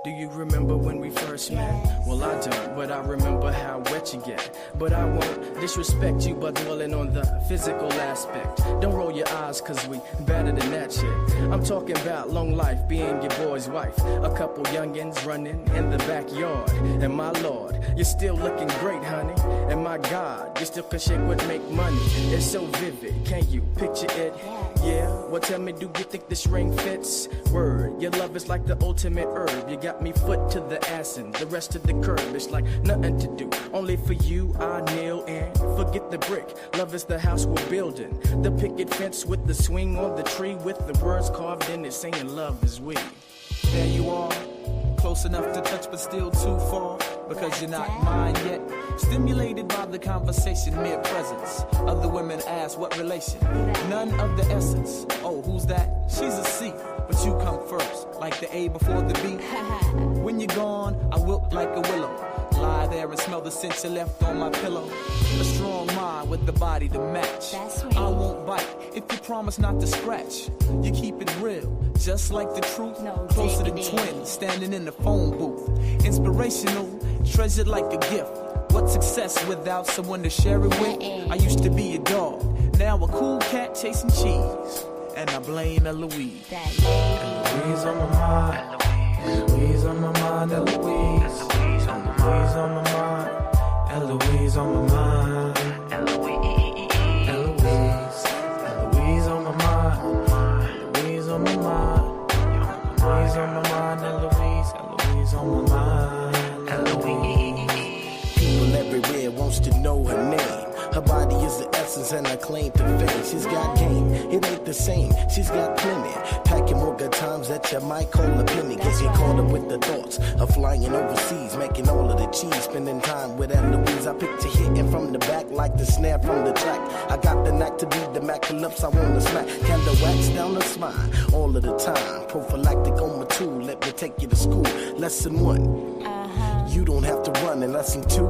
Do you remember when we first met? Well, I don't, but I remember how wet you get. But I won't disrespect you by dwelling on the physical aspect. Don't roll your eyes, cause we better than that shit. I'm talking about long life, being your boy's wife. A couple youngins running in the backyard. And my lord, you're still looking great, honey. And my God, you still can shake what make money. It's so vivid, can't you picture it? Yeah, well tell me, do you think this ring fits? Word, your love is like the ultimate herb. You got me foot to the ass and the rest of the curb. It's like nothing to do, only for you I kneel and forget the brick. Love is the house we're building, the picket fence with the swing on the tree, with the words carved in it saying love is we. There you are, close enough to touch but still too far, because you're not mine yet. Stimulated by the conversation, mere presence. Other women ask what relation, none of the essence. Oh, who's that? She's a C, but you come first, like the A before the B. When you're gone, I wilt like a willow. Lie there and smell the scent you left on my pillow. A strong mind with the body to match. I won't bite if you promise not to scratch. You keep it real, just like the truth. Closer than twins, standing in the phone booth. Inspirational, treasured like a gift. What's success without someone to share it with? I used to be a dog, now a cool cat chasing cheese. And I blame Eloise. Eloise on my mind. Eloise on my mind. Eloise. Eloise on my mind. Eloise on my mind. Eloise. Eloise on my mind. Eloise on my mind. Eloise on my mind. Eloise. Eloise on my mind. Eloise. People everywhere wants to know her name. Her body is the essence and her claim to fame. She's got game, it ain't the same. She's got plenty, packing more good times that you might call a penny. Get you caught up with the thoughts of flying overseas, making all of the cheese, spending time with Eloise. I picture hitting from the back like the snare from the track. I got the knack to be the Mac, the lips I wanna smack. Candle wax down the spine, all of the time. Prophylactic on my tool, let me take you to school. Lesson 1, you don't have to run. And lesson 2,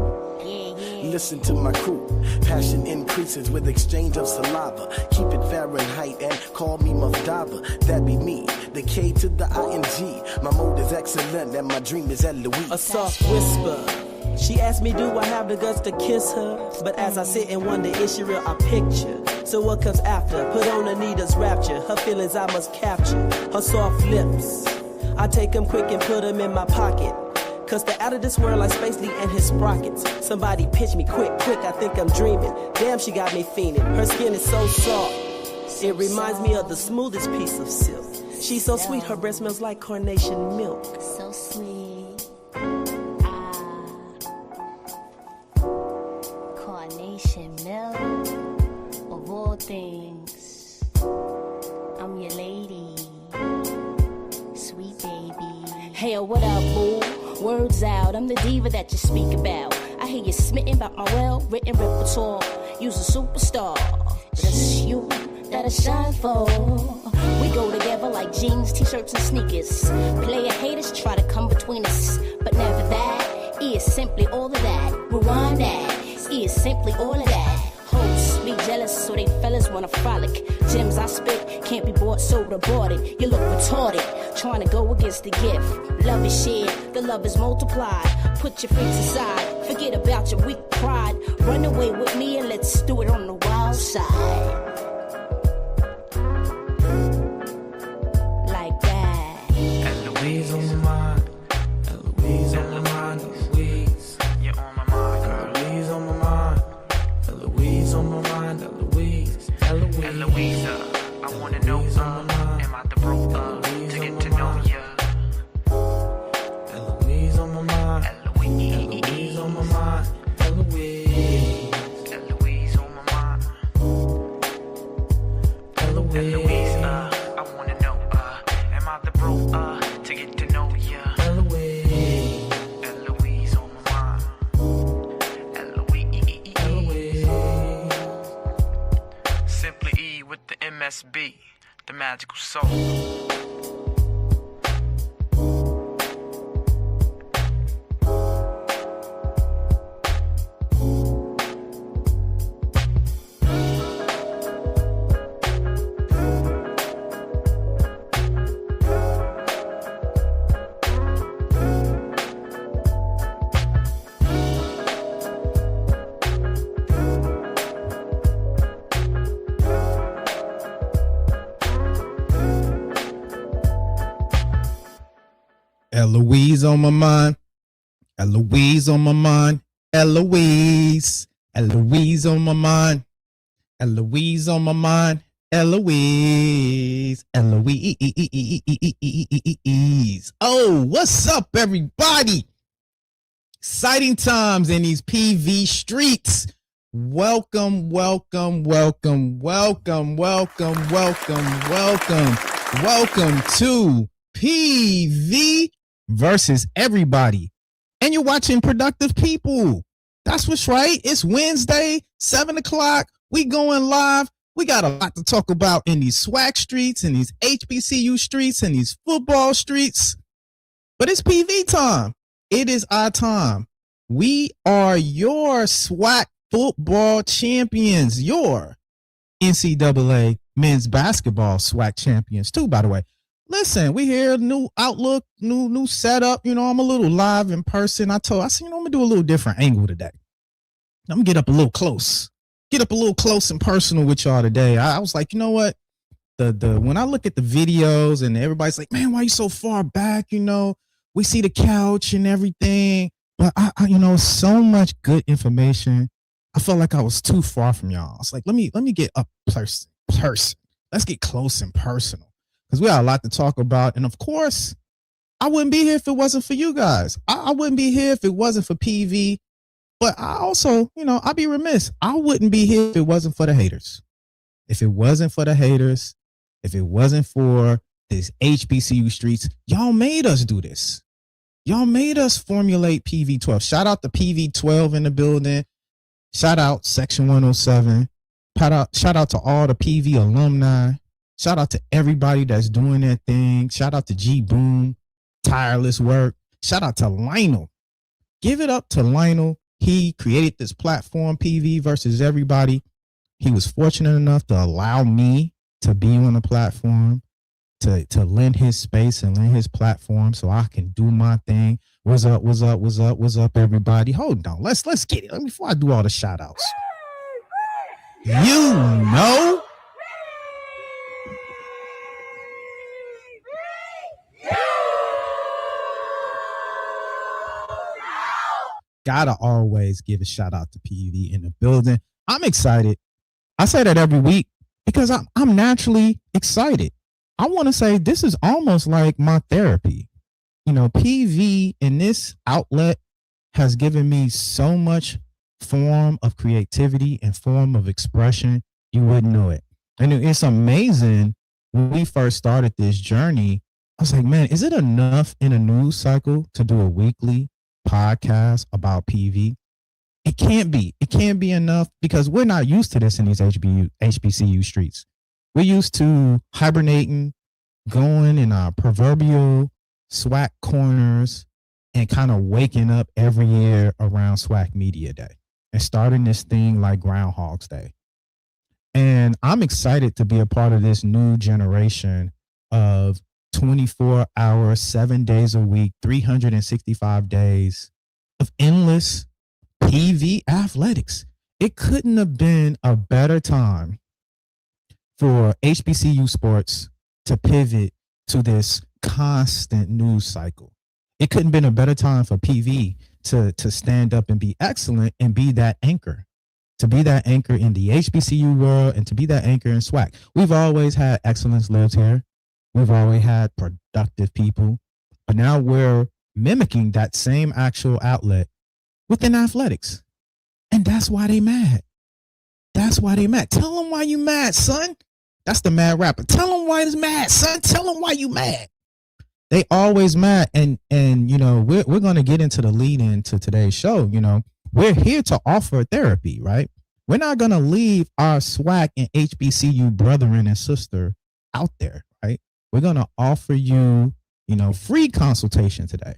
listen to my crew. Passion increases with exchange of saliva. Keep it Fahrenheit and call me Muff Diver. That be me, the K to the ING. My mode is excellent and my dream is Eloise. A soft whisper. She asked me, do I have the guts to kiss her? But as I sit and wonder, is she real? I picture. So what comes after? Put on Anita's rapture. Her feelings I must capture. Her soft lips. I take them quick and put them in my pocket. Cause they're out of this world like Space Lee and his sprockets. Somebody pitch me quick, I think I'm dreaming. Damn, she got me fiending. Her skin is so soft. It reminds me of the smoothest piece of silk. She's so sweet, her breath smells like carnation milk. So sweet. Carnation milk. Of all things, I'm your lady. Sweet baby. Hey, what up, boo? Words out, I'm the diva that you speak about. I hear you smitten about my well-written repertoire. You's a superstar, but it's you that I shine for. We go together like jeans, t-shirts, and sneakers. Player haters try to come between us, but never that. E is simply all of that. Rewind that. E is simply all of that. Hoes be jealous, so they fellas wanna frolic. Gems I spit can't be bought, sold or boarded. You look retarded, trying to go against the gift. Love is shared, the love is multiplied. Put your freaks aside, forget about your weak pride. Run away with me and let's do it on the wild side. Like that. Eloise on my mind. Eloise on my mind. Eloise. You're on my mind. Eloise on my mind. Eloise on my mind. Eloise. Eloise. Eloise, I wanna know, am I the bro, to get to know ya? Eloise on my mind. Eloise on my mind. Eloise. Eloise on my mind. Eloise, I wanna know, am I the bro, to get to know ya? Eloise. Eloise on my mind. Eloise. Simply E with the MSB, the magical soul. Eloise on my mind. Eloise on my mind. Eloise. Eloise on my mind. Eloise on my mind. Eloise. Eloise. Oh, what's up, everybody? Exciting times in these PV streets. Welcome, welcome, welcome, welcome, welcome, welcome, welcome, welcome to PV versus everybody. And you're watching Productive People. That's what's right. It's Wednesday, 7 o'clock. We going live. We got a lot to talk about in these SWAC streets, in these HBCU streets, in these football streets. But it's PV time. It is our time. We are your SWAC football champions, your NCAA men's basketball SWAC champions too, by the way. Listen, we here, new outlook, new setup. You know, I'm a little live in person. I said, I'm gonna do a little different angle today. I'm gonna get up a little close and personal with y'all today. I was like, you know what? When I look at the videos and everybody's like, man, why you so far back? You know, we see the couch and everything, but I so much good information. I felt like I was too far from y'all. I was like, let me get up person. Let's get close and personal. Because we got a lot to talk about. And of course, I wouldn't be here if it wasn't for you guys. I wouldn't be here if it wasn't for PV. But I also, I'd be remiss. I wouldn't be here if it wasn't for the haters. If it wasn't for the haters, if it wasn't for this HBCU streets, y'all made us do this. Y'all made us formulate PV12. Shout out to PV12 in the building. Shout out Section 107. Shout out to all the PV alumni. Shout out to everybody that's doing their thing. Shout out to G Boom, tireless work. Shout out to Lionel. Give it up to Lionel. He created this platform, PV versus everybody. He was fortunate enough to allow me to be on the platform, to lend his space and lend his platform so I can do my thing. What's up, everybody? Hold on. Let's get it. Before I do all the shout outs. Gotta always give a shout out to PV in the building. I'm excited. I say that every week because I'm naturally excited. I want to say this is almost like my therapy. PV in this outlet has given me so much form of creativity and form of expression. You wouldn't know it. And it's amazing. When we first started this journey, I was like, man, is it enough in a news cycle to do a weekly podcast about PV? It can't be. It can't be enough because we're not used to this in these HBCU streets. We're used to hibernating, going in our proverbial SWAC corners, and kind of waking up every year around SWAC Media Day and starting this thing like Groundhog's Day. And I'm excited to be a part of this new generation of 24 hours, 7 days a week, 365 days of endless PV athletics. It couldn't have been a better time for HBCU sports to pivot to this constant news cycle. It couldn't have been a better time for PV to stand up and be excellent and be that anchor, to be that anchor in the HBCU world and to be that anchor in SWAC. We've always had excellence lives here. We've always had productive people, but now we're mimicking that same actual outlet within athletics. And that's why they mad. That's why they mad. Tell them why you mad, son. That's the mad rapper. Tell them why he's mad, son. Tell them why you mad. They always mad. And we're going to get into the lead into today's show. We're here to offer therapy, right? We're not going to leave our SWAC and HBCU brethren and sister out there, right? We're going to offer you, free consultation today.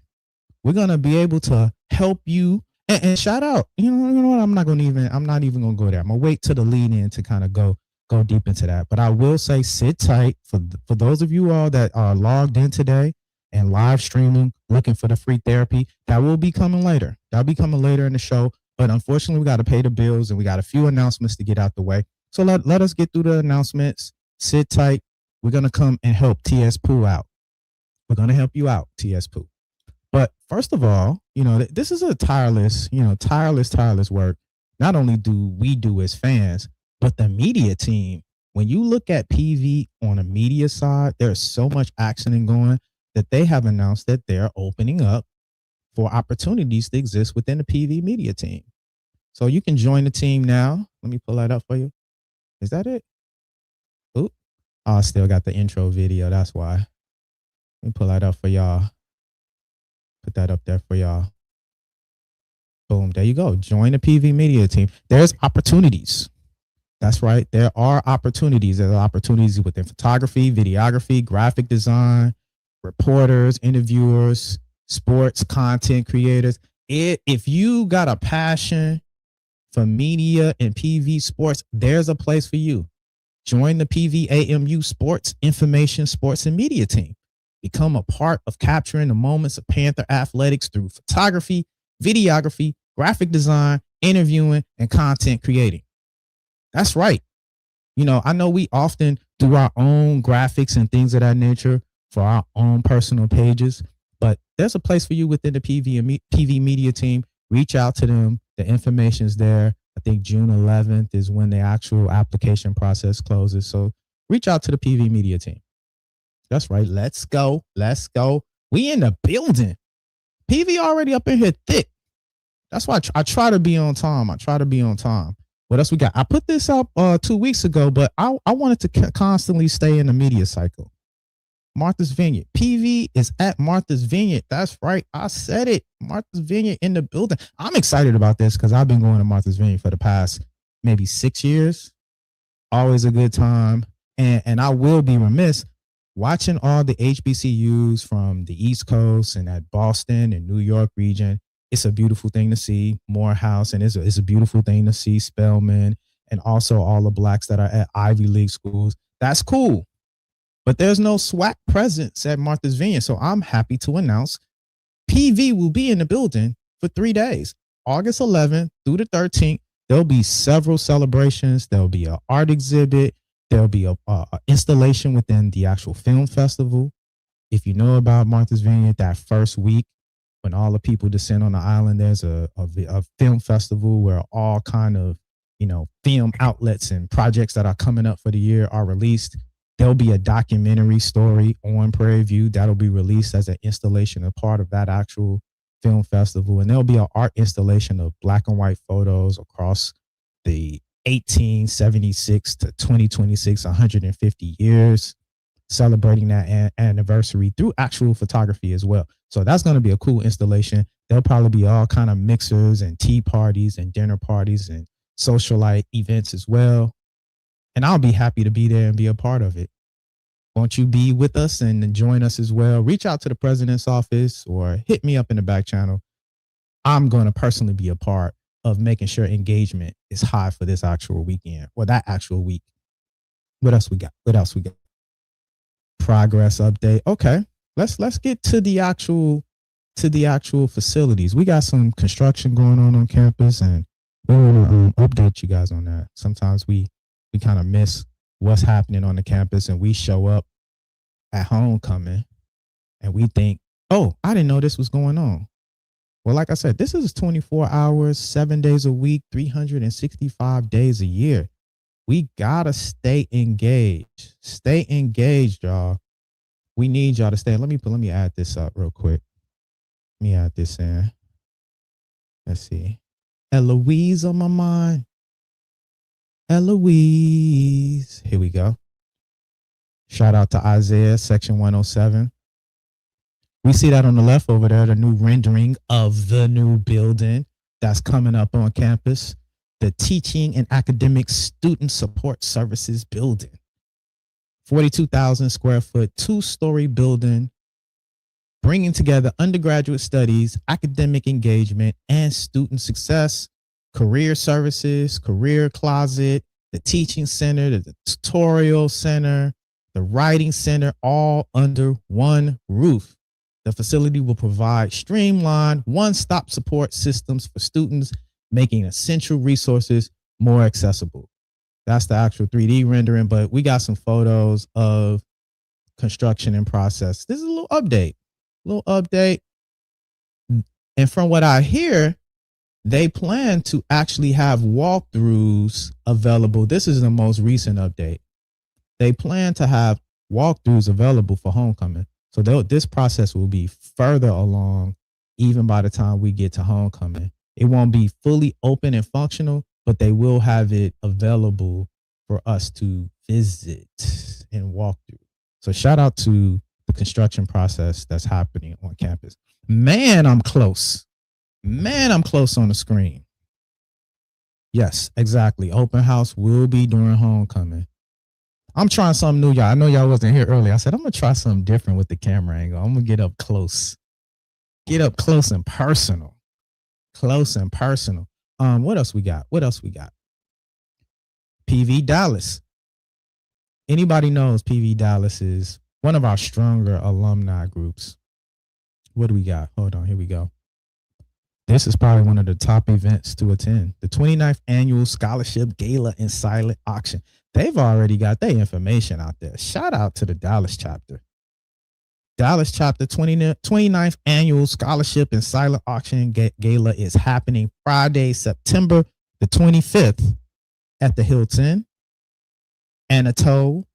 We're going to be able to help you and shout out. You know what? I'm not even going to go there. I'm going to wait to the lead in to kind of go deep into that. But I will say sit tight for those of you all that are logged in today and live streaming, looking for the free therapy. That will be coming later. That'll be coming later in the show. But unfortunately, we got to pay the bills and we got a few announcements to get out the way. So let us get through the announcements. Sit tight. We're going to come and help TS Pooh out. We're going to help you out, TS Pooh. But first of all, this is a tireless work. Not only do we do as fans, but the media team. When you look at PV on a media side, there's so much action going that they have announced that they're opening up for opportunities to exist within the PV media team. So you can join the team now. Let me pull that up for you. Is that it? Oop. Oh, I still got the intro video. That's why. Let me pull that up for y'all. Put that up there for y'all. Boom. There you go. Join the PV media team. There's opportunities. That's right. There are opportunities. There are opportunities within photography, videography, graphic design, reporters, interviewers, sports content creators. If you got a passion for media and PV sports, there's a place for you. Join the PVAMU Sports Information Sports and Media team. Become a part of capturing the moments of Panther athletics through photography, videography, graphic design, interviewing, and content creating. That's right. I know we often do our own graphics and things of that nature for our own personal pages, but there's a place for you within the PV media team. Reach out to them. The information's there. I think June 11th is when the actual application process closes. So reach out to the PV media team. That's right. Let's go. We in the building. PV already up in here thick. That's why I try to be on time. What else we got? I put this up 2 weeks ago, but I wanted to constantly stay in the media cycle. Martha's Vineyard. PV is at Martha's Vineyard. That's right. I said it. Martha's Vineyard in the building. I'm excited about this because I've been going to Martha's Vineyard for the past maybe 6 years. Always a good time. And I will be remiss watching all the HBCUs from the East Coast and at Boston and New York region. It's a beautiful thing to see Morehouse, and it's a beautiful thing to see Spelman and also all the blacks that are at Ivy League schools. That's cool. But there's no SWAC presence at Martha's Vineyard. So I'm happy to announce PV will be in the building for 3 days, August 11th through the 13th. There'll be several celebrations. There'll be an art exhibit. There'll be a installation within the actual film festival. If you know about Martha's Vineyard, that first week, when all the people descend on the island, there's a film festival where all kind of, film outlets and projects that are coming up for the year are released. There'll be a documentary story on Prairie View that'll be released as an installation, a part of that actual film festival. And there'll be an art installation of black and white photos across the 1876 to 2026, 150 years, celebrating that anniversary through actual photography as well. So that's going to be a cool installation. There'll probably be all kind of mixers and tea parties and dinner parties and socialite events as well. And I'll be happy to be there and be a part of it. Won't you be with us and join us as well? Reach out to the president's office or hit me up in the back channel. I'm going to personally be a part of making sure engagement is high for this actual weekend or that actual week. What else we got? Progress update. Okay. Let's get to the actual facilities. We got some construction going on campus, and we want to update you guys on that. Sometimes we kind of miss what's happening on the campus, and we show up at homecoming and we think, oh, I didn't know this was going on. Well, like I said, this is 24 hours, 7 days a week, 365 days a year. We gotta stay engaged. Stay engaged, y'all. We need y'all to stay. Let me add this up real quick. Let me add this in. Let's see. Eloise on my mind. Eloise. Here we go. Shout out to Isaiah, section 107. We see that on the left over there, the new rendering of the new building that's coming up on campus, the Teaching and Academic Student Support Services building. 42,000 square foot, 2-story building, bringing together undergraduate studies, academic engagement, and student success, career services, career closet, the teaching center, the tutorial center, the writing center, all under one roof. The facility will provide streamlined, one-stop support systems for students, making essential resources more accessible. That's the actual 3D rendering, but we got some photos of construction in process. This is a little update. And from what I hear, they plan to actually have walkthroughs available. This is the most recent update. They plan to have walkthroughs available for homecoming. So this process will be further along even by the time we get to homecoming. It won't be fully open and functional, but they will have it available for us to visit and walk through. So shout out to the construction process that's happening on campus. Man, I'm close. Man, I'm close on the screen. Yes, exactly. Open house will be during homecoming. I'm trying something new, y'all. I know y'all wasn't here earlier. I said, I'm going to try something different with the camera angle. I'm going to get up close. Get up close and personal. Close and personal. What else we got? PV Dallas. Anybody knows PV Dallas is one of our stronger alumni groups. What do we got? Hold on, here we go. This is probably one of the top events to attend. The 29th Annual Scholarship Gala and Silent Auction. They've already got their information out there. Shout out to the Dallas chapter. Dallas chapter 29th Annual Scholarship and Silent Auction Gala is happening Friday, September the 25th at the Hilton Anatole.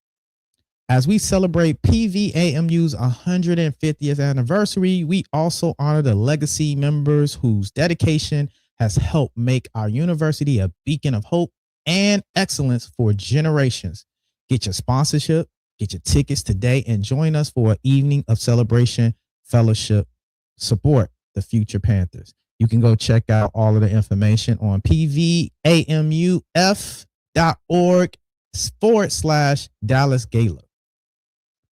As we celebrate PVAMU's 150th anniversary, we also honor the legacy members whose dedication has helped make our university a beacon of hope and excellence for generations. Get your sponsorship, get your tickets today, and join us for an evening of celebration, fellowship, support the future Panthers. You can go check out all of the information on pvamuf.org/Dallas Gala.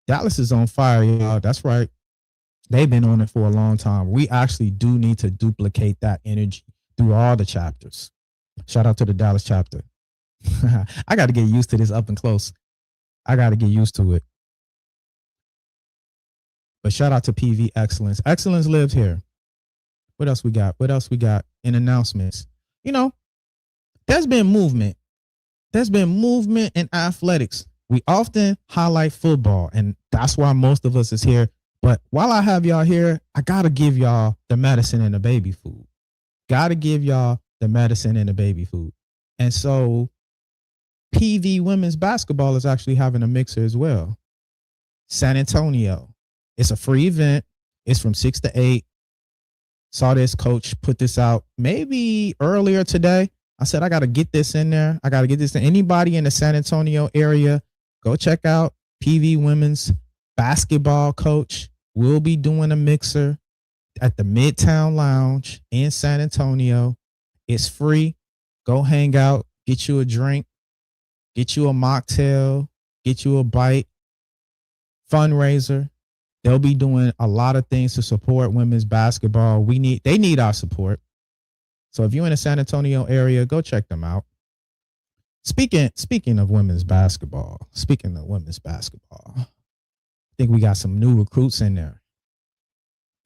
Dallas is on fire, y'all. That's right. They've been on it for a long time. We actually do need to duplicate that energy through all the chapters. Shout out to the Dallas chapter. I got to get used to this up and close. I got to get used to it. But shout out to PV Excellence. Excellence lives here. What else we got? In announcements? You know, there's been movement. There's been movement in athletics. We often highlight football, and that's why most of us is here. But while I have y'all here, I got to give y'all the medicine and the baby food. And so PV women's basketball is actually having a mixer as well. San Antonio. It's a free event. It's from 6 to 8. Saw this coach put this out maybe earlier today. I said, I got to get this in there. Anybody in the San Antonio area, go check out PV women's basketball coach. We'll be doing a mixer at the Midtown Lounge in San Antonio. It's free. Go hang out, get you a drink, get you a mocktail, get you a bite. Fundraiser. They'll be doing a lot of things to support women's basketball. They need our support. So if you're in the San Antonio area, go check them out. Speaking of women's basketball, I think we got some new recruits in there.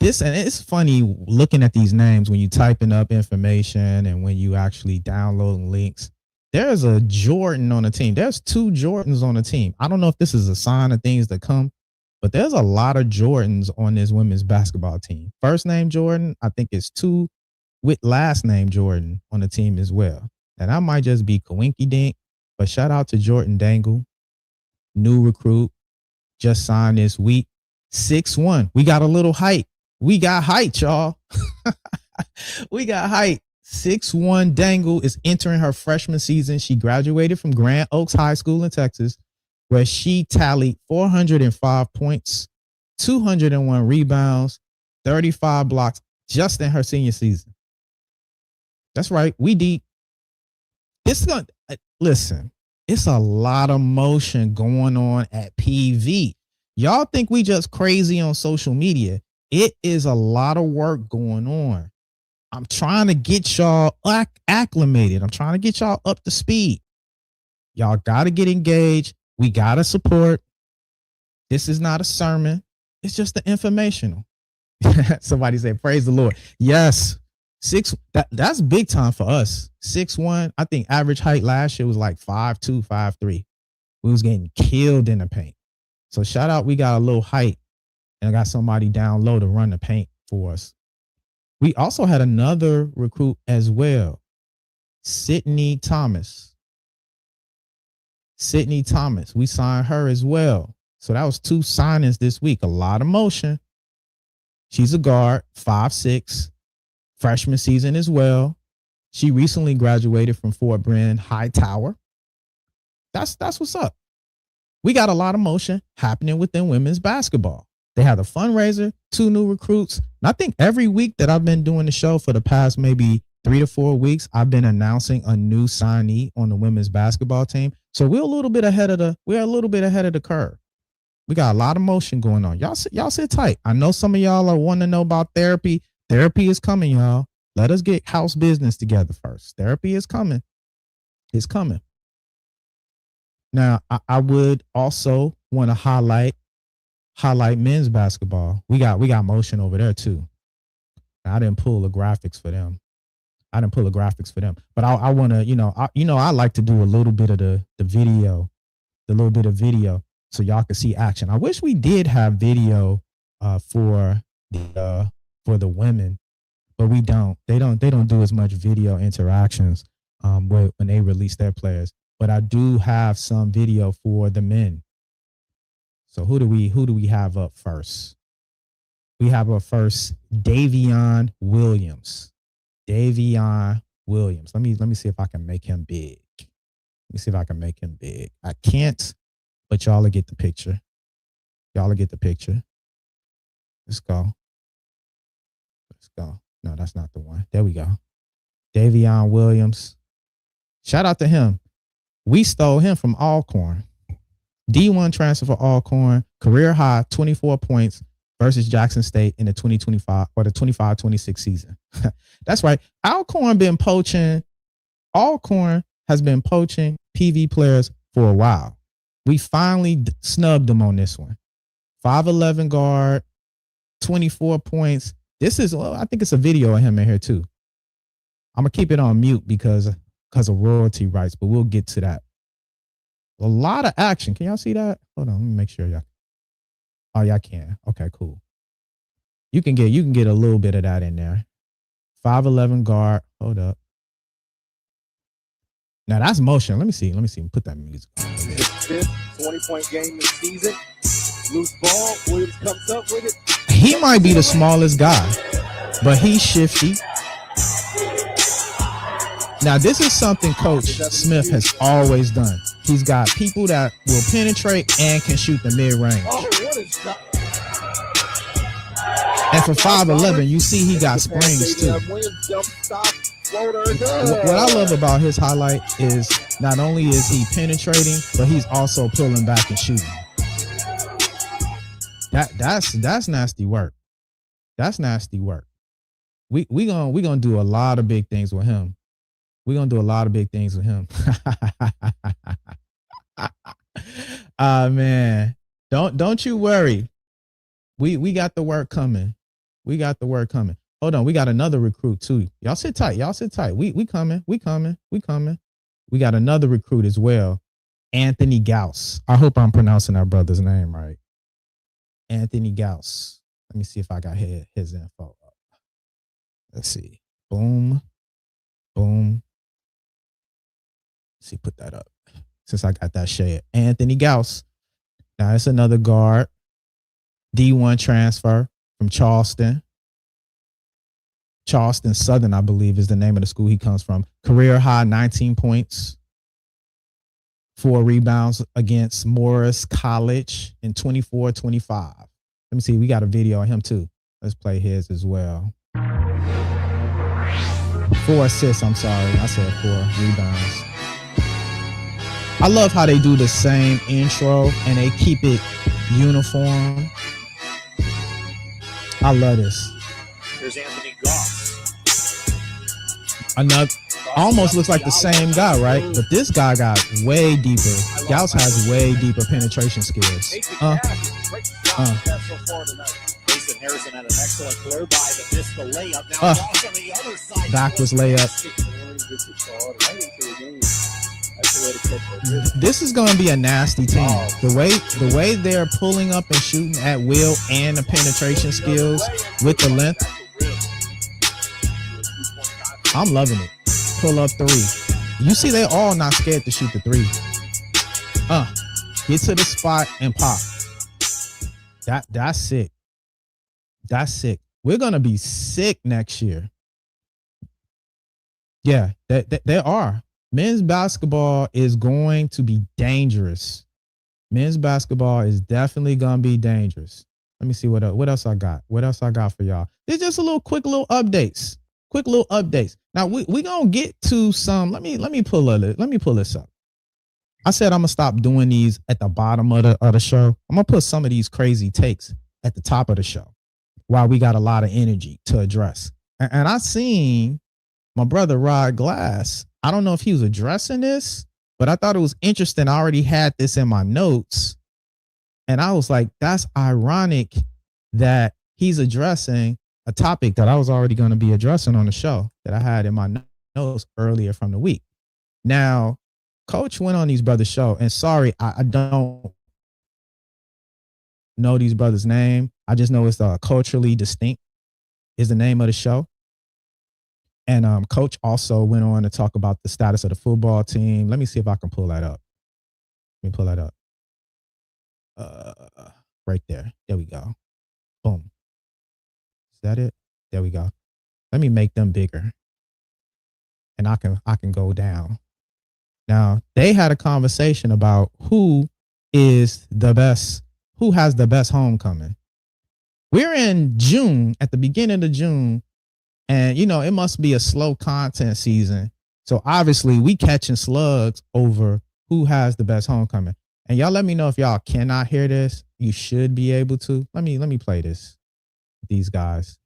And it's funny looking at these names when you typing up information and when you actually downloading links. There's a Jordan on the team. There's 2 Jordans on the team. I don't know if this is a sign of things to come, but there's a lot of Jordans on this women's basketball team. First name Jordan, I think it's 2 with last name Jordan on the team as well. And I might just be coinky dink, but shout out to Jordan Dangle, new recruit, just signed this week. 6'1". We got a little height. We got height, y'all. We got height. 6'1" Dangle is entering her freshman season. She graduated from Grand Oaks High School in Texas, where she tallied 405 points, 201 rebounds, 35 blocks just in her senior season. That's right. We deep. Listen, it's a lot of motion going on at PV. Y'all think we just crazy on social media. It is a lot of work going on. I'm trying to get y'all acclimated. I'm trying to get y'all up to speed. Y'all got to get engaged. We got to support. This is not a sermon. It's just the informational. Somebody say, praise the Lord. Yes. That's big time for us. 6'1". I think average height last year was like 5'2", 5'3". We was getting killed in the paint. So shout out, we got a little height and I got somebody down low to run the paint for us. We also had another recruit as well, Sydney Thomas. Sydney Thomas. We signed her as well. So that was 2 signings this week. A lot of motion. She's a guard, 5'6", freshman season as well. She recently graduated from Fort Bryn Hightower. That's what's up. We got a lot of motion happening within women's basketball. They had a fundraiser, 2 new recruits. And I think every week that I've been doing the show for the past maybe 3 to 4 weeks, I've been announcing a new signee on the women's basketball team. So we're a little bit ahead of the curve. We got a lot of motion going on. Y'all sit tight. I know some of y'all are wanting to know about therapy. Therapy is coming, y'all. Let us get house business together first. Therapy is coming. It's coming. Now, I would also want to highlight men's basketball. We got motion over there too. I didn't pull the graphics for them. But I want to, I like to do a little bit of the video, so y'all can see action. I wish we did have video for the women, but we don't. They don't do as much video interactions when they release their players. But I do have some video for the men. So who do we have up first? We have up first Davion Williams. Let me see if I can make him big. I can't, but y'all will get the picture. Let's go. No, that's not the one. There we go. Davion Williams. Shout out to him. We stole him from Alcorn. D1 transfer for Alcorn, career high 24 points versus Jackson State in the 2025 or the 25-26 season. That's right. Alcorn has been poaching PV players for a while. We finally snubbed him on this one. 5'11" guard, 24 points. I think it's a video of him in here too. I'm going to keep it on mute because of royalty rights, but we'll get to that. A lot of action. Can y'all see that? Hold on, let me make sure y'all. Oh, y'all can. Okay, cool. You can get a little bit of that in there. 5'11" guard. Hold up. Now that's motion. Let me see. Put that music on. His fifth 20-point game this season. Loose ball. Williams comes up with it. He might be the smallest guy, but he's shifty. Now, this is something Coach Smith has always done. He's got people that will penetrate and can shoot the mid-range. Oh, what is that? And for 5'11", you see he got springs too. What I love about his highlight is not only is he penetrating, but he's also pulling back and shooting. That's nasty work. That's nasty work. We gonna do a lot of big things with him. Man, don't you worry. We got the work coming. Hold on, we got another recruit too. Y'all sit tight. We coming. We got another recruit as well. Anthony Gauss. I hope I'm pronouncing our brother's name right. Anthony Gauss. Let me see if I got his info up. Let's see. Boom. Let's see, put that up. Since I got that share. Anthony Gauss. Now it's another guard. D1 transfer from Charleston. Charleston Southern, I believe, is the name of the school he comes from. Career high 19 points. 4 rebounds against Morris College in 24-25. Let me see. We got a video of him too. Let's play his as well. 4 assists. I'm sorry. I said 4 rebounds. I love how they do the same intro and they keep it uniform. I love this. Here's Anthony Goff. Another almost looks like the same guy, right? But this guy got way deeper. Gauss has way deeper penetration skills. Mason Harrison had an excellent flow by that missed the layup. Now Goff on the other side. Backwards layup. This is going to be a nasty team. The way they're pulling up and shooting at will and the penetration skills with the length. I'm loving it. Pull up three. You see, they all not scared to shoot the three. Get to the spot and pop. That's sick. That's sick. We're gonna be sick next year. Yeah, there are. Men's basketball is going to be dangerous. Men's basketball is definitely gonna be dangerous. Let me see what else I got. What else I got for y'all? It's just a little quick little updates. Now we gonna get to some. Let me pull this up. I said I'm gonna stop doing these at the bottom of the show. I'm gonna put some of these crazy takes at the top of the show while we got a lot of energy to address. And I seen my brother Rod Glass. I don't know if he was addressing this, but I thought it was interesting. I already had this in my notes. And I was like, that's ironic that he's addressing a topic that I was already going to be addressing on the show that I had in my notes earlier from the week. Now, Coach went on these brothers' show, and sorry, I don't know these brothers' name. I just know it's Culturally Distinct is the name of the show. And Coach also went on to talk about the status of the football team. Let me see if I can pull that up. Let me pull that up. Right there. There we go. Boom. Is that it? There we go. Let me make them bigger. And I can go down. Now, they had a conversation about who has the best homecoming. We're in June, at the beginning of June, and it must be a slow content season. So obviously we catching slugs over who has the best homecoming. And y'all let me know if y'all cannot hear this. You should be able to. Let me play this. These guys.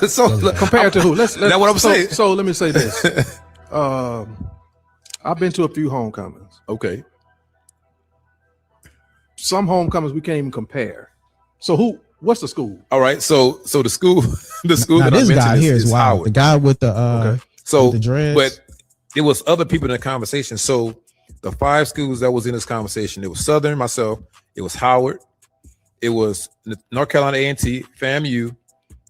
So compared to who? That's what I'm saying. So let me say this. I've been to a few homecomings. Okay. Some homecomings we can't even compare. So what's the school? All right. So the school now, that this I guy mentioned here is wild. Howard. The guy with the okay. So with the dreads. But it was other people in the conversation. So the 5 schools that was in this conversation, it was Southern, myself, it was Howard, it was North Carolina A&T, FAMU,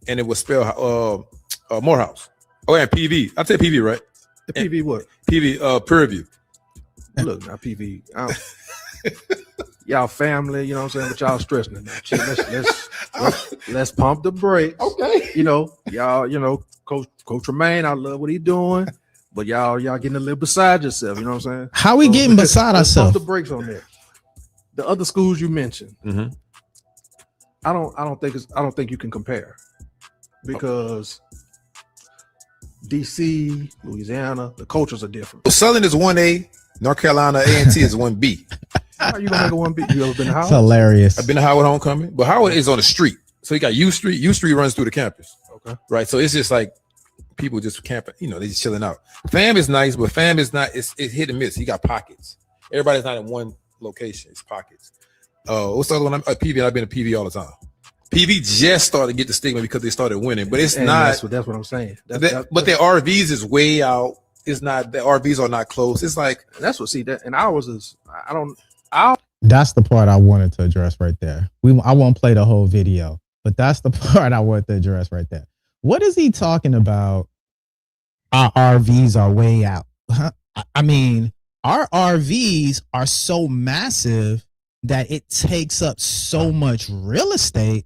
and it was Morehouse. Oh, and PV. I said PV, right? The PV what? PV Peer Review. Look, now PV. Y'all family, you know what I'm saying? But y'all stressing it. Let's pump the brakes. Okay. Y'all, Coach Tremaine, I love what he's doing. But y'all getting a little beside yourself, you know what I'm saying? How we getting beside ourselves? Pump the brakes on that. The other schools you mentioned, I don't think you can compare because DC, Louisiana, the cultures are different. Southern is 1A, North Carolina A&T is 1B. How are you gonna make a 1B? You ever been to Howard? It's hilarious. I've been to Howard homecoming, but Howard is on the street. So you got U Street. U Street runs through the campus. Okay. Right. So it's just like people just camping, they just chilling out. FAM is nice, but FAM is not, it's hit and miss. You got pockets. Everybody's not in one location. It's pockets. What's the other one? PV, I've been to PV all the time. PV just started to get the stigma because they started winning, but it's not. That's what I'm saying. But their RVs is way out. It's not, the RVs are not close. It's like, that's what, and ours is, that's the part I wanted to address right there. I won't play the whole video, but that's the part I wanted to address right there. What is he talking about? Our RVs are way out. I mean, our RVs are so massive that it takes up so much real estate,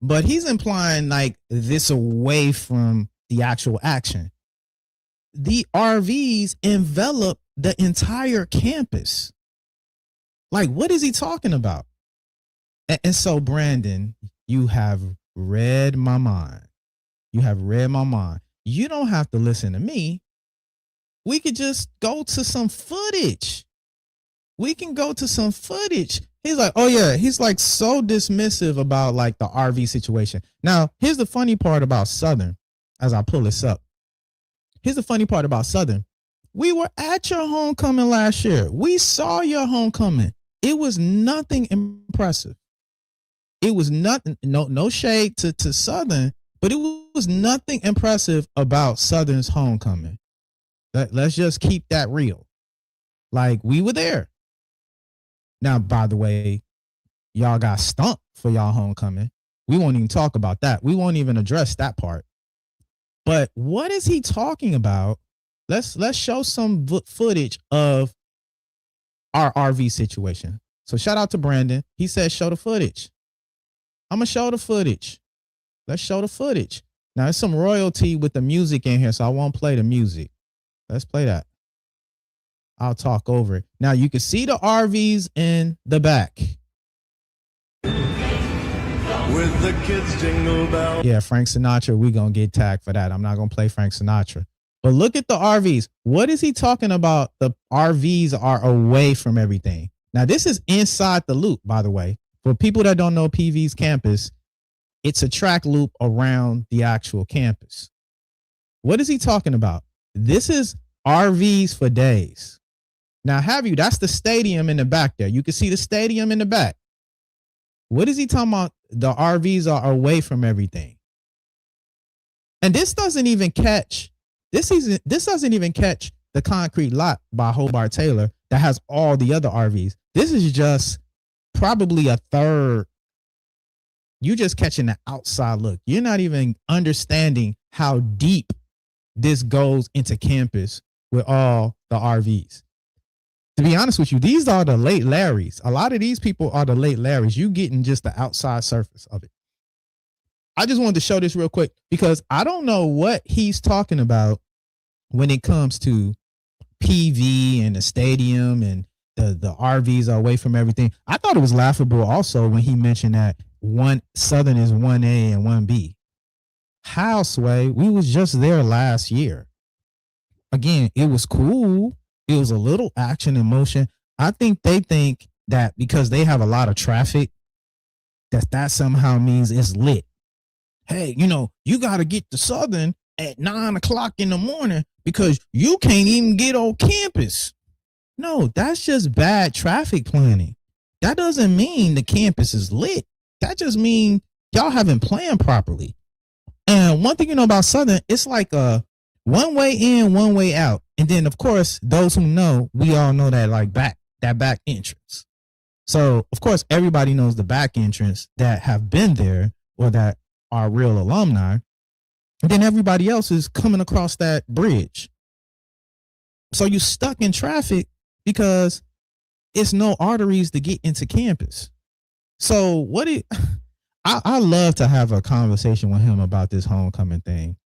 but he's implying like this away from the actual action. The RVs envelop the entire campus. Like, what is he talking about? And so, Brandon, you have read my mind. You have read my mind. You don't have to listen to me. We could just go to some footage. We can go to some footage. He's like, oh yeah. He's like so dismissive about like the RV situation. Now, here's the funny part about Southern, as I pull this up. Here's the funny part about Southern. We were at your homecoming last year. We saw your homecoming. It was nothing impressive. It was nothing, no shade to Southern, but it was nothing impressive about Southern's homecoming. Let's just keep that real. Like, we were there. Now, by the way, y'all got stumped for y'all homecoming. We won't even talk about that. We won't even address that part. But what is he talking about? Let's show some footage of our RV situation. So shout out to Brandon. He said, show the footage. I'm going to show the footage. Let's show the footage. Now, there's some royalty with the music in here, so I won't play the music. Let's play that. I'll talk over it. Now, you can see the RVs in the back. With the kids jingle bell. Yeah, Frank Sinatra, we're going to get tagged for that. I'm not going to play Frank Sinatra. But look at the RVs. What is he talking about? The RVs are away from everything. Now, this is inside the loop, by the way. For people that don't know PV's campus, it's a track loop around the actual campus. What is he talking about? This is RVs for days. Now, that's the stadium in the back there. You can see the stadium in the back. What is he talking about? The RVs are away from everything. And this doesn't even catch the concrete lot by Hobart Taylor that has all the other RVs. This is just probably a third. You're just catching the outside look. You're not even understanding how deep this goes into campus with all the RVs. To be honest with you, these are the late Larrys. A lot of these people are the late Larrys. You getting just the outside surface of it. I just wanted to show this real quick because I don't know what he's talking about when it comes to PV and the stadium and the RVs are away from everything. I thought it was laughable also when he mentioned that Southern is 1A and 1B. How, Sway? We was just there last year. Again, it was cool. It was a little action and motion. I think they think that because they have a lot of traffic, that somehow means it's lit. Hey, you got to get to Southern at 9 o'clock in the morning because you can't even get on campus. No, that's just bad traffic planning. That doesn't mean the campus is lit. That just means y'all haven't planned properly. And one thing you know about Southern, it's like a one way in, one way out. And then, of course, those who know, we all know that back entrance. So, of course, everybody knows the back entrance that have been there or that are real alumni. And then everybody else is coming across that bridge. So you're stuck in traffic because it's no arteries to get into campus. So I love to have a conversation with him about this homecoming thing,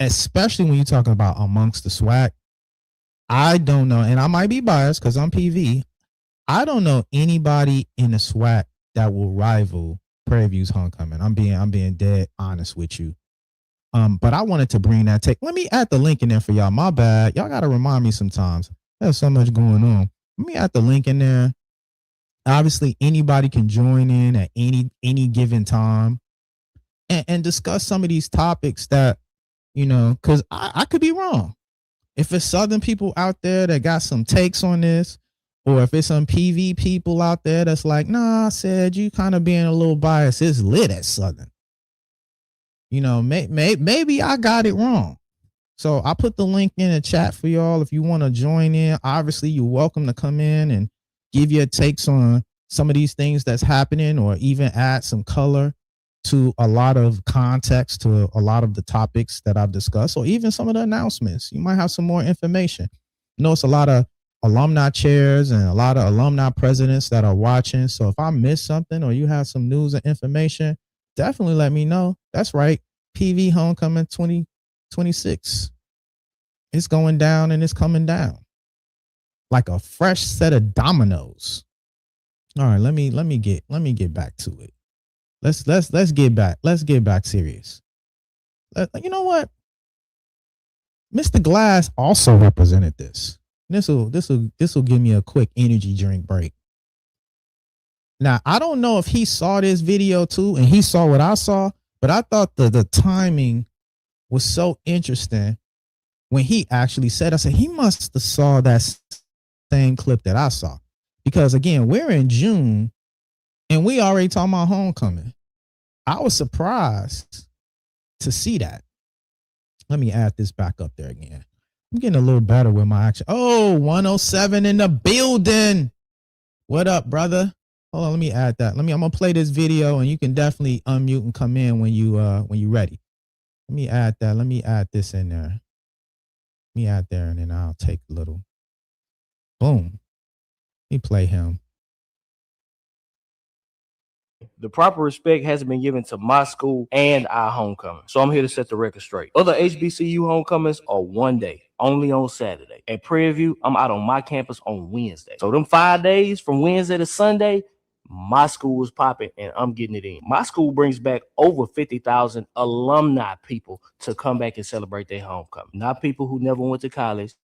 especially when you're talking about amongst the SWAC. I don't know, and I might be biased because I'm PV. I don't know anybody in the SWAC that will rival Prairie View's homecoming. I'm being dead honest with you. But I wanted to bring that take. Let me add the link in there for y'all. My bad. Y'all gotta remind me sometimes. There's so much going on. Let me add the link in there. Obviously, anybody can join in at any given time and discuss some of these topics that, because I could be wrong. If it's Southern people out there that got some takes on this, or if it's some PV people out there that's like, nah, I said you kind of being a little biased. It's lit at Southern. Maybe I got it wrong. So I put the link in the chat for y'all. If you want to join in, obviously you're welcome to come in and give your takes on some of these things that's happening, or even add some color to a lot of context to a lot of the topics that I've discussed, or even some of the announcements. You might have some more information. It's a lot of alumni chairs and a lot of alumni presidents that are watching. So if I missed something or you have some news and information, definitely let me know. That's right. PV Homecoming 2026. It's going down and it's coming down like a fresh set of dominoes. All right, let me get back to it. Let's get back. Let's get back serious. You know what? Mr. Glass also represented this. This will give me a quick energy drink break. Now, I don't know if he saw this video too and he saw what I saw, but I thought the timing was so interesting when he actually said, I said, he must have saw that same clip that I saw. Because again, we're in June and we already talking about homecoming. I was surprised to see that. Let me add this back up there again. I'm getting a little better with my action. Oh, 107 in the building. What up, brother? Hold on, let me add that. I'm gonna play this video, and you can definitely unmute and come in when you ready. Let me add that. Let me add this in there. Let me add there, and then I'll take a little. Boom. Let me play him. The proper respect hasn't been given to my school and our homecoming. So I'm here to set the record straight. Other HBCU homecomings are one day, only on Saturday. At Prairie View, I'm out on my campus on Wednesday. So them 5 days from Wednesday to Sunday, my school is popping and I'm getting it in. My school brings back over 50,000 alumni people to come back and celebrate their homecoming. Not people who never went to college.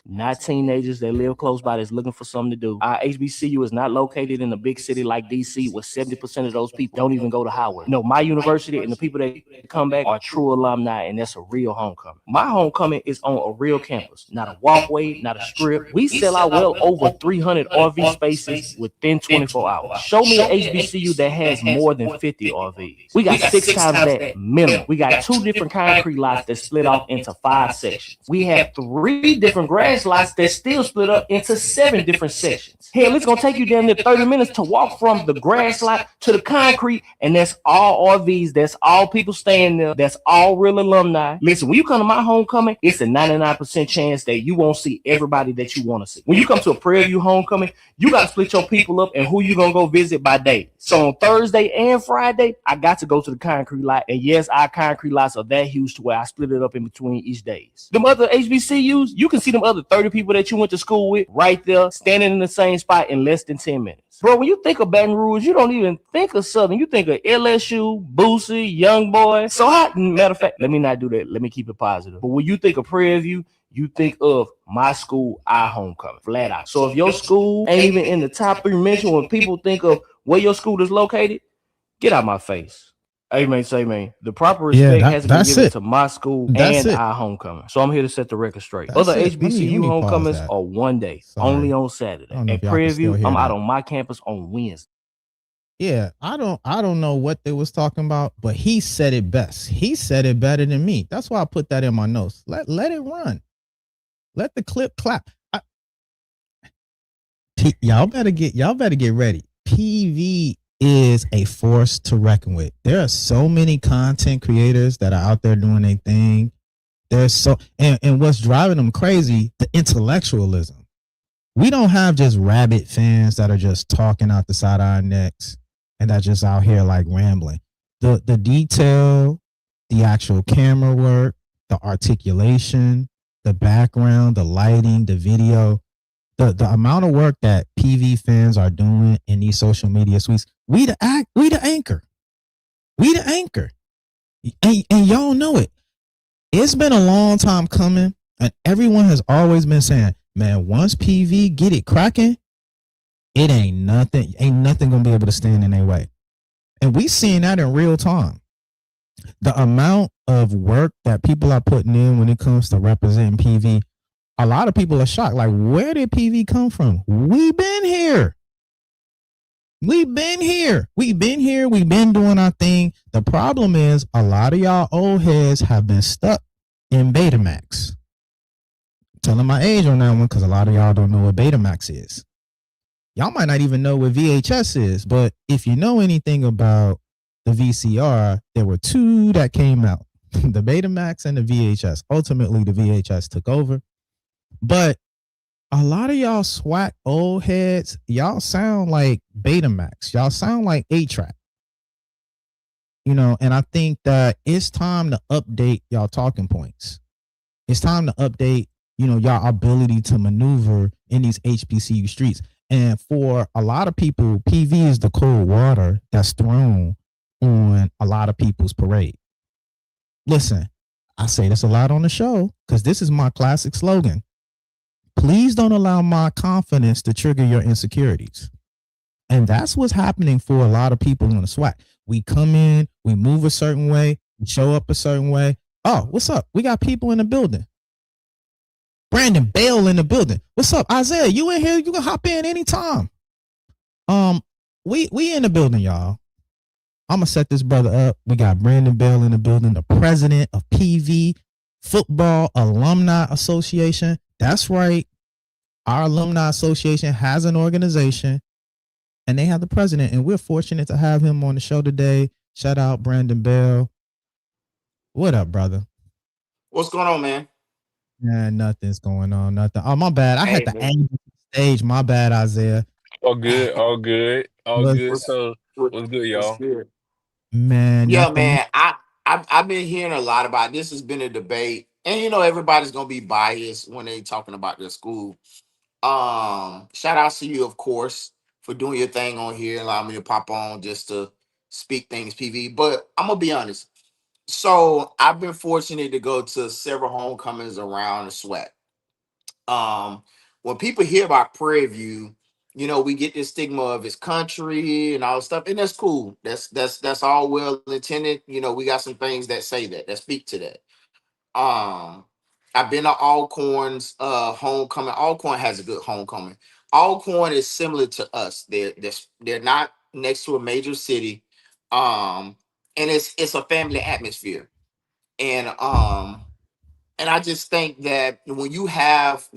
Not teenagers that live close by that's looking for something to do. Our HBCU is not located in a big city like DC where 70% of those people don't even go to Howard. No, my university and the people that come back are true alumni, and that's a real homecoming. My homecoming is on a real campus, not a walkway, not a strip. We sell out well over 300 RV spaces within 24 hours. Show me an HBCU that has more than 50 RVs. We got 6 times that minimum. We got 2 different concrete lots that split off into 5 sections. We have 3 different grass lots that still split up into 7 different sections. Hell, it's gonna take you down to 30 minutes to walk from the grass lot to the concrete, and that's all RVs. That's all people staying there. That's all real alumni. Listen, when you come to my homecoming, it's a 99% chance that you won't see everybody that you want to see. When you come to a Prairie View homecoming, you got to split your people up and who you gonna go visit by day. So on Thursday and Friday, I got to go to the concrete lot, and yes, our concrete lots are that huge to where I split it up in between each days. Them other HBCUs, you can see them other 30 people that you went to school with right there, standing in the same spot in less than 10 minutes. Bro, when you think of Baton Rouge, you don't even think of Southern. You think of LSU, Boosie, Young Boy. So matter of fact, let me not do that. Let me keep it positive. But when you think of Prairie View, you think of my school, our homecoming, flat out. So if your school ain't even in the top 3 mentioned when people think of where your school is located, get out my face. Amen, say amen. The proper respect hasn't been given to my school and our homecoming. So I'm here to set the record straight. Other HBCU homecomings are one day, only on Saturday. At Prairie View, I'm out on my campus on Wednesday. Yeah, I don't know what they was talking about, but he said it best. He said it better than me. That's why I put that in my notes. Let it run. Let the clip clap. Y'all better get ready. PV is a force to reckon with. There are so many content creators that are out there doing their thing. There's so and what's driving them crazy, the intellectualism. We don't have just rabid fans that are just talking out the side of our necks and that just out here like rambling. The detail, the actual camera work, the articulation, the background, the lighting, the video, the amount of work that PV fans are doing in these social media suites. We the anchor. We the anchor. And y'all know it. It's been a long time coming, and everyone has always been saying, man, once PV get it cracking, it ain't nothing gonna be able to stand in their way. And we seeing that in real time. The amount of work that people are putting in when it comes to representing PV, a lot of people are shocked. Like, where did PV come from? We've been here. We've been here. We've been doing our thing. The problem is a lot of y'all old heads have been stuck in Betamax. Telling my age on that one because a lot of y'all don't know what Betamax is. Y'all might not even know what VHS is, but if you know anything about the VCR, there were 2 that came out, the Betamax and the VHS. Ultimately, the VHS took over. But a lot of y'all SWAC old heads, y'all sound like Betamax. Y'all sound like 8-track. You know, and I think that it's time to update y'all talking points. It's time to update, you know, y'all ability to maneuver in these HBCU streets. And for a lot of people, PV is the cold water that's thrown on a lot of people's parade. Listen, I say this a lot on the show because this is my classic slogan. Please don't allow my confidence to trigger your insecurities. And that's what's happening for a lot of people in the SWAC. We come in, we move a certain way, we show up a certain way. Oh, what's up? We got people in the building. Brandon Bale in the building. What's up, Isaiah? You in here? You can hop in anytime. We in the building, y'all. I'm gonna set this brother up. We got Brandon Bale in the building, the president of PV Football Alumni Association. That's right. Our Alumni Association has an organization. and they have the president, and we're fortunate to have him on the show today. Shout out Brandon Bell. What up, brother? What's going on, man? Man, nothing's going on. Nothing. Oh, my bad. I had to aim the stage. My bad, Isaiah. All good, all good, all What's, good. So, what's good, What's y'all? good? man, Yeah, nothing. man. I've been hearing a lot about this. Has been a debate, and everybody's gonna be biased when they talking about their school. Shout out to you, of course, for doing your thing on here, allow me to pop on just to speak things, PV. But I'm gonna be honest. So I've been fortunate to go to several homecomings around the SWAC. um when people hear about Prairie View, we get this stigma of his country and all this stuff, and that's cool. That's all well intended. We got some things that say that speak to that. I've been to Alcorn's homecoming. Alcorn has a good homecoming. Alcorn is similar to us. They're not next to a major city. And it's a family atmosphere. And I just think that when you have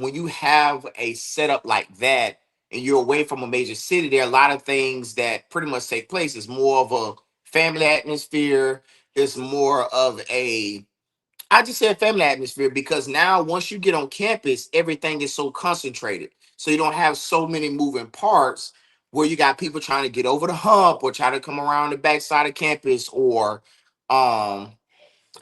a setup like that and you're away from a major city, there are a lot of things that pretty much take place. It's more of a family atmosphere. It's more of I just said family atmosphere because now once you get on campus, everything is so concentrated. So you don't have so many moving parts where you got people trying to get over the hump or try to come around the backside of campus or um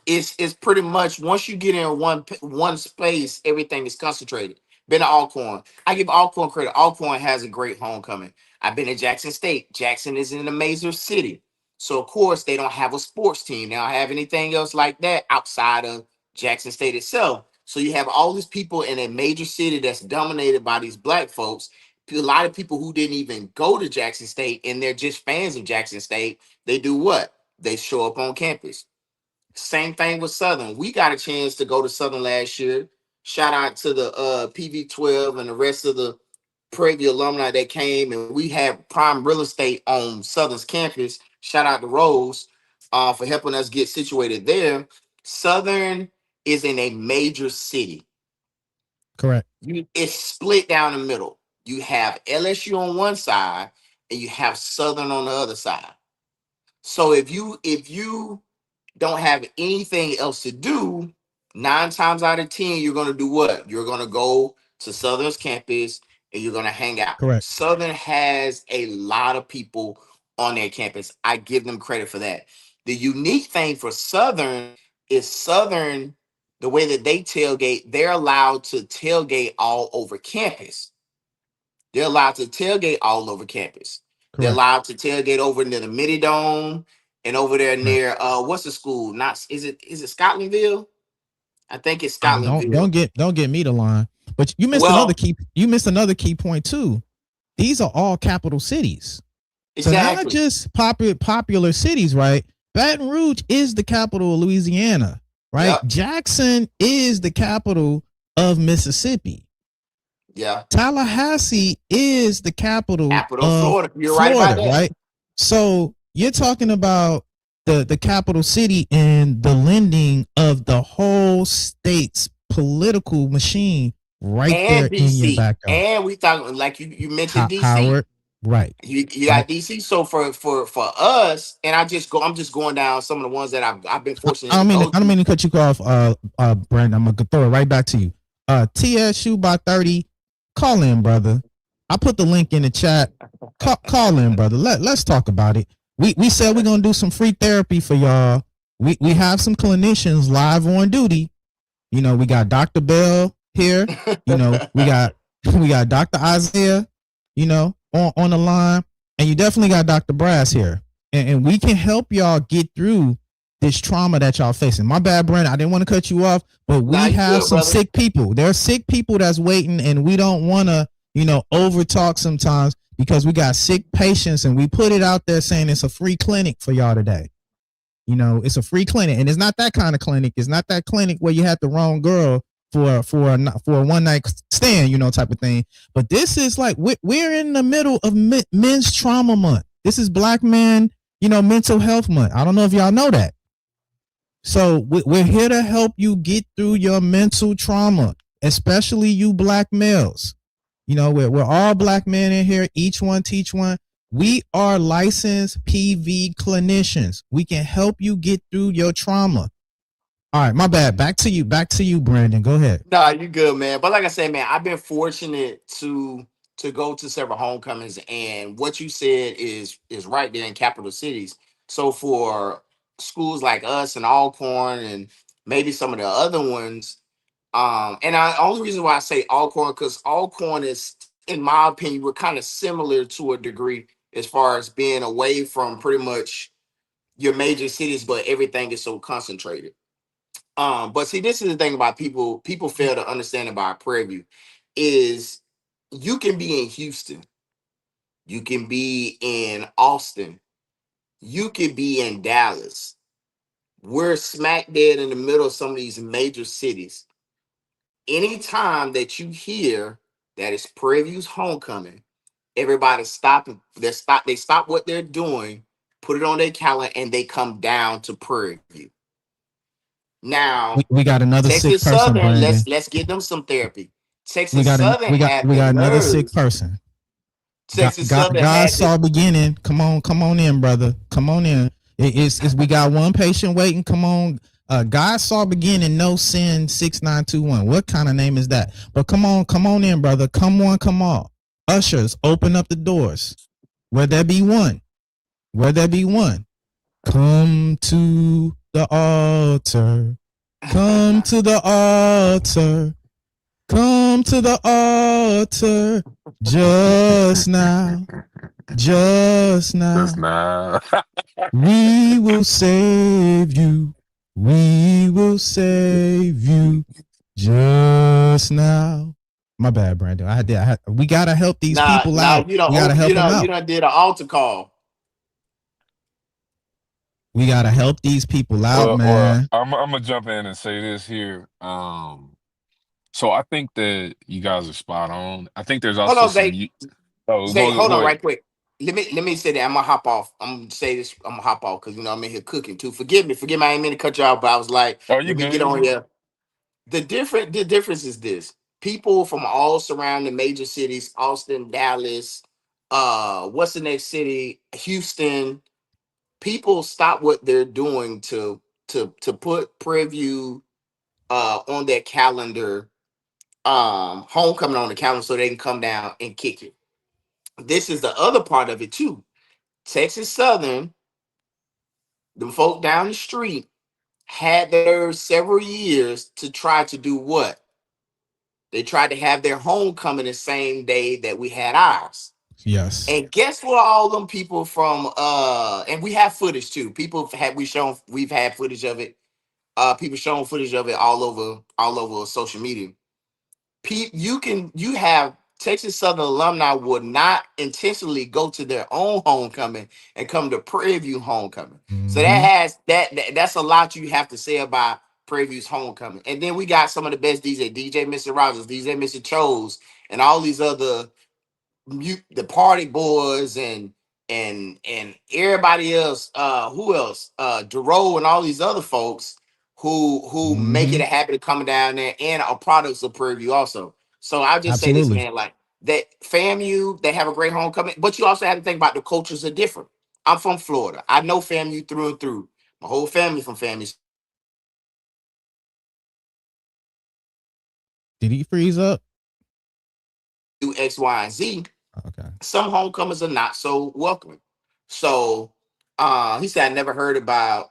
it's pretty much once you get in one space, everything is concentrated. Been to Alcorn. I give Alcorn credit. Alcorn has a great homecoming. I've been to Jackson State. Jackson is an amazing city. So of course they don't have a sports team. They don't have anything else like that outside of Jackson State itself. So you have all these people in a major city that's dominated by these black folks. A lot of people who didn't even go to Jackson State and they're just fans of Jackson State. They do what? They show up on campus. Same thing with Southern. We got a chance to go to Southern last year. Shout out to the PV12 and the rest of the Prairie View alumni that came, and we had prime real estate on Southern's campus. Shout out to Rose for helping us get situated there. Southern is in a major city. Correct. It's split down the middle. You have LSU on one side, and you have Southern on the other side. So if you don't have anything else to do, 9 times out of 10, you're going to do what? You're going to go to Southern's campus and you're going to hang out. Correct. Southern has a lot of people on their campus. I give them credit for that. The unique thing for Southern is Southern, the way that they tailgate, they're allowed to tailgate all over campus. They're allowed to tailgate all over campus. Correct. They're allowed to tailgate over near the Mini Dome and over there near what's the school? Not is it Scotlandville? I think it's Scotlandville. Don't get me the line. But you missed another key point too. These are all capital cities. Exactly. So not just popular cities, right? Baton Rouge is the capital of Louisiana, right? Yep. Jackson is the capital of Mississippi. Yeah. Tallahassee is the capital of Florida. You're Florida, right about that. Right? So you're talking about the capital city and the lending of the whole state's political machine right there DC. in your backyard. And we talking like you mentioned DC. Howard, right? You got DC. So for us, and I'm just going down some of the ones that I've been fortunate. I don't mean to cut you off, Brandon. I'm gonna throw it right back to you. TSU by 30. Call in, brother. I put the link in the chat. Call in, brother. Let's talk about it. We said we're gonna do some free therapy for y'all. We have some clinicians live on duty. We got Dr. Bell here. We got Dr. Isaiah, on the line, and you definitely got Dr. Brass here. And we can help y'all get through this trauma that y'all facing. My bad, Brandon. I didn't want to cut you off, but we have some sick people. There are sick people that's waiting, and we don't want to, over talk sometimes because we got sick patients, and we put it out there saying it's a free clinic for y'all today. It's a free clinic, and it's not that kind of clinic. It's not that clinic where you had the wrong girl for a one night stand, type of thing. But this is like we're in the middle of Men's Trauma Month. This is Black Men, Mental Health Month. I don't know if y'all know that. So we're here to help you get through your mental trauma, especially you Black males. We're all Black men in here. Each one teach one. We are licensed PV clinicians. We can help you get through your trauma. All right, my bad. Back to you, Brandon. Go ahead. Nah, you good, man. But like I said, man, I've been fortunate to go to several homecomings, and what you said is right there in capital cities. So for schools like us and Alcorn and maybe some of the other ones, and I only reason why I say Alcorn, because Alcorn is, in my opinion, we're kind of similar to a degree as far as being away from pretty much your major cities, but everything is so concentrated. But see, this is the thing about people fail to understand about Prairie View is you can be in Houston, you can be in Austin, you can be in Dallas. We're smack dead in the middle of some of these major cities. Anytime that you hear that it's Prairie View's homecoming, everybody they stop what they're doing, put it on their calendar, and they come down to Prairie View. Now, We got another sick Texas person, Southern, Brandon. let's give them some therapy. We Texas got Southern had we the got another sick nerve. person. Texas Southern God had the saw beginning. Come on in, brother. Come on in. It's we got one patient waiting. Come on. God saw beginning. No sin. 6921. What kind of name is that? But come on in, brother. Come on. Ushers, open up the doors. Where there be one. Come to the altar. Come to the altar. Come to the altar. Just now. We will save you. We will save you just now. My bad, Brandon. We gotta help these people out. you don't We gotta help them you out. done did an altar call. We gotta help these people out, Well, man. I'm gonna jump in and say this here. So I think that you guys are spot on. I think there's Hold also on, some. Zay. Oh, Zay, hold go on ahead. right quick. Let me say that. I'm gonna hop off. I'm gonna say this. I'm gonna hop off because I'm in here cooking too. Forgive me. I ain't mean to cut you off, but I was like, Oh, you let me good? get You on good? here. The difference is this: people from all surrounding major cities, Austin, Dallas, what's the next city? Houston. People stop what they're doing to put preview on their calendar, homecoming on the calendar, so they can come down and kick it. This is the other part of it too. Texas Southern, the folk down the street, had there several years to try to do what? They tried to have their homecoming the same day that we had ours. Yes. And guess what? All them people from and we have footage too. We've had footage of it. People showing footage of it all over social media. You have Texas Southern alumni would not intentionally go to their own homecoming and come to Prairie View homecoming. So that's a lot you have to say about Prairie View's homecoming. And then we got some of the best DJ Mr. Rogers, DJ Mr. Chose, and all these other the party boys and everybody else. Who else? Duro and all these other folks who make it a habit of coming down there and are products of Prairie View also. So I'll just say this, Absolutely. man, like that FAMU, they have a great homecoming, but you also have to think about the cultures are different. I'm from Florida. I know FAMU through and through. My whole family from FAMU. Did he freeze up? Do X, Y, and Z. Okay. Some homecomers are not so welcoming. So he said I never heard about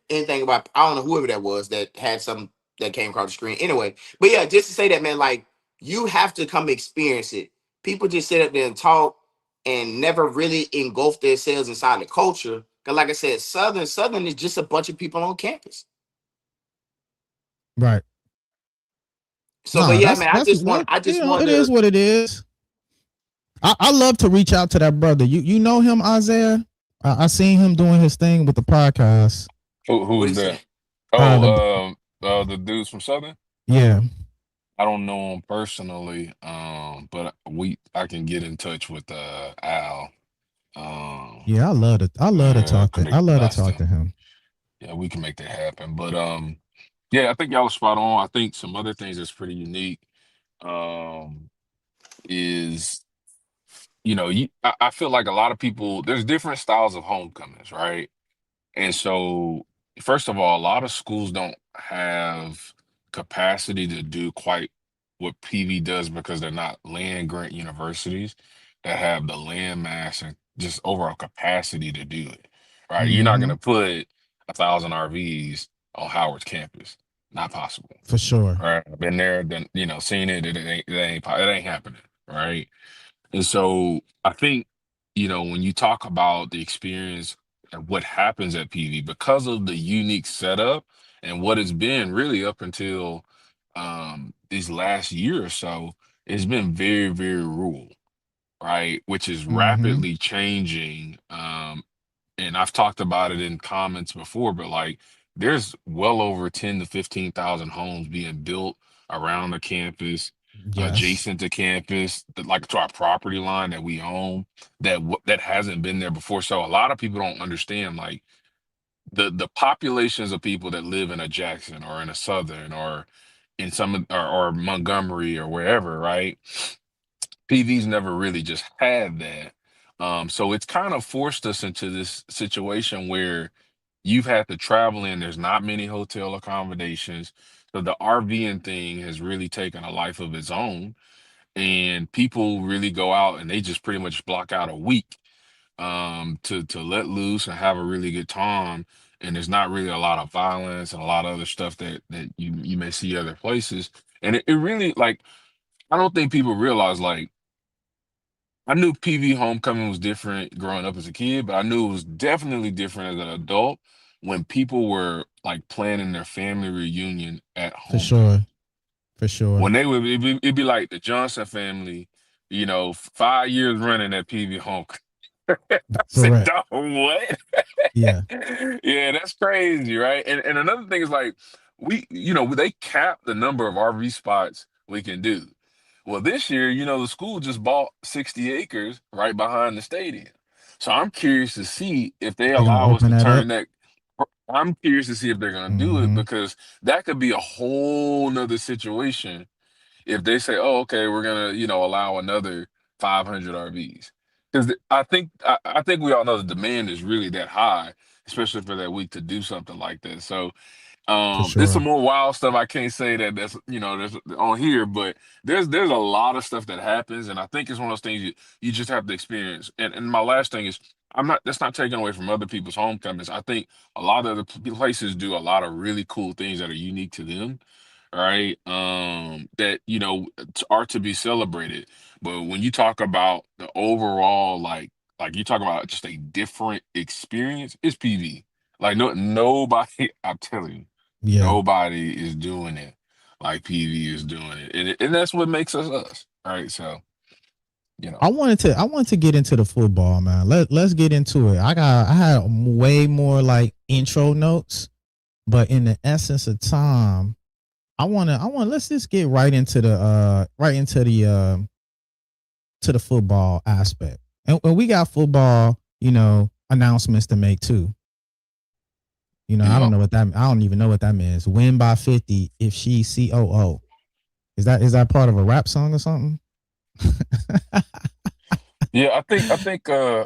anything about, I don't know whoever that was that had some that came across the screen. Anyway, but yeah, just to say that, man, like you have to come experience it. People just sit up there and talk and never really engulf themselves inside the culture. Cause like I said, Southern is just a bunch of people on campus. Right. So but Nah, yeah, man, I just it wanted is to what it is. I love to reach out to that brother. You know him, Isaiah? I seen him doing his thing with the podcast. Who's that? The dudes from Southern. Yeah. I don't know him personally, but I can get in touch with Al. Yeah, I love to talk to him. Yeah, we can make that happen. But yeah, I think y'all are spot on. I think some other things that's pretty unique is I feel like a lot of people, there's different styles of homecomings, right? And so, first of all, a lot of schools don't have capacity to do quite what PV does because they're not land grant universities that have the land mass and just overall capacity to do it, right? You're not going Mm-hmm. to put 1,000 RVs on Howard's campus. Not possible. For sure. Right. I've been there, done, seen it. It ain't happening. Right. And so I think, when you talk about the experience and what happens at PV because of the unique setup and what it's been really up until these last year or so, it's been very, very rural, right? Which is Mm-hmm. rapidly changing. And I've talked about it in comments before, but like there's well over 10 to 15,000 homes being built around the campus, Yes. adjacent to campus, like to our property line that we own, that hasn't been there before. So a lot of people don't understand like the populations of people that live in a Jackson or in a Southern or in or Montgomery or wherever, right? PV's never really just had that. So it's kind of forced us into this situation where you've had to travel in. There's not many hotel accommodations. So the RVing thing has really taken a life of its own. And people really go out and they just pretty much block out a week to let loose and have a really good time. And there's not really a lot of violence and a lot of other stuff that you may see other places. And it really like I don't think people realize like I knew PV homecoming was different growing up as a kid, but I knew it was definitely different as an adult when people were like planning their family reunion at For homecoming. sure. For sure. When it'd be like the Johnson family, 5 years running at PV homecoming. I said, Correct. dog, what? Yeah. Yeah, that's crazy, right? And another thing is like they cap the number of RV spots we can do. Well, this year, the school just bought 60 acres right behind the stadium. So I'm curious to see if they They're gonna allow us open to that up. turn that. I'm curious to see if they're going to do it Mm-hmm. because that could be a whole nother situation if they say, "Oh, okay, we're gonna, allow another 500 RVs," because I think we all know the demand is really that high, especially for that week to do something like that. So For there's some sure. more wild stuff I can't say that's on here, but there's a lot of stuff that happens, and I think it's one of those things you just have to experience. And my last thing is that's not taken away from other people's homecomings. I think a lot of the places do a lot of really cool things that are unique to them, right? That are to be celebrated. But when you talk about the overall like you talk about just a different experience, it's PV. Like nobody, I'm telling you. Yeah. Nobody is doing it like PV is doing it. And that's what makes us us. Right. So, I wanted to get into the football, man. Let's get into it. I had way more like intro notes, but in the essence of time, let's just get right into the football aspect. And we got football, announcements to make too. I yeah. don't even know what that means. Win by 50 if she COO. Is that part of a rap song or something? Yeah, I think Arkina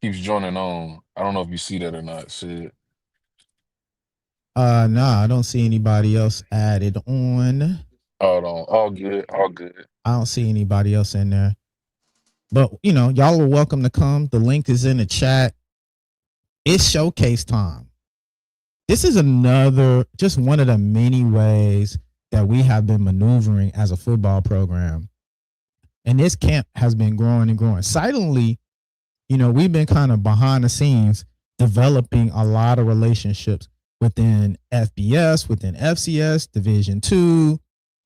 keeps joining on. I don't know if you see that or not, Sid. Nah, I don't see anybody else added on. Hold on. All good, all good. I don't see anybody else in there. But y'all are welcome to come. The link is in the chat. It's showcase time. This is just one of the many ways that we have been maneuvering as a football program. And this camp has been growing and growing. Silently, we've been kind of behind the scenes developing a lot of relationships within FBS, within FCS, Division II,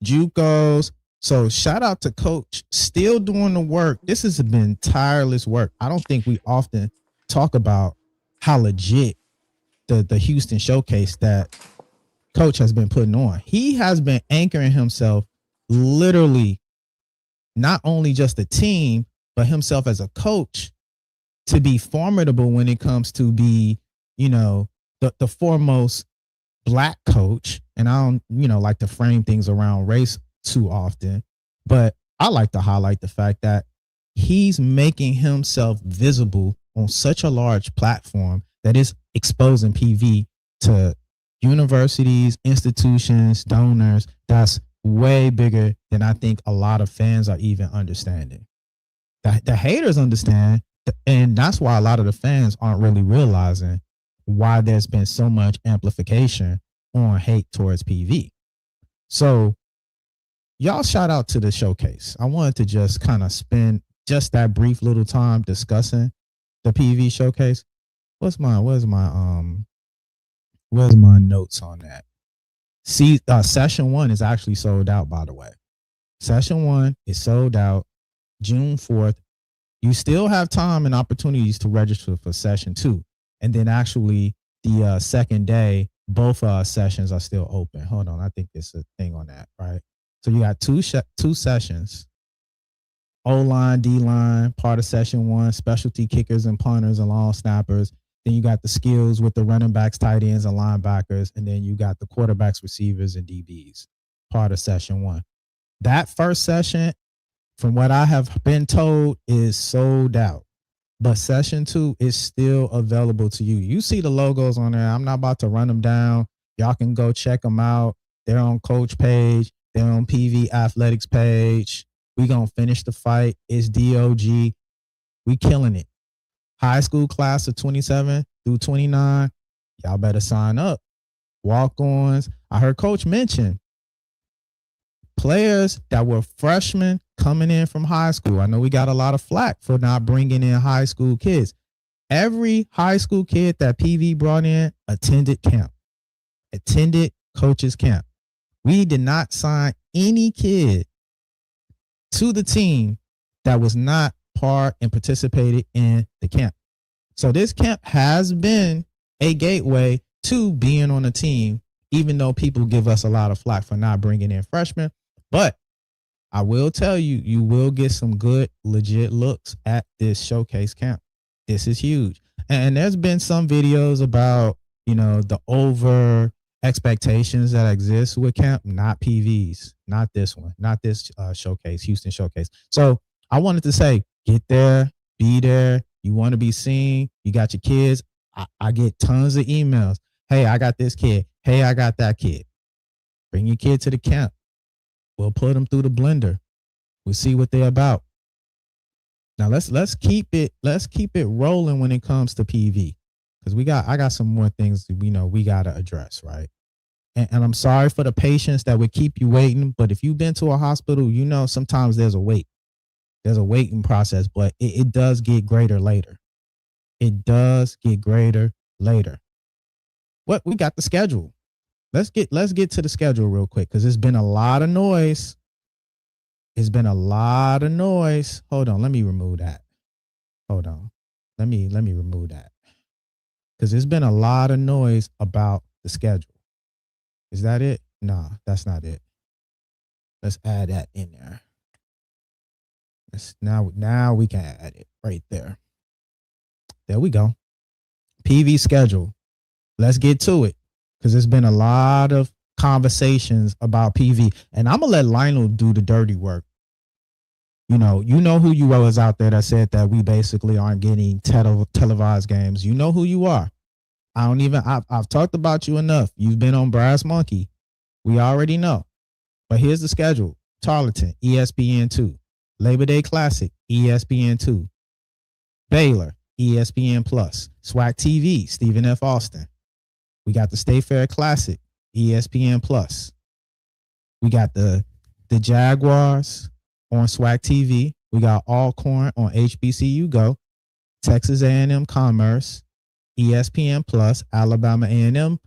JUCOs. So shout out to Coach, still doing the work. This has been tireless work. I don't think we often talk about how legit the Houston showcase that Coach has been putting on. He has been anchoring himself literally, not only just a team, but himself as a coach to be formidable when it comes to be, the foremost Black coach. And I don't, like to frame things around race too often, But I like to highlight the fact that he's making himself visible on such a large platform that is exposing PV to universities, institutions, donors. That's way bigger than I think a lot of fans are even understanding. The haters understand, and that's why a lot of the fans aren't really realizing why there's been so much amplification on hate towards PV. So y'all shout out to the showcase. I wanted to just kind of spend just that brief little time discussing the PV showcase. Where's my notes on that? See, session 1 is actually sold out, by the way. Session 1 is sold out June 4th. You still have time and opportunities to register for session 2. And then actually the second day, both sessions are still open. Hold on, I think there's a thing on that, right? So you got two sessions. O-line, D-line, part of session 1, specialty kickers and punters and long snappers. Then you got the skills with the running backs, tight ends, and linebackers. And then you got the quarterbacks, receivers, and DBs, part of session 1. That first session, from what I have been told, is sold out. But session 2 is still available to you. You see the logos on there. I'm not about to run them down. Y'all can go check them out. They're on coach page. They're on PV Athletics page. We gonna finish the fight. It's DOG. We killing it. High school class of 27 through 29. Y'all better sign up. Walk-ons. I heard coach mention players that were freshmen coming in from high school. I know we got a lot of flack for not bringing in high school kids. Every high school kid that PV brought in attended camp, attended coach's camp. We did not sign any kid to the team that was not part and participated in the camp. So this camp has been a gateway to being on a team, even though people give us a lot of flack for not bringing in freshmen. But I will tell you, you will get some good, legit looks at this showcase camp. This is huge. And there's been some videos about, the over expectations that exist with camp, not PVs, not this one, not this showcase, Houston showcase. So I wanted to say, get there, be there. You want to be seen. You got your kids. I get tons of emails. Hey, I got this kid. Hey, I got that kid. Bring your kid to the camp. We'll put them through the blender. We'll see what they're about. Now let's keep it rolling when it comes to PV, because I got some more things we gotta address, right? And I'm sorry for the patients that would keep you waiting, but if you've been to a hospital, sometimes there's a wait. There's a waiting process, but it does get greater later. It does get greater later. What we got the schedule. Let's get to the schedule real quick, because there's been a lot of noise. It's been a lot of noise. Hold on, let me remove that. Hold on. Let me remove that. Because there's been a lot of noise about the schedule. Is that it? Nah, that's not it. Let's add that in there. Now we can add it right there. There we go. PV schedule. Let's get to it, because there's been a lot of conversations about PV, and I'm gonna let Lionel do the dirty work. You know who you was out there that said that we basically aren't getting televised games. You know who you are. I've talked about you enough. You've been on Brass Monkey. We already know. But here's the schedule. Tarleton, ESPN2. Labor Day Classic, ESPN2. Baylor, ESPN Plus. SWAC TV, Stephen F. Austin. We got the State Fair Classic, ESPN Plus. We got the Jaguars on SWAC TV. We got Alcorn on HBCU Go. Texas A&M Commerce, ESPN Plus. Alabama A&M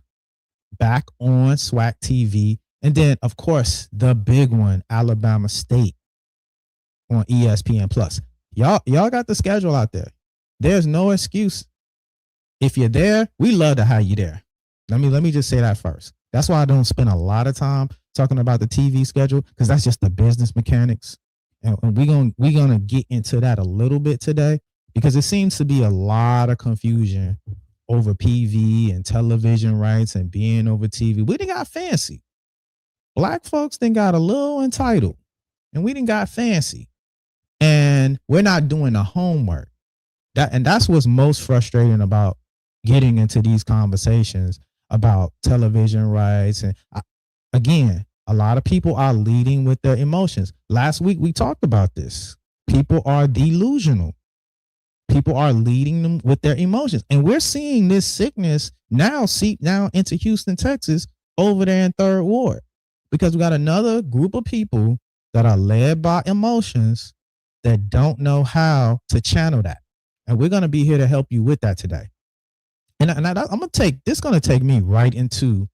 back on SWAC TV. And then, of course, the big one, Alabama State on ESPN Plus. Y'all got the schedule out there. There's no excuse. If you're there, we love to have you there. Let me just say that first. That's why I don't spend a lot of time talking about the TV schedule, because that's just the business mechanics. And we're gonna get into that a little bit today, because it seems to be a lot of confusion over PV and television rights and being over TV. We done got fancy. Black folks then got a little entitled. and we didn't got fancy, and we're not doing the homework. That's what's most frustrating about getting into these conversations about television rights. And again, a lot of people are leading with their emotions. Last week we talked about this. People are delusional. People are leading them with their emotions. And we're seeing this sickness now seep down into Houston, Texas, over there in Third Ward, because we got another group of people that are led by emotions that don't know how to channel that. And we're going to be here to help you with that today. And I'm going to take, this going to take me right into,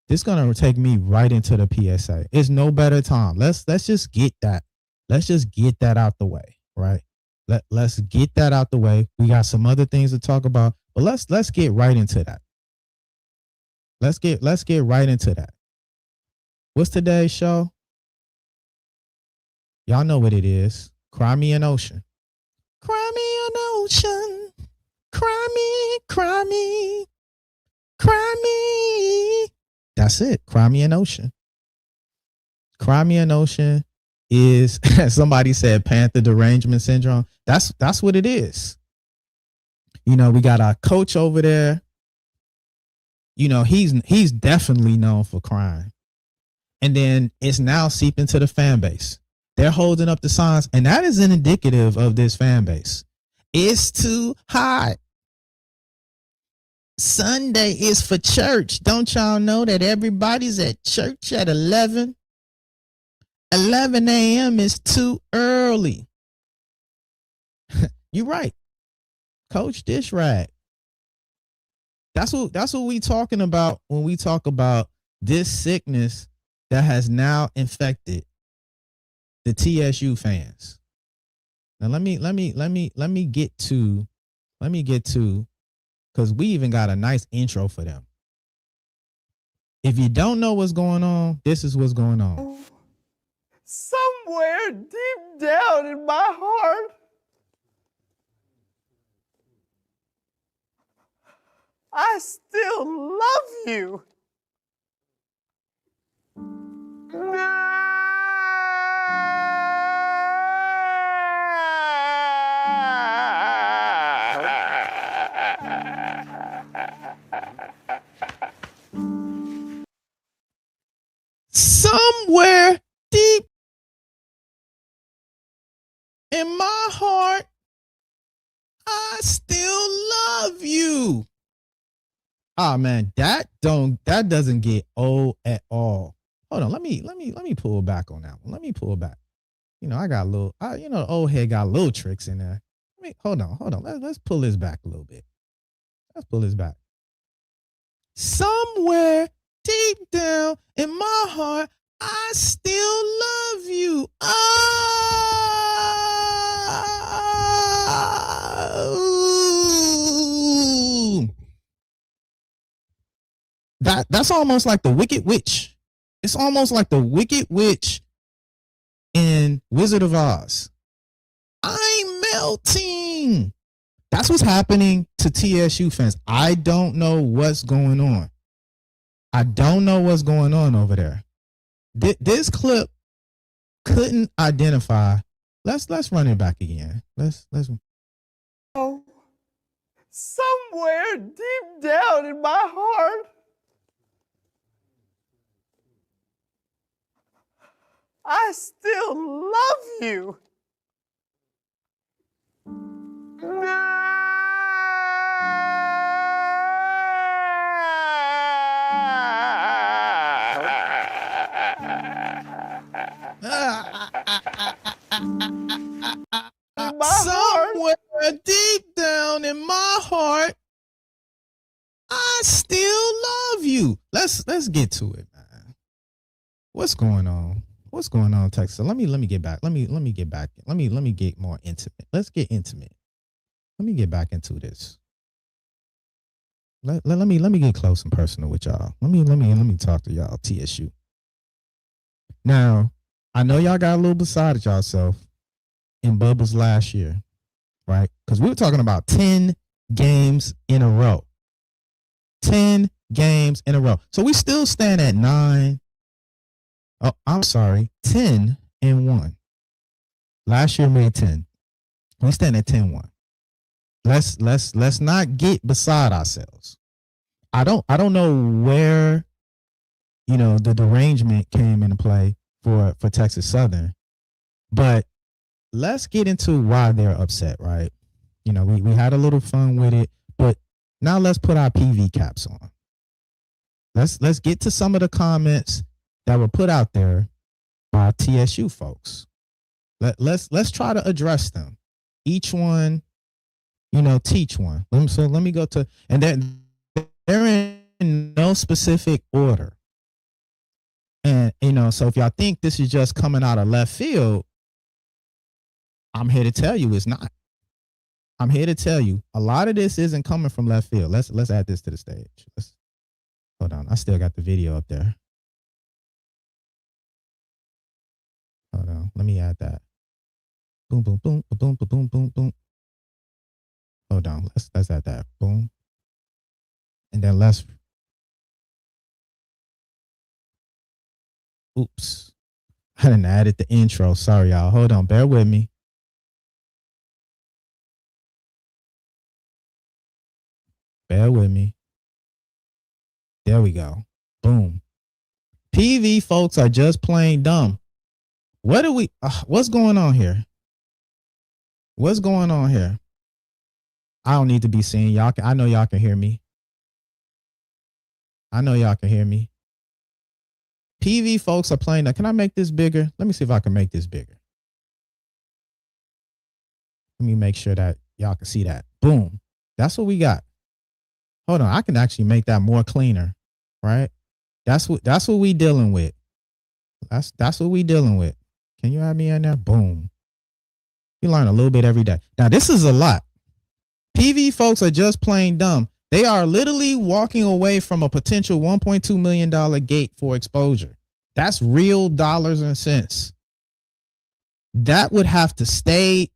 this going to take me right into the PSA. It's no better time. Let's just get that. Let's just get that out the way, right? Let's get that out the way. We got some other things to talk about, but let's get right into that. Let's get right into that. What's today's show? Y'all know what it is. Cry me an ocean. Cry me an ocean. Cry me, cry me, cry me. That's it. Cry me an ocean. Cry me an ocean is, somebody said, Panther derangement syndrome. That's what it is. You know, we got our coach over there. You know, he's definitely known for crying. And then it's now seeped into the fan base. They're holding up the signs, and that is an indicative of this fan base. It's too hot. Sunday is for church. Don't y'all know that everybody's at church at 11? 11 a.m. is too early. You're right. Coach Dish Rag. That's what we talking about when we talk about this sickness that has now infected the TSU fans. Now let me get to, because we even got a nice intro for them. If you don't know what's going on, this is what's going on. Somewhere deep down in my heart, I still love you. Somewhere deep in my heart, I still love you. Ah, man, that doesn't get old at all. Hold on, let me pull back on that one. Let me pull back. You know, I got a little, the old head got little tricks in there. Hold on. Let's pull this back a little bit. Let's pull this back. Somewhere deep down in my heart, I still love you. Oh. That's almost like the Wicked Witch. It's almost like the Wicked Witch in Wizard of Oz. I'm melting. That's what's happening to TSU fans. I don't know what's going on. I don't know what's going on over there. This clip couldn't identify. Let's run it back again. Let's. Oh, somewhere deep down in my heart, I still love you. Somewhere deep down in my heart, I still love you. Let's get to it, man. What's going on? What's going on, Texas? Let me get back. Let me get back. Let me get more intimate. Let's get intimate. Let me get back into this. Let me get close and personal with y'all. Let me talk to y'all, TSU. Now, I know y'all got a little beside yourself in Bubba's last year, right? Because we were talking about 10 games in a row. 10 games in a row. So we still stand at 9. Oh, I'm sorry, 10 10-1. Last year made 10. We stand at 10-1. Let's not get beside ourselves. I don't know where, the derangement came into play for Texas Southern, but let's get into why they're upset, right? We had a little fun with it, but now let's put our PV caps on. Let's get to some of the comments that were put out there by TSU folks. Let's try to address them. Each one, teach one. So let me go to, and they're in no specific order. And, so if y'all think this is just coming out of left field, I'm here to tell you it's not. I'm here to tell you a lot of this isn't coming from left field. Let's add this to the stage. Hold on. I still got the video up there. Hold on. Let me add that. Boom, boom, boom, boom, boom, boom, boom, boom. Hold on. Let's add that. Boom. And then oops. I didn't added the intro. Sorry, y'all. Hold on. Bear with me. Bear with me. There we go. Boom. PV folks are just plain dumb. What's going on here? What's going on here? I don't need to be seen. I know y'all can hear me. I know y'all can hear me. PV folks are playing. Can I make this bigger? Let me see if I can make this bigger. Let me make sure that y'all can see that. Boom. That's what we got. Hold on. I can actually make that more cleaner, right? That's what we dealing with. That's what we dealing with. Can you add me in there? Boom. You learn a little bit every day. Now, this is a lot. PV folks are just plain dumb. They are literally walking away from a potential $1.2 million gate for exposure. That's real dollars and cents. That would have to stay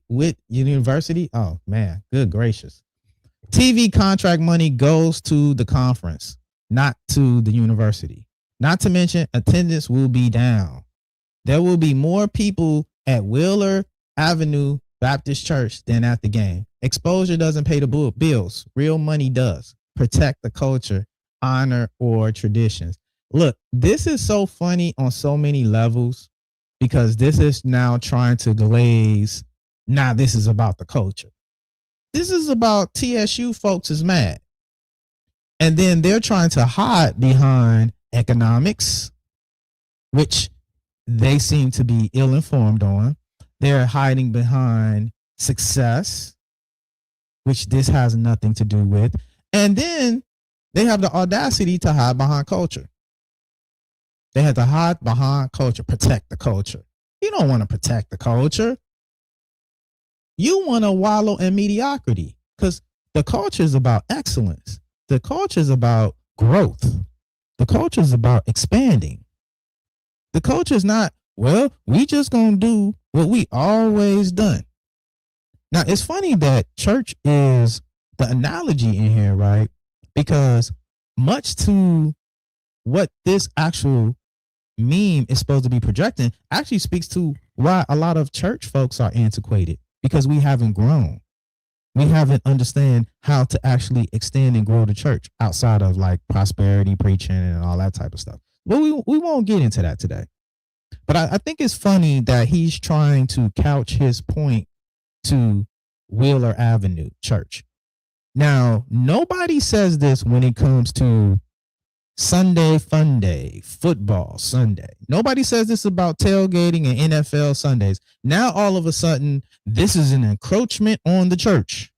with university. Oh, man. Good gracious. TV contract money goes to the conference, not to the university. Not to mention, attendance will be down. There will be more people at Wheeler Avenue Baptist Church than at the game. Exposure doesn't pay the bills. Real money does. Protect the culture, honor, or traditions. Look, this is so funny on so many levels because this is now trying to glaze. Nah, this is about the culture. This is about TSU folks is mad. And then they're trying to hide behind economics, which they seem to be ill-informed on. They're hiding behind success, which this has nothing to do with. And then they have the audacity to hide behind culture. They have to hide behind culture, protect the culture. You don't want to protect the culture. You want to wallow in mediocrity because the culture is about excellence. The culture is about growth. The culture is about expanding. The culture is not, well, we just going to do what we always done. Now, it's funny that church is the analogy in here, right? Because much to what this actual meme is supposed to be projecting actually speaks to why a lot of church folks are antiquated, because we haven't grown. We haven't understand how to actually extend and grow the church outside of like prosperity preaching and all that type of stuff. But we won't get into that today. But I think it's funny that he's trying to couch his point to Wheeler Avenue Church. Now, nobody says this when it comes to Sunday Fun Day, football Sunday. Nobody says this about tailgating and NFL Sundays. Now, all of a sudden, this is an encroachment on the church.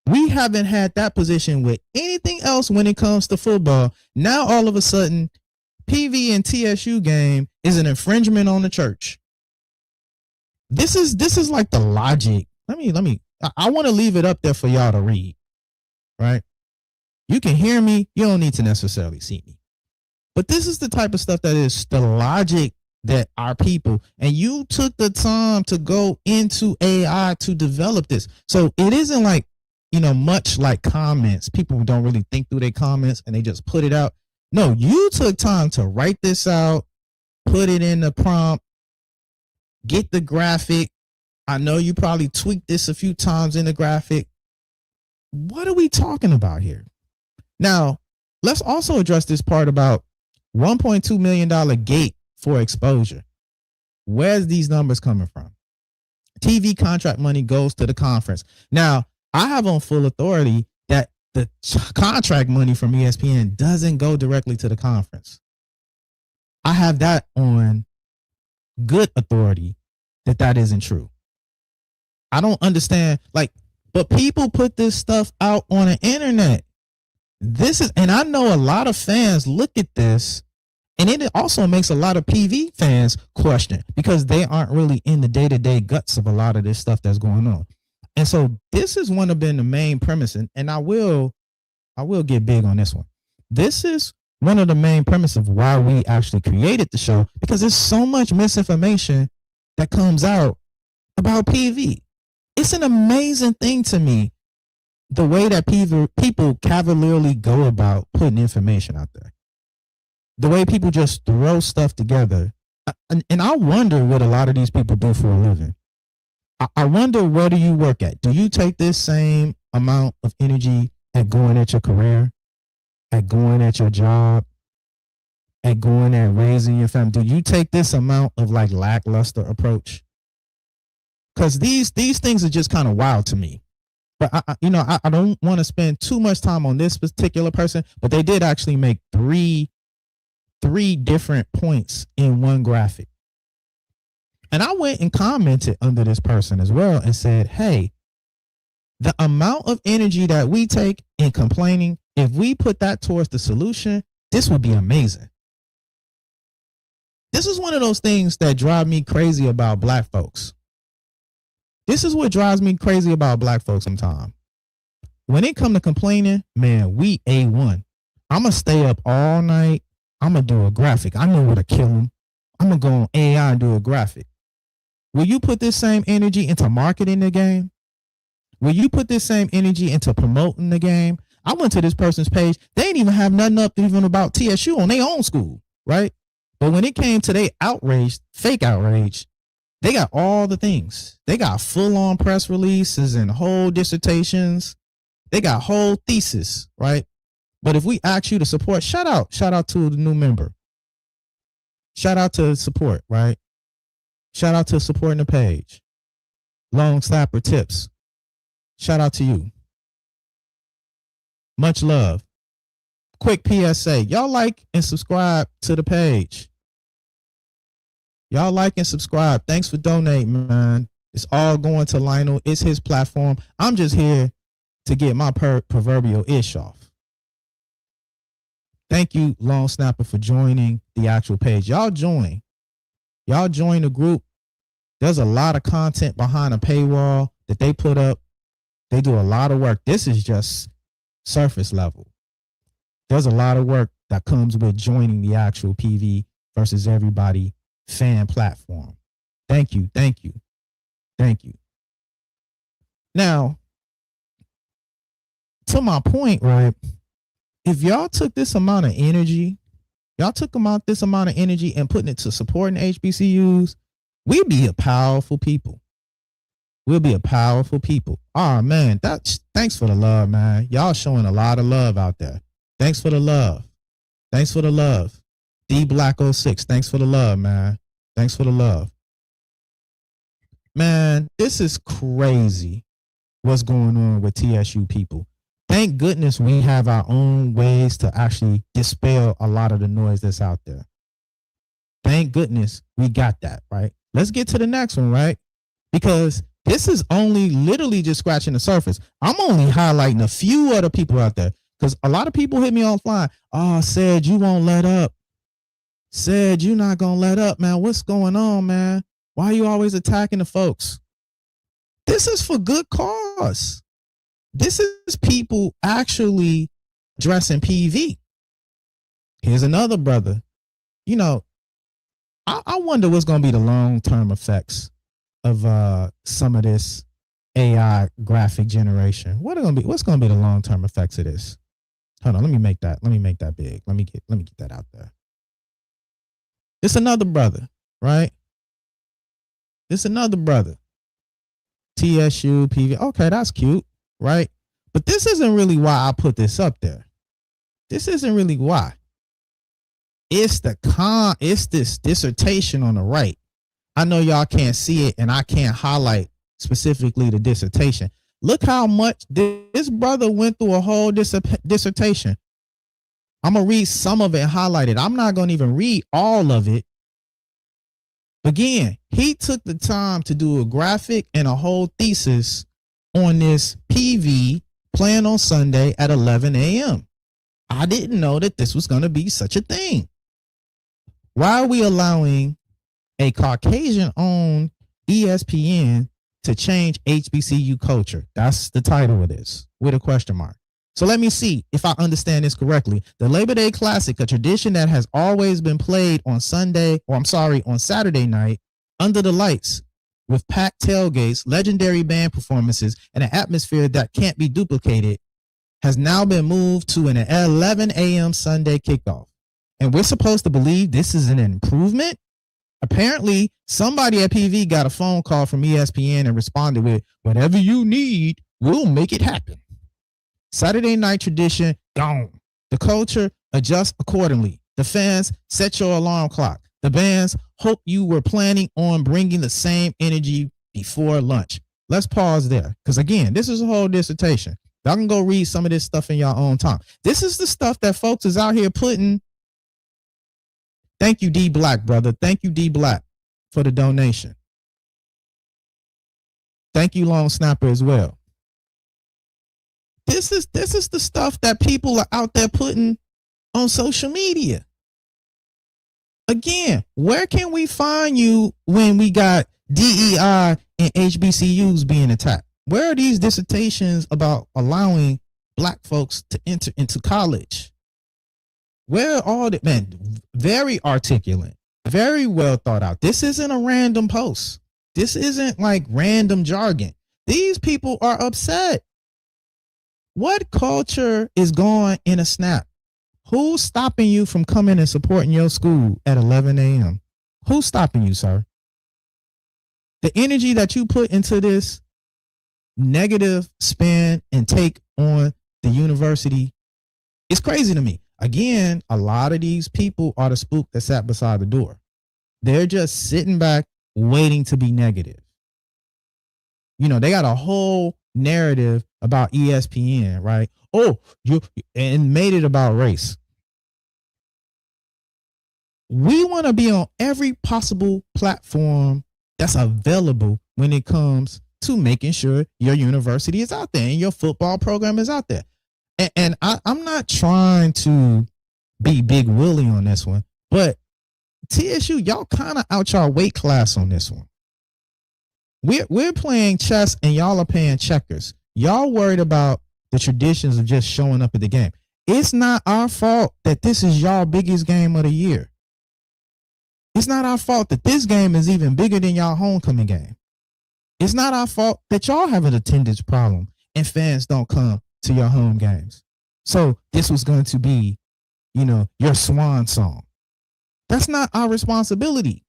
We haven't had that position with anything else when it comes to football. Now, all of a sudden, PV and TSU game is an infringement on the church. This is like the logic. I want to leave it up there for y'all to read, right? You can hear me. You don't need to necessarily see me. But this is the type of stuff that is the logic that our people, and you took the time to go into AI to develop this. So it isn't like, much like comments. People don't really think through their comments and they just put it out. No, you took time to write this out, put it in the prompt, get the graphic. I know you probably tweaked this a few times in the graphic. What are we talking about here? Now, let's also address this part about $1.2 million gate for exposure. Where's these numbers coming from? TV contract money goes to the conference. Now, I have on full authority that the contract money from ESPN doesn't go directly to the conference. I have that on good authority that isn't true. I don't understand, but people put this stuff out on the internet. And I know a lot of fans look at this, and it also makes a lot of PV fans question because they aren't really in the day-to-day guts of a lot of this stuff that's going on. And so this is one of the main premises, and I will get big on this one. This is one of the main premises of why we actually created the show, because there's so much misinformation that comes out about PV. It's an amazing thing to me, the way that people cavalierly go about putting information out there. The way people just throw stuff together. And I wonder what a lot of these people do for a living. I wonder, where do you work at? Do you take this same amount of energy at going at your career, at going at your job, at going at raising your family? Do you take this amount of lackluster approach? Because these things are just kind of wild to me. But I don't want to spend too much time on this particular person, but they did actually make three different points in one graphic. And I went and commented under this person as well and said, hey, the amount of energy that we take in complaining, if we put that towards the solution, this would be amazing. This is one of those things that drive me crazy about black folks. This is what drives me crazy about black folks sometimes. When it come to complaining, man, we A1. I'm going to stay up all night. I'm going to do a graphic. I know what to kill them. I'm going to go on AI and do a graphic. Will you put this same energy into marketing the game? Will you put this same energy into promoting the game? I went to this person's page. They didn't even have nothing up even about TSU on their own school, right? But when it came to their outrage, fake outrage, they got all the things. They got full-on press releases and whole dissertations. They got whole thesis, right? But if we ask you to support, shout out to the new member. Shout out to support, right? Shout out to supporting the page. Long Slapper Tips. Shout out to you. Much love. Quick PSA. Y'all like and subscribe to the page. Y'all like and subscribe. Thanks for donating, man. It's all going to Lionel. It's his platform. I'm just here to get my proverbial ish off. Thank you, Long Snapper, for joining the actual page. Y'all join the group. There's a lot of content behind a paywall that they put up. They do a lot of work. This is just surface level. There's a lot of work that comes with joining the actual PV versus everybody fan platform. Thank you. Now, to my point, right? If y'all took this amount of energy, and putting it to supporting HBCUs, we'd be a powerful people. We'll be a powerful people. Oh man, thanks for the love, man. Y'all showing a lot of love out there. Thanks for the love. D Black 06, thanks for the love, man. Thanks for the love. Man, this is crazy what's going on with TSU people. Thank goodness we have our own ways to actually dispel a lot of the noise that's out there. Thank goodness we got that, right? Let's get to the next one, right? Because this is only literally just scratching the surface. I'm only highlighting a few other people out there because a lot of people hit me offline. Oh, Sed, you won't let up. Sed, you're not going to let up, man. What's going on, man? Why are you always attacking the folks? This is for good cause. This is people actually addressing PV. Here's another brother. You know, I wonder what's going to be the long-term effects of some of this AI graphic generation. What's going to be the long-term effects of this? Hold on, let me make that big. Let me get that out there. It's another brother, right? It's another brother. TSU, PV. Okay, that's cute, right? But this isn't really why I put this up there. This isn't really why. It's this dissertation on the right. I know y'all can't see it and I can't highlight specifically the dissertation. Look how much this brother went through a whole dissertation. I'm going to read some of it and highlight it. I'm not going to even read all of it. Again, he took the time to do a graphic and a whole thesis on this PV playing on Sunday at 11 a.m. I didn't know that this was going to be such a thing. Why are we allowing a Caucasian-owned ESPN to change HBCU culture? That's the title of this, with a question mark. So let me see if I understand this correctly. The Labor Day Classic, a tradition that has always been played on on Saturday night under the lights with packed tailgates, legendary band performances, and an atmosphere that can't be duplicated, has now been moved to an 11 a.m. Sunday kickoff. And we're supposed to believe this is an improvement? Apparently, somebody at PV got a phone call from ESPN and responded with, whatever you need, we'll make it happen. Saturday night tradition, gone. The culture adjusts accordingly. The fans, set your alarm clock. The bands, hope you were planning on bringing the same energy before lunch. Let's pause there. Because again, this is a whole dissertation. Y'all can go read some of this stuff in your own time. This is the stuff that folks is out here putting. Thank you, D Black, brother. Thank you, D Black, for the donation. Thank you, Long Snapper, as well. This is the stuff that people are out there putting on social media. Again, where can we find you when we got DEI and HBCUs being attacked? Where are these dissertations about allowing black folks to enter into college? Where are all the man? Very articulate, very well thought out. This isn't a random post. This isn't like random jargon. These people are upset. What culture is gone in a snap? Who's stopping you from coming and supporting your school at 11 a.m.? Who's stopping you, sir? The energy that you put into this negative spin and take on the university is crazy to me. Again, a lot of these people are the spook that sat beside the door. They're just sitting back waiting to be negative. You know, they got a whole narrative about ESPN, right? Oh, and made it about race. We want to be on every possible platform that's available when it comes to making sure your university is out there and your football program is out there. And I'm not trying to be Big Willie on this one, but TSU, y'all kind of out y'all weight class on this one. We're playing chess and y'all are playing checkers. Y'all worried about the traditions of just showing up at the game. It's not our fault that this is y'all biggest game of the year. It's not our fault that this game is even bigger than y'all homecoming game. It's not our fault that y'all have an attendance problem and fans don't come to your home games. So this was going to be, your swan song. That's not our responsibility.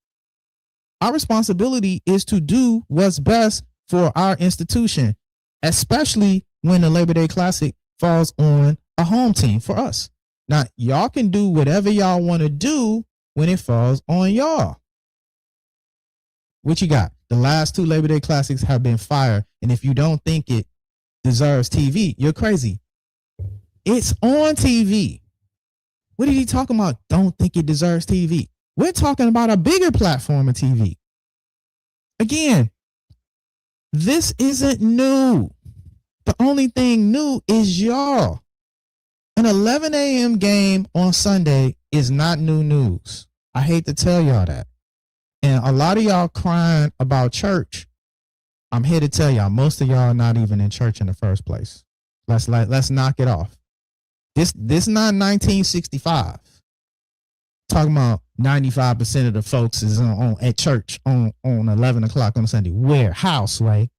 Our responsibility is to do what's best for our institution, especially when the Labor Day Classic falls on a home team for us. Now, y'all can do whatever y'all want to do when it falls on y'all. What you got? The last two Labor Day Classics have been fire, and if you don't think it deserves TV, you're crazy. It's on TV. What are you talking about? Don't think it deserves TV. We're talking about a bigger platform of TV. Again, this isn't new. The only thing new is y'all. An 11 a.m. game on Sunday is not new news. I hate to tell y'all that. And a lot of y'all crying about church. I'm here to tell y'all, most of y'all are not even in church in the first place. Let's knock it off. This not 1965. Talking about 95% of the folks is on at church on 11 o'clock on Sunday. Where? How, Sway?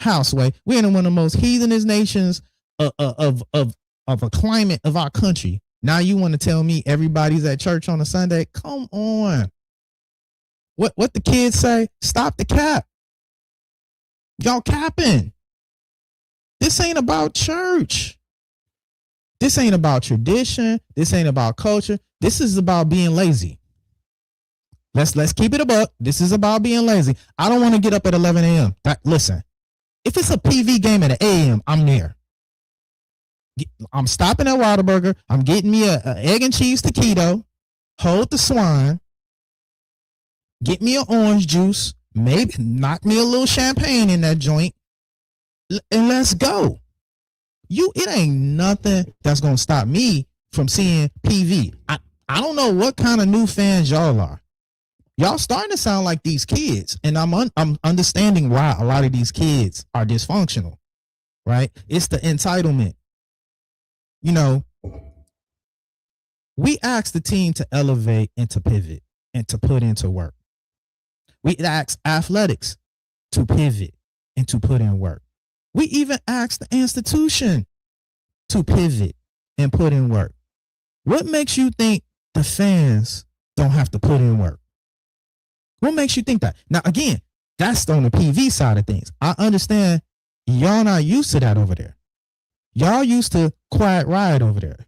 We're in one of the most heathenist nations of a climate of our country. Now you want to tell me everybody's at church on a Sunday? Come on. What the kids say? Stop the cap. Y'all capping. This ain't about church. This ain't about tradition. This ain't about culture. This is about being lazy. Let's keep it a buck. This is about being lazy. I don't want to get up at 11 a.m. Listen, if it's a PV game at 8 a.m., I'm there. I'm stopping at Whataburger. I'm getting me a egg and cheese taquito. Hold the swine. Get me an orange juice. Maybe knock me a little champagne in that joint. And let's go. It ain't nothing that's gonna stop me from seeing PV. I don't know what kind of new fans y'all are. Y'all starting to sound like these kids, and I'm understanding why a lot of these kids are dysfunctional, right? It's the entitlement. You know, we asked the team to elevate and to pivot and to put into work. We asked athletics to pivot and to put in work. We even asked the institution to pivot and put in work. What makes you think the fans don't have to put in work? What makes you think that? Now, again, that's on the PV side of things. I understand y'all not used to that over there. Y'all used to quiet riot over there.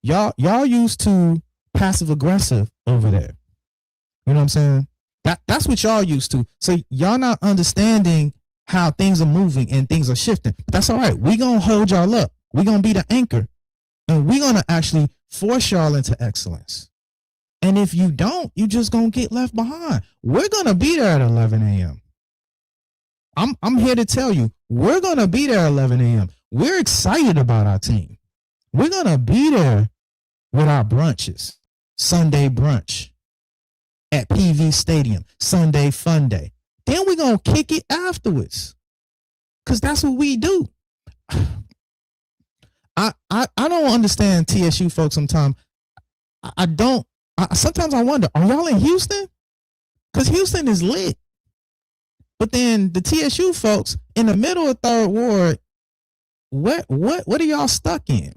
Y'all used to passive aggressive over there. You know what I'm saying? That's what y'all used to. So y'all not understanding how things are moving and things are shifting. But that's all right. We're going to hold y'all up. We're going to be the anchor. And we're going to actually force y'all into excellence. And if you don't, you just going to get left behind. We're going to be there at 11 a.m. I'm here to tell you, we're going to be there at 11 a.m. We're excited about our team. We're going to be there with our brunches. Sunday brunch at PV Stadium. Sunday fun day. Then we're going to kick it afterwards. Because that's what we do. I don't understand TSU folks sometimes. I don't. Sometimes I wonder, are y'all in Houston? Because Houston is lit. But then the TSU folks in the middle of Third Ward, what are y'all stuck in?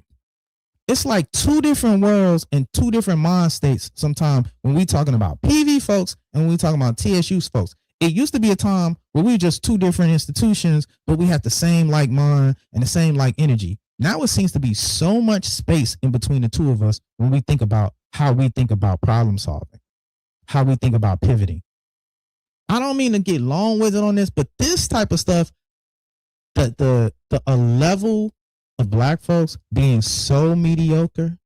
It's like two different worlds and two different mind states sometimes when we talking about PV folks and when we talking about TSU folks. It used to be a time where we were just two different institutions, but we had the same like mind and the same like energy. Now it seems to be so much space in between the two of us when we think about how we think about problem solving, how we think about pivoting. I don't mean to get long-winded on this, but this type of stuff, a level of black folks being so mediocre,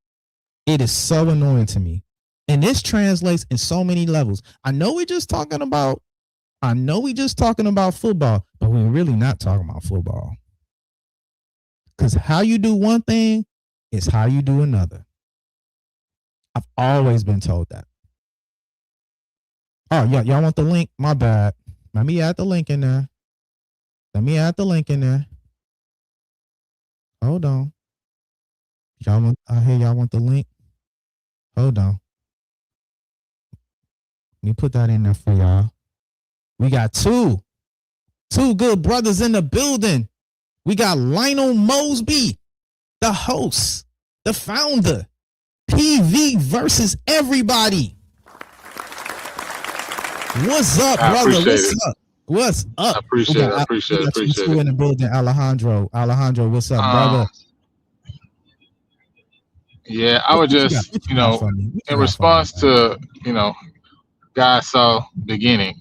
it is so annoying to me. And this translates in so many levels. I know we just talking about football, but we're really not talking about football. Because how you do one thing is how you do another. I've always been told that. Oh, y'all want the link? My bad. Let me add the link in there. Hold on. I hear y'all want the link. Hold on. Let me put that in there for y'all. We got two good brothers in the building. We got Lionel Mosby, the host, the founder, PV versus everybody. What's up, brother? What's up? I appreciate it. Two in the building, Alejandro. What's up, brother? Yeah, I would just, in response to, God saw beginning,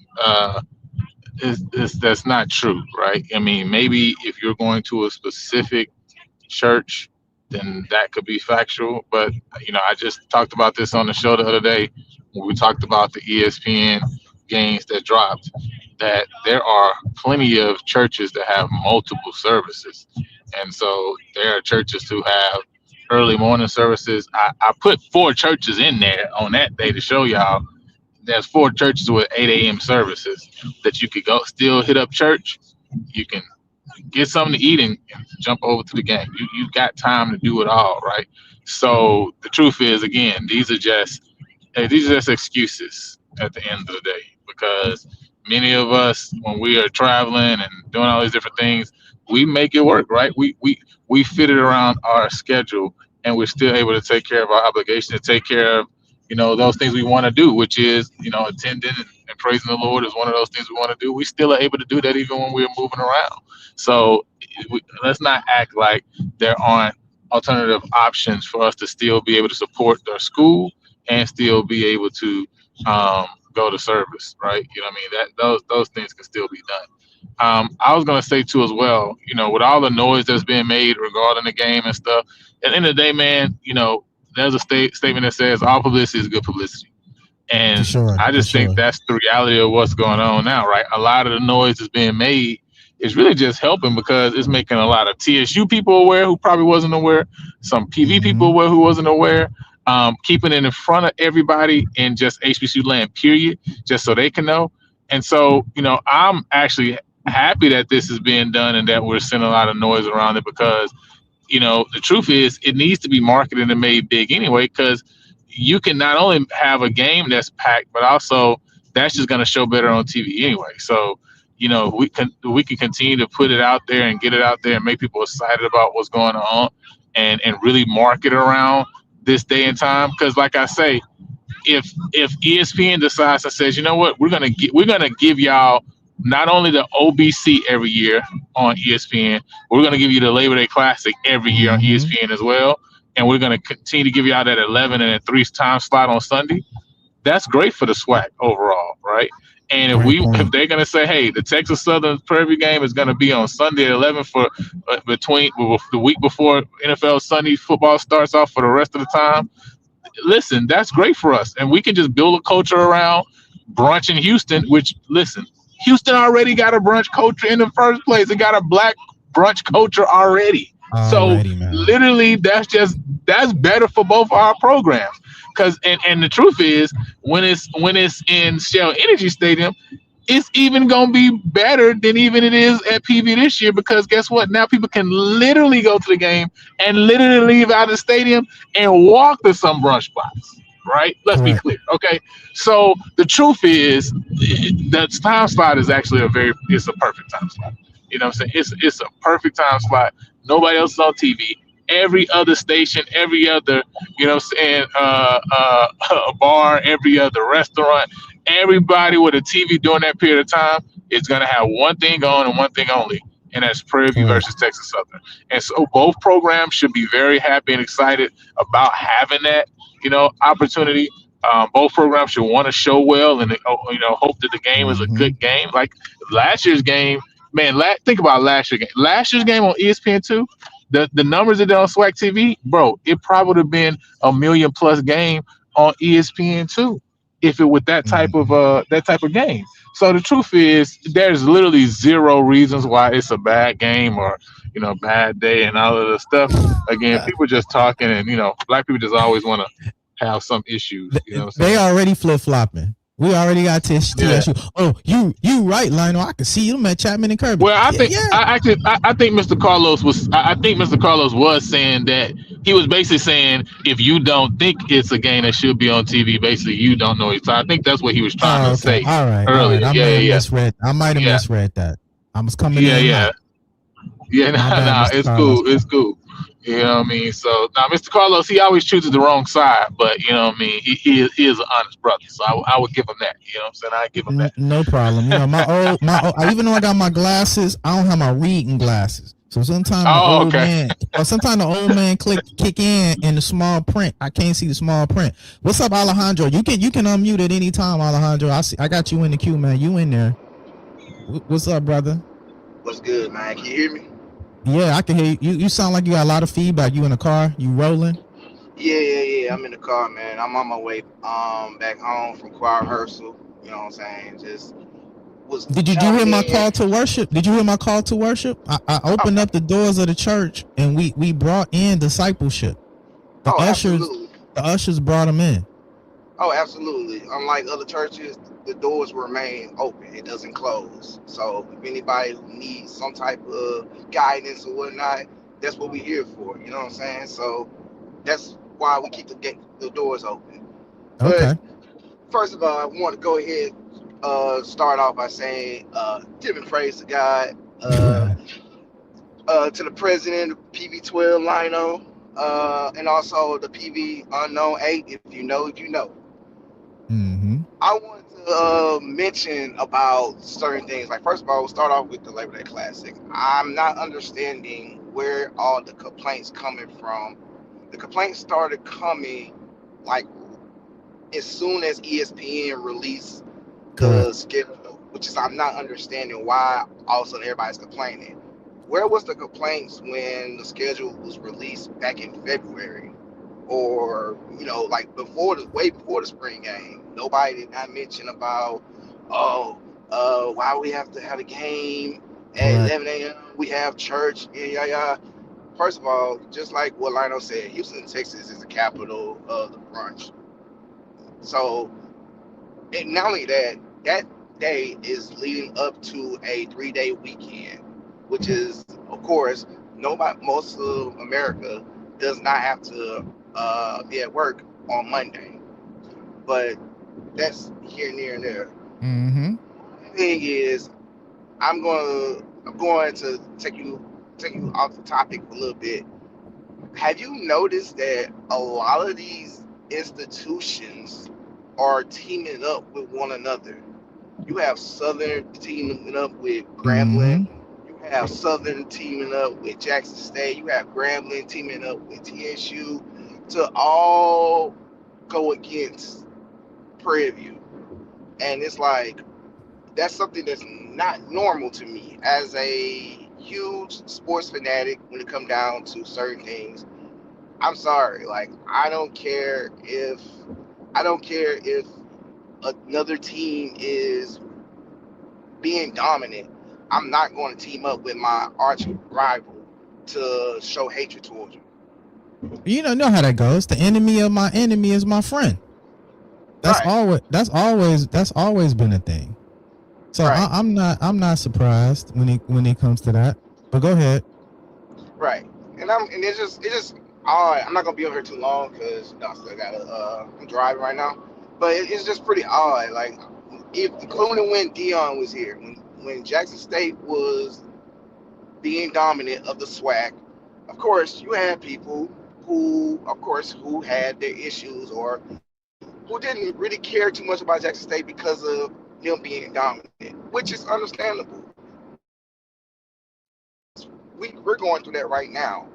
that's not true, right? I mean, maybe if you're going to a specific church, then that could be factual. But, I just talked about this on the show the other day when we talked about the ESPN games that dropped, that there are plenty of churches that have multiple services. And so there are churches who have early morning services. I put 4 churches in there on that day to show y'all. There's 4 churches with 8 a.m. services that you could go still hit up church. You can get something to eat and jump over to the game. You got time to do it all, right? So the truth is, again, these are just excuses at the end of the day, because many of us, when we are traveling and doing all these different things, we make it work, right? We fit it around our schedule and we're still able to take care of our obligation to take care of, those things we want to do, which is, attending and praising the Lord is one of those things we want to do. We still are able to do that even when we're moving around. So let's not act like there aren't alternative options for us to still be able to support their school and still be able to go to service, right? You know what I mean? That those things can still be done. I was gonna say too as well, with all the noise that's being made regarding the game and stuff, at the end of the day, man, there's a statement that says all publicity is good publicity. And I just think that's the reality of what's going on now, right? A lot of the noise that's being made is really just helping because it's making a lot of TSU people aware who probably wasn't aware, some PV people aware who wasn't aware, keeping it in front of everybody in just HBCU land, period, just so they can know. And so, I'm actually happy that this is being done and that we're seeing a lot of noise around it because, the truth is it needs to be marketed and made big anyway, because you can not only have a game that's packed, but also that's just going to show better on TV anyway. So, we can continue to put it out there and get it out there and make people excited about what's going on and really market around this day and time. Because like I say, if ESPN decides and says, you know what, we're gonna give y'all not only the OBC every year on ESPN, we're gonna give you the Labor Day Classic every year on ESPN as well, and we're gonna continue to give y'all that 11 and a 3 time slot on Sunday. That's great for the SWAC overall, right? And if they're gonna say, hey, the Texas Southern Prairie game is gonna be on Sunday at 11 for the week before NFL Sunday football starts off for the rest of the time. Listen, that's great for us, and we can just build a culture around brunch in Houston. Which, listen, Houston already got a brunch culture in the first place. It got a black brunch culture already. Literally, that's better for both our programs. Because and the truth is, when it's in Shell Energy Stadium, it's even gonna be better than even it is at PV this year, because guess what? Now people can literally go to the game and literally leave out of the stadium and walk to some brunch spots, right? Let's be clear, okay? So the truth is, that time slot is actually it's a perfect time slot. You know what I'm saying? It's a perfect time slot. Nobody else is on TV. Every other station, every other, a bar, every other restaurant, everybody with a TV during that period of time is going to have one thing on and one thing only, and that's Prairie View versus Texas Southern. And so both programs should be very happy and excited about having that, opportunity. Both programs should want to show well and, hope that the game is a good game. Like last year's game, man, think about last year's game. Last year's game on ESPN2, the numbers that did on SWAC TV, bro, it probably would have been a million plus game on ESPN2 if it was that type of game. So the truth is, there's literally zero reasons why it's a bad game or bad day and all of the stuff. Again, people just talking, and black people just always want to have some issues. They already flip flopping. We already got TSU. Oh, you right, Lionel. I can see you at Chapman and Kirby. Well, I think Mr. Carlos was saying that he was basically saying, if you don't think it's a game that should be on TV, basically you don't know it. So I think that's what he was trying to say earlier. All right. I might have misread that. I was coming in. It's cool. It's cool. You know what I mean? So now Mr. Carlos, he always chooses the wrong side, but you know what I mean? He is an honest brother. So I would give him that. You know what I'm saying? I give him that. No problem. My old, even though I got my glasses, I don't have my reading glasses. So sometimes the old man kick in the small print. I can't see the small print. What's up, Alejandro? You can unmute at any time, Alejandro. I got you in the queue, man. You in there? What's up, brother? What's good, man? Can you hear me? Yeah, I can hear you. You sound like you got a lot of feedback. You in the car? You rolling? Yeah. I'm in the car, man. I'm on my way back home from choir rehearsal. You know what I'm saying? Did you hear my call to worship? I opened up the doors of the church and we brought in discipleship. The ushers brought them in. Oh, absolutely. Unlike other churches, the doors remain open. It doesn't close. So if anybody who needs some type of guidance or whatnot, that's what we're here for. You know what I'm saying? So that's why we keep the doors open. Okay. But first of all, I want to go ahead start off by saying giving praise to God, to the president of PV12, Lino, and also the PV Unknown 8. If you know, you know. Mm-hmm. I want to mention about certain things. Like, first of all, we'll start off with the Labor Day Classic. I'm not understanding where all the complaints coming from. The complaints started coming like as soon as ESPN released Correct. the schedule, which is I'm not understanding why all of a sudden everybody's complaining. Where was the complaints when the schedule was released back in February, or like way before the spring game? Nobody did not mention about why we have to have a game at Correct. 11 a.m. We have church and yeah. First of all, just like what Lionel said, Houston, Texas is the capital of the brunch. So, and not only that, that day is leading up to a 3-day weekend, which is, of course, most of America does not have to be at work on Monday. But that's here, near, and there. Mm-hmm. The thing is, I'm going to take you off the topic a little bit. Have you noticed that a lot of these institutions are teaming up with one another? You have Southern teaming up with Mm-hmm. Grambling. You have Southern teaming up with Jackson State. You have Grambling teaming up with TSU to all go against Prairie View. And it's like, that's something that's not normal to me as a huge sports fanatic when it comes down to certain things. I'm sorry, like I don't care if another team is being dominant. I'm not going to team up with my arch rival to show hatred towards you. You know how that goes. The enemy of my enemy is my friend. That's Right. always been a thing. So Right. I'm not surprised when it comes to that. But go ahead. Right. And it's just odd. I'm not gonna be over here too long because I still gotta I'm driving right now. But it's just pretty odd. Like, including when Dion was here, when Jackson State was being dominant of the SWAC, of course you had people who had their issues or who didn't really care too much about Jackson State because of them being dominant, which is understandable. We're going through that right now.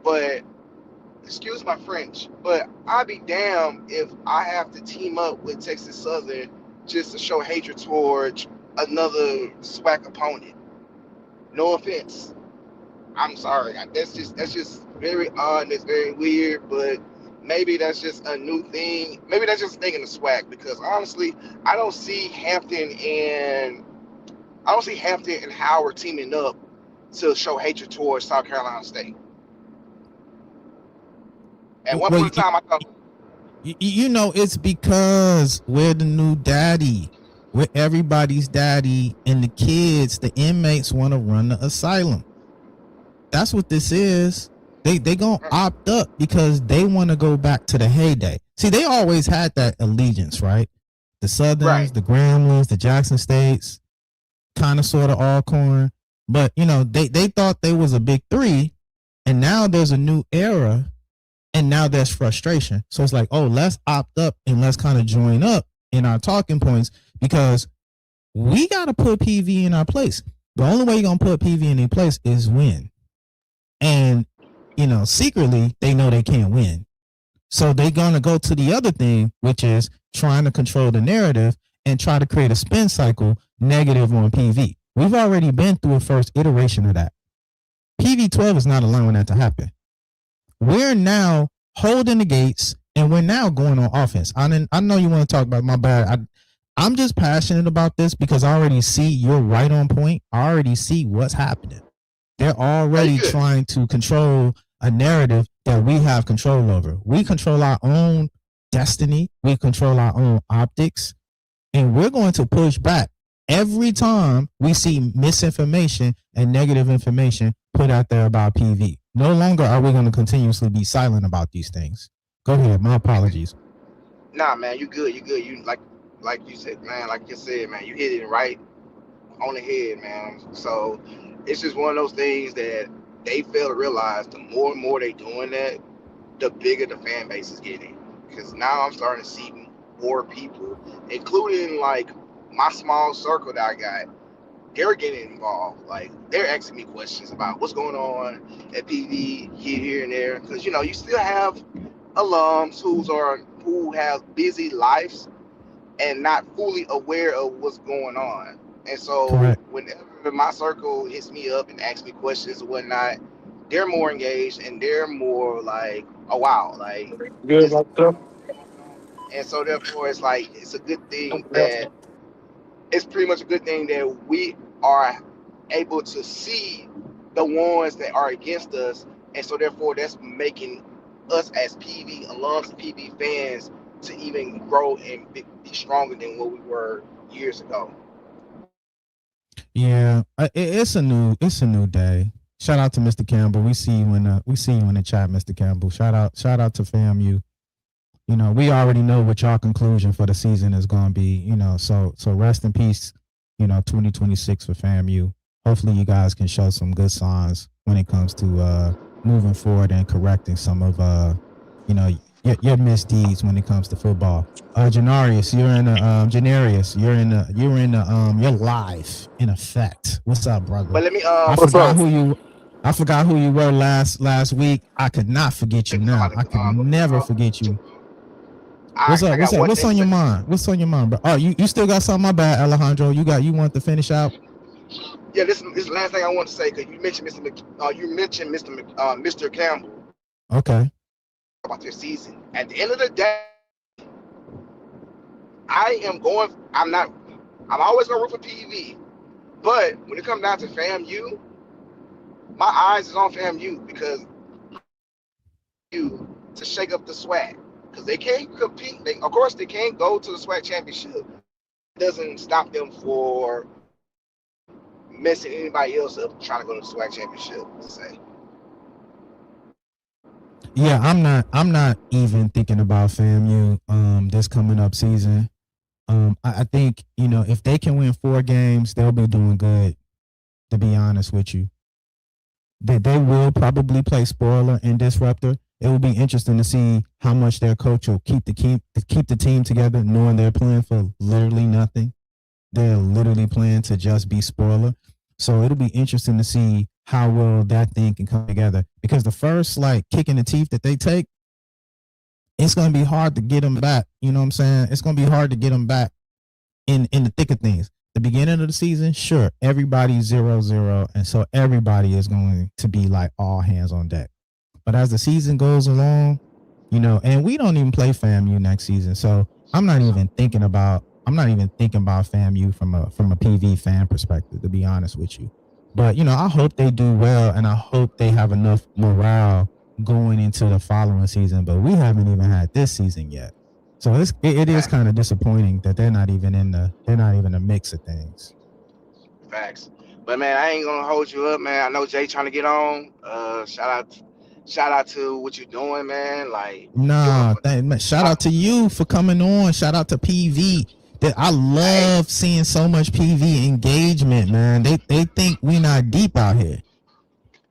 But excuse my French, but I'd be damned if I have to team up with Texas Southern just to show hatred towards another SWAC opponent. No offense. I'm sorry. That's just very odd. That's very weird. But maybe that's just a new thing. Maybe that's just a thing in the SWAC because honestly, I don't see Hampton and Howard teaming up to show hatred towards South Carolina State. At one Well, point in time, I thought. it's because we're the new daddy. We're everybody's daddy, and the kids, the inmates, want to run the asylum. That's what this is. They gonna opt up because they want to go back to the heyday. See, they always had that allegiance, right? The Southerns, the Grambling, the Jackson States, kind of sort of Alcorn. But they thought they was a big three, and now there's a new era. And now there's frustration. So it's like, oh, let's opt up and let's kind of join up in our talking points because we got to put PV in our place. The only way you're going to put PV in their place is win. And, secretly, they know they can't win. So they're going to go to the other thing, which is trying to control the narrative and try to create a spin cycle negative on PV. We've already been through a first iteration of that. PV12 is not allowing that to happen. We're now holding the gates, and we're now going on offense. I know you want to talk about my bad. I'm just passionate about this because I already see you're right on point. I already see what's happening. They're already trying to control a narrative that we have control over. We control our own destiny. We control our own optics, and we're going to push back every time we see misinformation and negative information put out there about PV. No longer are we going to continuously be silent about these things. Go ahead. My apologies. Nah, man, you good. You good. You like you said, man. Like you said, man, you hit it right on the head, man. So it's just one of those things that they fail to realize the more and more they doing that, the bigger the fan base is getting. Because now I'm starting to see more people, including like my small circle that I got, they're getting involved. Like they're asking me questions about what's going on at PV here and there. Because you still have alums who have busy lives and not fully aware of what's going on. And so Correct. whenever my circle hits me up and asks me questions and whatnot, they're more engaged and they're more like, oh wow, like Good, this. doctor. And so therefore it's like it's a good thing that it's pretty much a good thing that we are able to see the ones that are against us, and so therefore that's making us as PV alums and PV fans to even grow and be stronger than what we were years ago. Yeah, it's a new day. Shout out to Mr. Campbell. We see you in the chat, Mr. Campbell. Shout out to FAMU. We already know what y'all conclusion for the season is going to be. So rest in peace. 2026 for FAMU. Hopefully, you guys can show some good signs when it comes to moving forward and correcting some of your misdeeds when it comes to football. Janarius, you're live in effect. What's up, brother? But let me I forgot who you were last week. I could not forget you now. I could never forget you. What's up? What's on your mind? What's on your mind, bro? Oh, you still got something? My bad, Alejandro. You want to finish out? Yeah, this is the last thing I want to say because you mentioned Mr. Campbell. Okay. About their season. At the end of the day, I'm always gonna root for PV, but when it comes down to FAMU, my eyes is on FAMU because to shake up the SWAC because they can't compete. Of course, they can't go to the SWAC championship. It doesn't stop them for messing anybody else up trying to go to the SWAC championship. Let's say. Yeah, I'm not even thinking about FAMU this coming up season. I think, if they can win 4 games, they'll be doing good, to be honest with you. They will probably play spoiler and disruptor. It will be interesting to see how much their coach will keep the team together, knowing they're playing for literally nothing. They're literally playing to just be spoiler. So it'll be interesting to see how well that thing can come together. Because the first kick in the teeth that they take, it's going to be hard to get them back. You know what I'm saying? It's going to be hard to get them back in the thick of things. The beginning of the season, sure, everybody's 0-0, and so everybody is going to be like all hands on deck. But as the season goes along, and we don't even play FAMU next season, so I'm not even thinking about FAMU from a PV fan perspective, to be honest with you. But I hope they do well, and I hope they have enough morale going into the following season. But we haven't even had this season yet, so it is kind of disappointing that they're not even in the mix of things. Facts. But man, I ain't gonna hold you up, man. I know Jay trying to get on. Shout out to what you're doing, man. Shout out to you for coming on. Shout out to PV. I love seeing so much PV engagement, man. They think we not deep out here.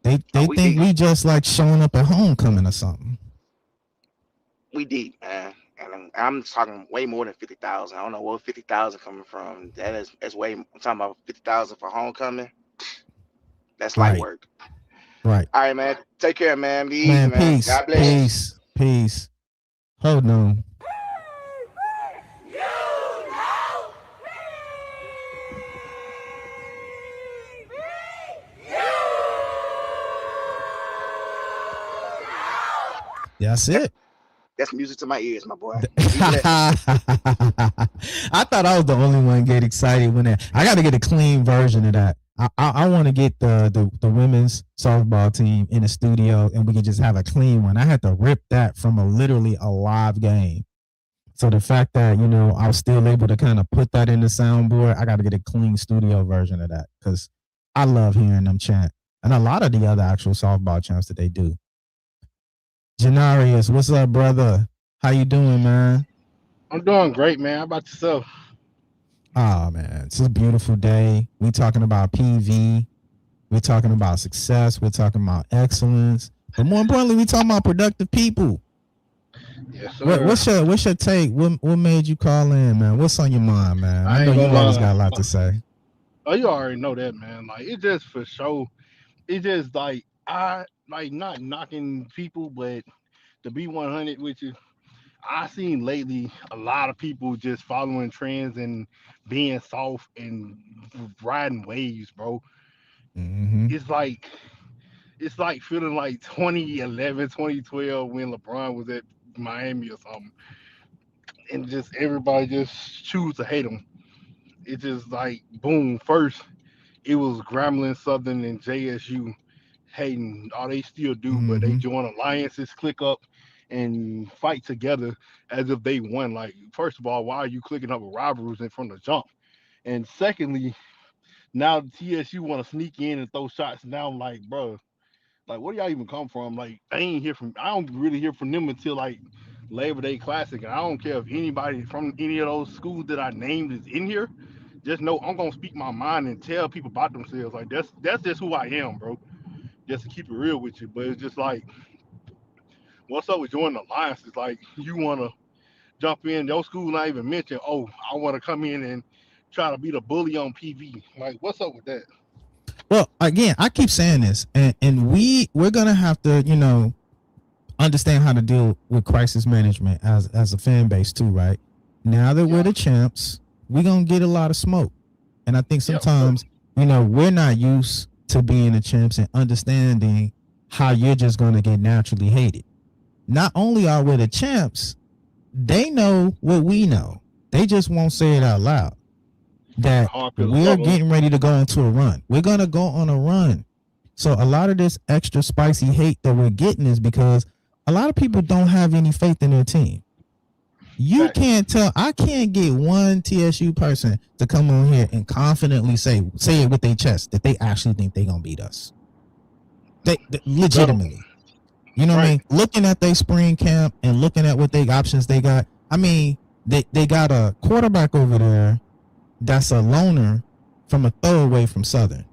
They think deep. We just like showing up at homecoming or something. We deep, man. And I'm talking way more than 50,000. I don't know where 50,000 coming from. That's way. I'm talking about 50,000 for homecoming. That's light work. Right. All right, man. Take care, man. Be easy, man. Peace. God bless. Peace. Hold on. That's it. That's music to my ears, my boy. I thought I was the only one get excited when I got to get a clean version of that. I want to get the women's softball team in the studio and we can just have a clean one. I had to rip that from literally a live game. So the fact that, I was still able to kind of put that in the soundboard, I got to get a clean studio version of that because I love hearing them chant. And a lot of the other actual softball chants that they do. Janarius, what's up, brother? How you doing, man? I'm doing great, man. How about yourself? Oh, man, it's a beautiful day. We talking about PV. We're talking about success. We're talking about excellence. But more importantly, we're talking about productive people. Yes, sir. What's your take? What made you call in, man? What's on your mind, man? I know you always got a lot to say. Oh, you already know that, man. Like, it just for sure. It just like I like not knocking people, but to be 100 with you, I seen lately a lot of people just following trends and being soft and riding waves, bro. Mm-hmm. It's like feeling like 2011, 2012 when LeBron was at Miami or something, and just everybody just choose to hate him. It's just like boom. First, it was Grambling, Southern, and JSU hating. All they still do, but they Mm-hmm. join alliances, click up, and fight together as if they won. Like, first of all, why are you clicking up with rivals in from the jump? And secondly, now TSU want to sneak in and throw shots. Now I'm like, bro, like, where do y'all even come from? Like, I don't really hear from them until like Labor Day Classic. And I don't care if anybody from any of those schools that I named is in here. Just know I'm gonna speak my mind and tell people about themselves. Like, that's just who I am, bro. Just to keep it real with you. But it's just like, what's up with joining alliances? Like, you wanna jump in, your school not even mentioned, oh, I wanna come in and try to be the bully on PV. Like, what's up with that? Well, again, I keep saying this, and we're gonna have to, understand how to deal with crisis management as a fan base too, right? Now that we're the champs, we're gonna get a lot of smoke. And I think sometimes, we're not used to being the champs and understanding how you're just gonna get naturally hated. Not only are we the champs, they know what we know. They just won't say it out loud. That we're getting ready to go into a run. We're gonna go on a run. So a lot of this extra spicy hate that we're getting is because a lot of people don't have any faith in their team. You can't tell. I can't get one TSU person to come on here and confidently say it with their chest that they actually think they're gonna beat us. They legitimately. You know what I mean? Looking at their spring camp and looking at what options they got. I mean, they got a quarterback over there that's a loner from a throwaway from Southern.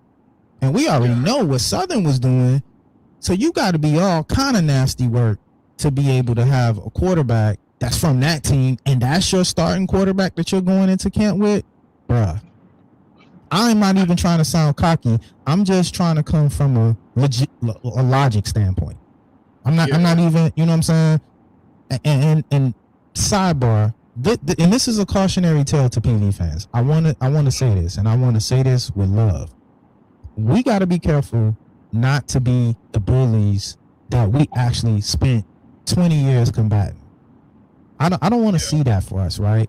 And we already know what Southern was doing. So you got to be all kind of nasty work to be able to have a quarterback that's from that team, and that's your starting quarterback that you're going into camp with. Bruh, I'm not even trying to sound cocky. I'm just trying to come from a logic standpoint. I'm not even, you know what I'm saying? And sidebar, and this is a cautionary tale to PV fans. I want to say this, and I want to say this with love. We got to be careful not to be the bullies that we actually spent 20 years combating. I don't want to see that for us, right?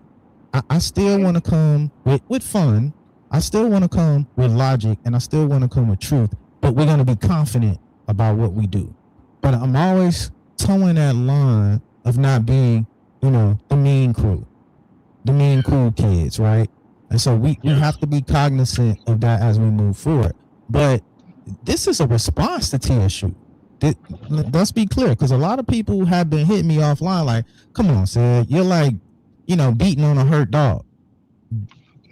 I still want to come with fun. I still want to come with logic, and I still want to come with truth. But we're going to be confident about what we do. But I'm always towing that line of not being, the mean crew, the mean cool kids, right? And so we have to be cognizant of that as we move forward. But this is a response to TSU. Let's be clear, because a lot of people have been hitting me offline like, come on, Sed, you're like, beating on a hurt dog.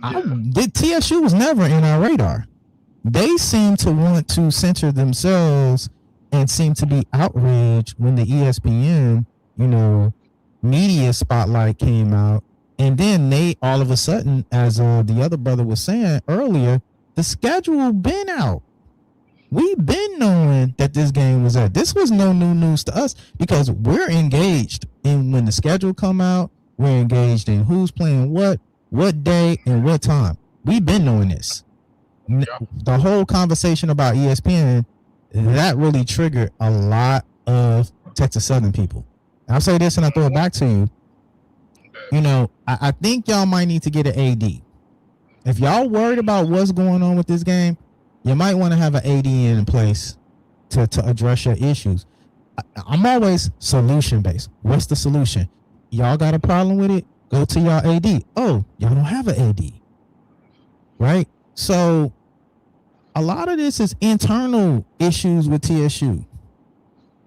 TSU was never in our radar. They seem to want to censor themselves and seem to be outraged when the ESPN, media spotlight came out. And then they, all of a sudden, as the other brother was saying earlier, the schedule been out. We've been knowing that this game was at. This was no new news to us because we're engaged in when the schedule come out. We're engaged in who's playing what day, and what time. We've been knowing this. The whole conversation about ESPN, that really triggered a lot of Texas Southern people. And I'll say this and I'll throw it back to you. I think y'all might need to get an AD. If y'all worried about what's going on with this game, you might want to have an AD in place to address your issues. I'm always solution based. What's the solution? Y'all got a problem with it? Go to y'all AD. Oh, y'all don't have an AD. Right? So a lot of this is internal issues with TSU.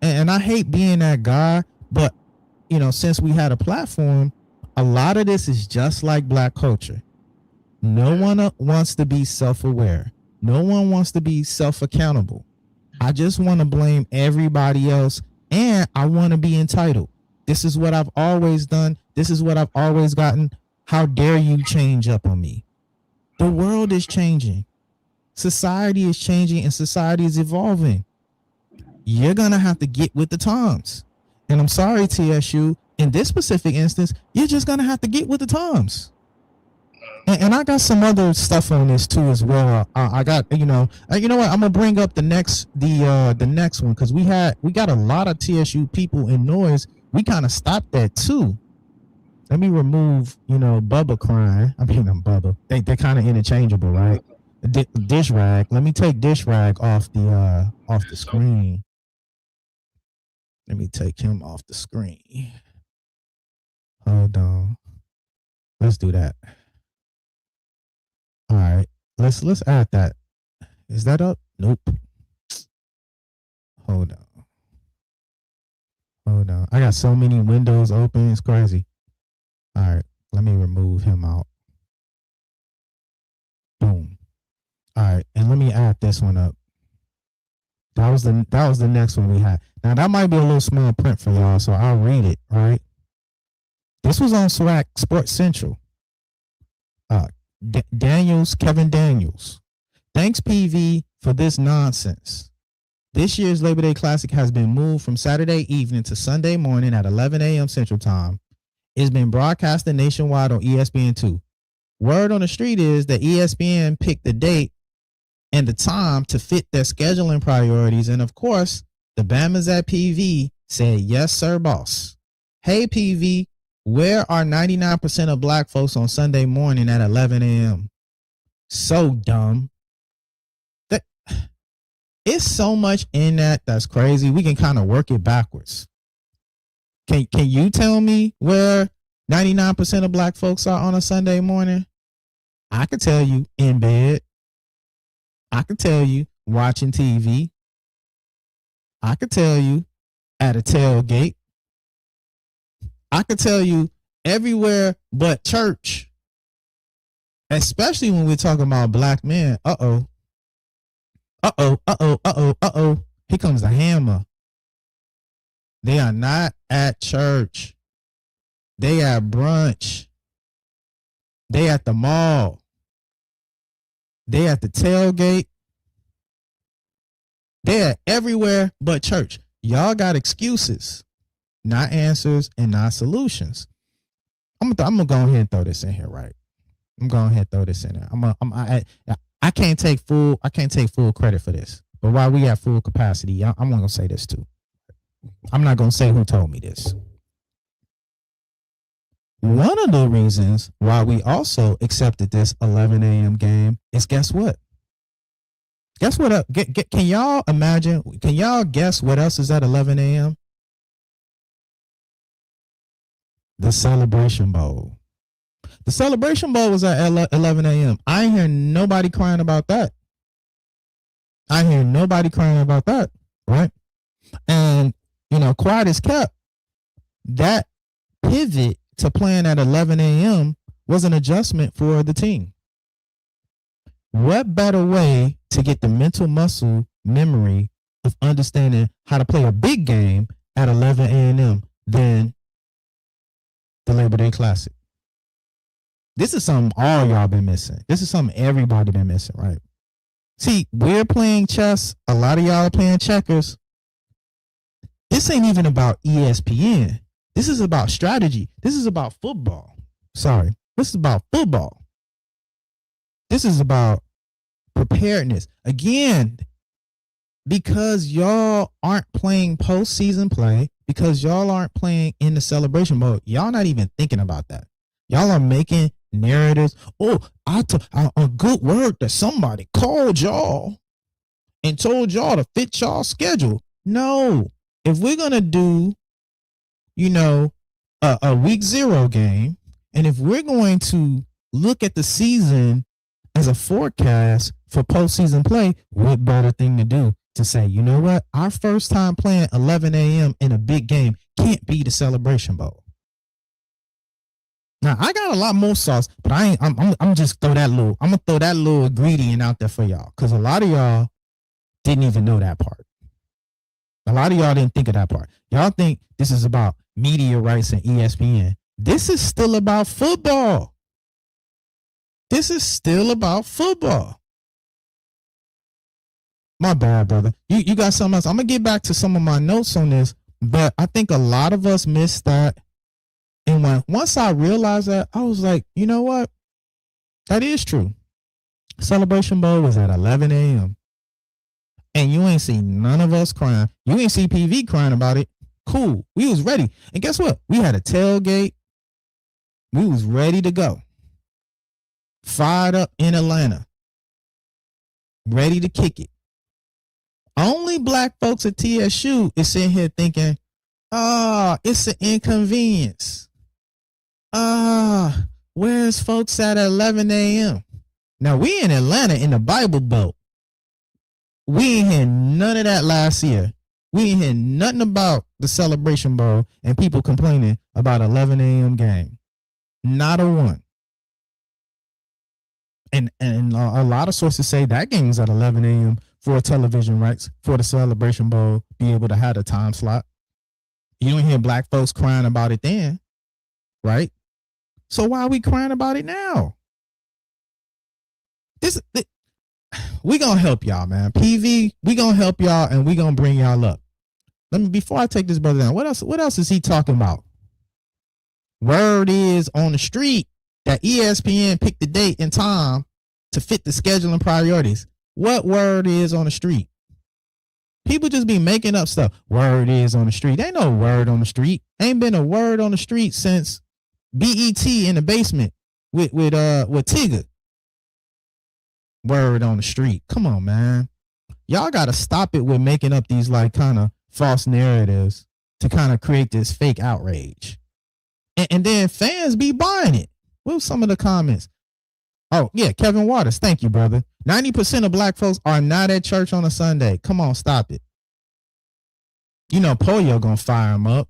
And I hate being that guy, but since we had a platform, a lot of this is just like black culture. No one wants to be self-aware. No one wants to be self-accountable. I just want to blame everybody else, and I want to be entitled. This is what I've always done. This is what I've always gotten. How dare you change up on me? The world is changing. Society is changing, and society is evolving. You're going to have to get with the times. And I'm sorry, TSU, in this specific instance, you're just going to have to get with the times. And I got some other stuff on this too as well. I got you know what, I'm gonna bring up the next one, because we got a lot of TSU people in noise. We kind of stopped that too. Let me remove Bubba crying. I mean, I'm Bubba. They're kind of interchangeable, right? Dish rag. Let me take dish rag off the screen. Let me take him off the screen. Hold on. Let's do that. All right, let's add that. Is that up? Nope. Hold on. I got so many windows open. It's crazy. All right, let me remove him out. Boom. All right, and let me add this one up. That was the next one we had. Now that might be a little small print for y'all, so I'll read it. Right. This was on SWAC Sports Central. Kevin Daniels. Thanks, PV, for this nonsense. This year's Labor Day Classic has been moved from Saturday evening to Sunday morning at 11 a.m. Central Time. It's been broadcasted nationwide on ESPN2. Word on the street is that ESPN picked the date and the time to fit their scheduling priorities. And of course, the Bammers at PV said, yes, sir, boss. Hey, PV, where are 99% of black folks on Sunday morning at 11 a.m.? So dumb. It's so much in that's crazy. We can kind of work it backwards. Can you tell me where 99% of black folks are on a Sunday morning? I could tell you in bed. I could tell you watching TV. I could tell you at a tailgate. I could tell you everywhere but church. Especially when we're talking about black men. Uh-oh. Here comes the hammer. They are not at church. They at brunch. They at the mall. They at the tailgate. They are everywhere but church. Y'all got excuses, not answers and not solutions. I'm gonna go ahead and throw this in here, right? I'm going ahead and throw this in there. I can't take full credit for this, but while we have full capacity, I'm gonna say this too. I'm not gonna say who told me this. One of the reasons why we also accepted this 11 a.m. game is guess what? Guess what? Can y'all imagine? Can y'all guess what else is at 11 a.m.? The Celebration Bowl. The Celebration Bowl was at 11 a.m. I ain't hear nobody crying about that. Right? And, quiet as kept, that pivot to playing at 11 a.m. was an adjustment for the team. What better way to get the mental muscle memory of understanding how to play a big game at 11 a.m. than the Labor Day Classic? This is something all y'all been missing. This is something everybody been missing, right? See, we're playing chess. A lot of y'all are playing checkers. This ain't even about ESPN. This is about strategy. This is about football. Sorry. This is about football. This is about preparedness. Again, because y'all aren't playing postseason play, because y'all aren't playing in the celebration mode, y'all not even thinking about that. Y'all are making narratives. Oh, a good word that somebody called y'all and told y'all to fit y'all schedule. No. If we're going to do, a week 0 game, and if we're going to look at the season as a forecast for postseason play, what better thing to do to say, you know what? Our first time playing 11 a.m. in a big game can't be the Celebration Bowl. Now I got a lot more sauce, but I ain't. I'm just throw that little. I'm gonna throw that little ingredient out there for y'all, because a lot of y'all didn't even know that part. A lot of y'all didn't think of that part. Y'all think this is about media rights and ESPN. This is still about football. This is still about football. My bad, brother. You got something else. I'm gonna get back to some of my notes on this, but I think a lot of us missed that. And once I realized that, I was like, you know what? That is true. Celebration Bowl was at 11 a.m. And you ain't see none of us crying. You ain't see PV crying about it. Cool. We was ready. And guess what? We had a tailgate. We was ready to go. Fired up in Atlanta. Ready to kick it. Only black folks at TSU is sitting here thinking, it's an inconvenience. Where's folks at 11 a.m.? Now, we in Atlanta in the Bible Belt. We ain't hear none of that last year. We ain't hear nothing about the Celebration Bowl and people complaining about 11 a.m. game. Not a one. And a lot of sources say that game is at 11 a.m. for television rights for the Celebration Bowl, be able to have a time slot. You don't hear black folks crying about it then, right? So why are we crying about it now? We gonna help y'all, man. PV, we gonna help y'all and we gonna bring y'all up. Before I take this brother down, what else is he talking about? Word is on the street that ESPN picked the date and time to fit the schedule and priorities. What word is on the street? People just be making up stuff. Word is on the street. Ain't no word on the street. Ain't been a word on the street since BET in the basement with Tigger. Word on the street. Come on, man. Y'all got to stop it with making up these like kind of false narratives to kind of create this fake outrage. And then fans be buying it. What were some of the comments? Oh, yeah, Kevin Waters. Thank you, brother. 90% of black folks are not at church on a Sunday. Come on, stop it. You know, Polio gonna fire him up.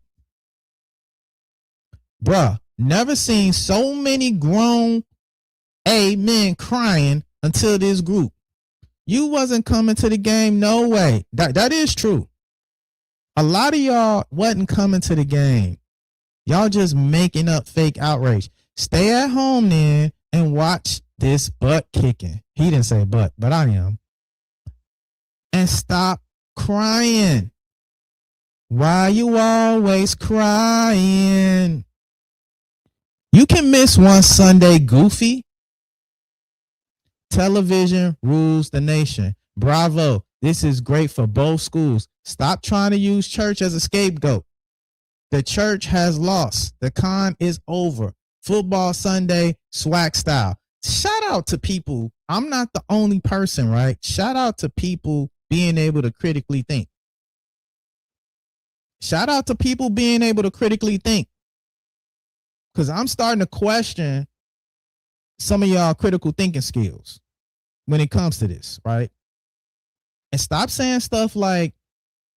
Bruh, never seen so many grown men crying until this group. You wasn't coming to the game, no way. That is true. A lot of y'all wasn't coming to the game. Y'all just making up fake outrage. Stay at home then and watch this butt kicking. He didn't say butt, but I am. And stop crying. Why you always crying? You can miss one Sunday, goofy. Television rules the nation. Bravo. This is great for both schools. Stop trying to use church as a scapegoat. The church has lost. The con is over. Football Sunday, SWAC style. Shout out to people. I'm not the only person, right? Shout out to people being able to critically think. Shout out to people being able to critically think. Because I'm starting to question some of y'all critical thinking skills when it comes to this, right? And stop saying stuff like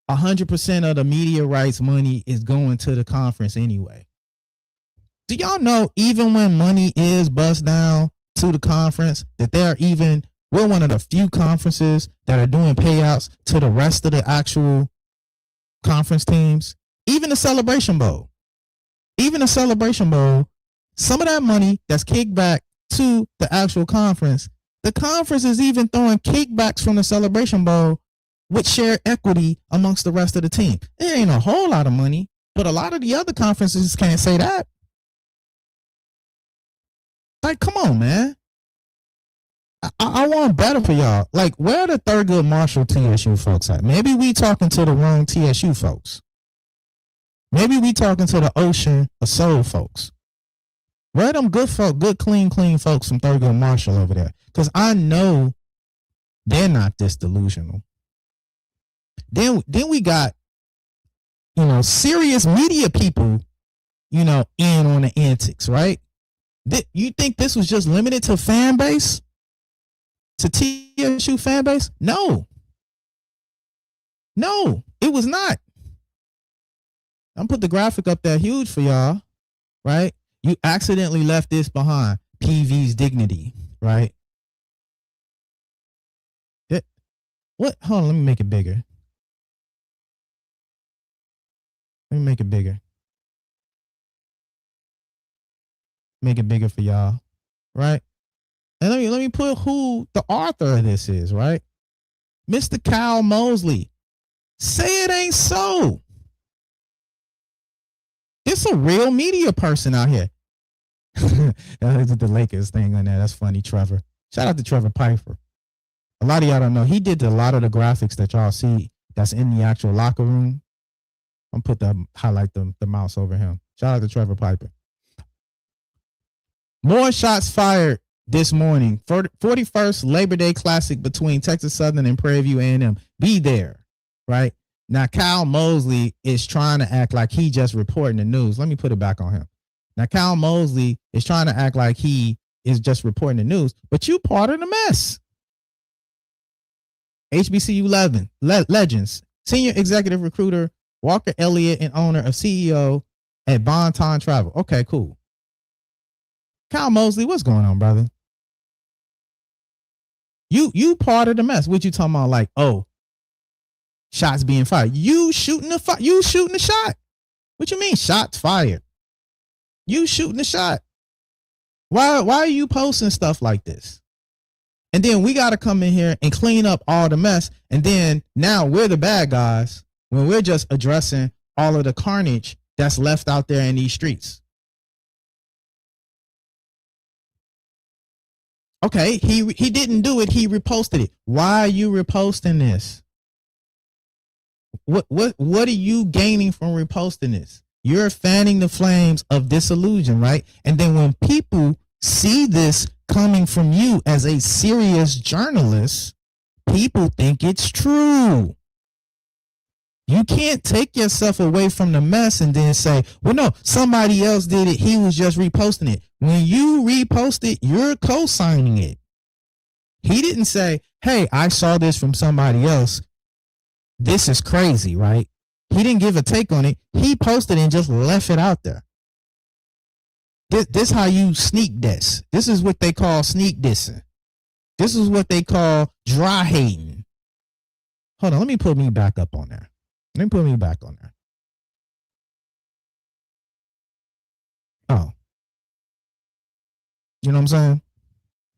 100% of the media rights money is going to the conference anyway. Do y'all know even when money is bust down to the conference, that we're one of the few conferences that are doing payouts to the rest of the actual conference teams? Even the Celebration Bowl. Some of that money that's kicked back to the actual conference, the conference is even throwing kickbacks from the Celebration Bowl with shared equity amongst the rest of the team. It ain't a whole lot of money, but a lot of the other conferences can't say that. Like, come on, man. I want better for y'all. Like, where are the Thurgood Marshall TSU folks at? Maybe we talking to the wrong TSU folks. Maybe we talking to the Ocean of Soul folks. Where are them good folk, good, clean folks from Thurgood Marshall over there? Because I know they're not this delusional. Then we got, serious media people, in on the antics, right? You think this was just limited to fan base? To TSU fan base? No, it was not. I'm put the graphic up there huge for y'all, right? You accidentally left this behind. PV's dignity, right? What? Hold on, let me make it bigger. Let me make it bigger. Make it bigger for y'all, right? And let me put who the author of this is, right? Mr. Kyle Mosley. Say it ain't so. It's a real media person out here. That's the Lakers thing on there. That's funny, Trevor. Shout out to Trevor Piper. A lot of y'all don't know. He did a lot of the graphics that y'all see that's in the actual locker room. I'm highlight the mouse over him. Shout out to Trevor Piper. More shots fired this morning. 41st Labor Day Classic between Texas Southern and Prairie View A&M. Be there, right? Now, Kyle Mosley is trying to act like he just reporting the news. Let me put it back on him. Now, Kyle Mosley is trying to act like he is just reporting the news, but you part of the mess. HBCU legends, senior executive recruiter, Walker Elliott, and owner of CEO at Bonton Travel. Okay, cool. Kyle Mosley, what's going on, brother? You part of the mess. What you talking about? Like, oh, shots being fired. You shooting the shot. What you mean shots fired? You shooting the shot. Why are you posting stuff like this? And then we got to come in here and clean up all the mess. And then now we're the bad guys when we're just addressing all of the carnage that's left out there in these streets. Okay, he didn't do it. He reposted it. Why are you reposting this? What are you gaining from reposting this? You're fanning the flames of disillusion, right? And then when people see this coming from you as a serious journalist, people think it's true. You can't take yourself away from the mess and then say, well, no, somebody else did it. He was just reposting it. When you repost it, you're co-signing it. He didn't say, hey, I saw this from somebody else. This is crazy, right? He didn't give a take on it. He posted and just left it out there. This how you sneak diss. This is what they call sneak dissing. This is what they call dry hating. Hold on, let me put me back up on there. Let me put me back on there. Oh. You know what I'm saying?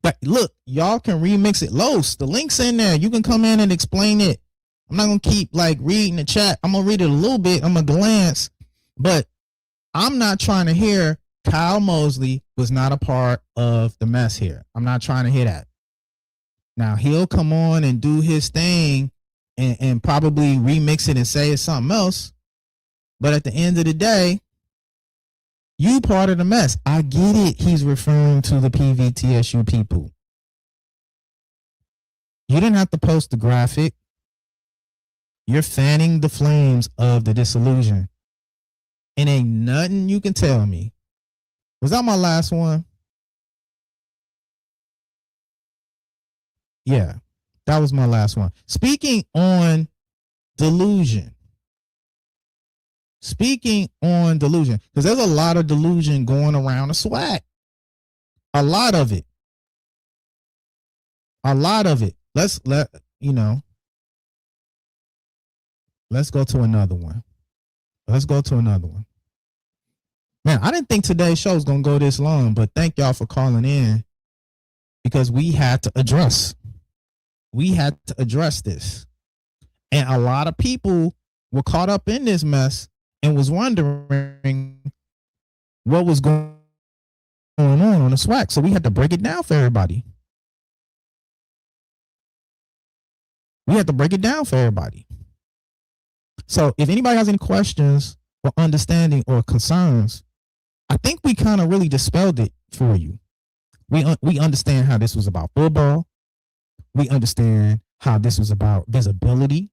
But look, y'all can remix it. Los, the link's in there. You can come in and explain it. I'm not going to keep like reading the chat. I'm going to read it a little bit. I'm going to glance. But I'm not trying to hear Kyle Mosley was not a part of the mess here. I'm not trying to hear that. Now, he'll come on and do his thing and probably remix it and say it's something else. But at the end of the day, you part of the mess. I get it. He's referring to the PVTSU people. You didn't have to post the graphic. You're fanning the flames of the disillusion. And ain't nothing you can tell me. Was that my last one? Yeah, that was my last one. Speaking on delusion. Because there's a lot of delusion going around the SWAC. A lot of it. Let's go to another one. Man, I didn't think today's show was going to go this long, but thank y'all for calling in because we had to address this. And a lot of people were caught up in this mess and was wondering what was going on the SWAC. So we had to break it down for everybody. So if anybody has any questions or understanding or concerns, I think we kind of really dispelled it for you. We understand how this was about football. We understand how this was about visibility.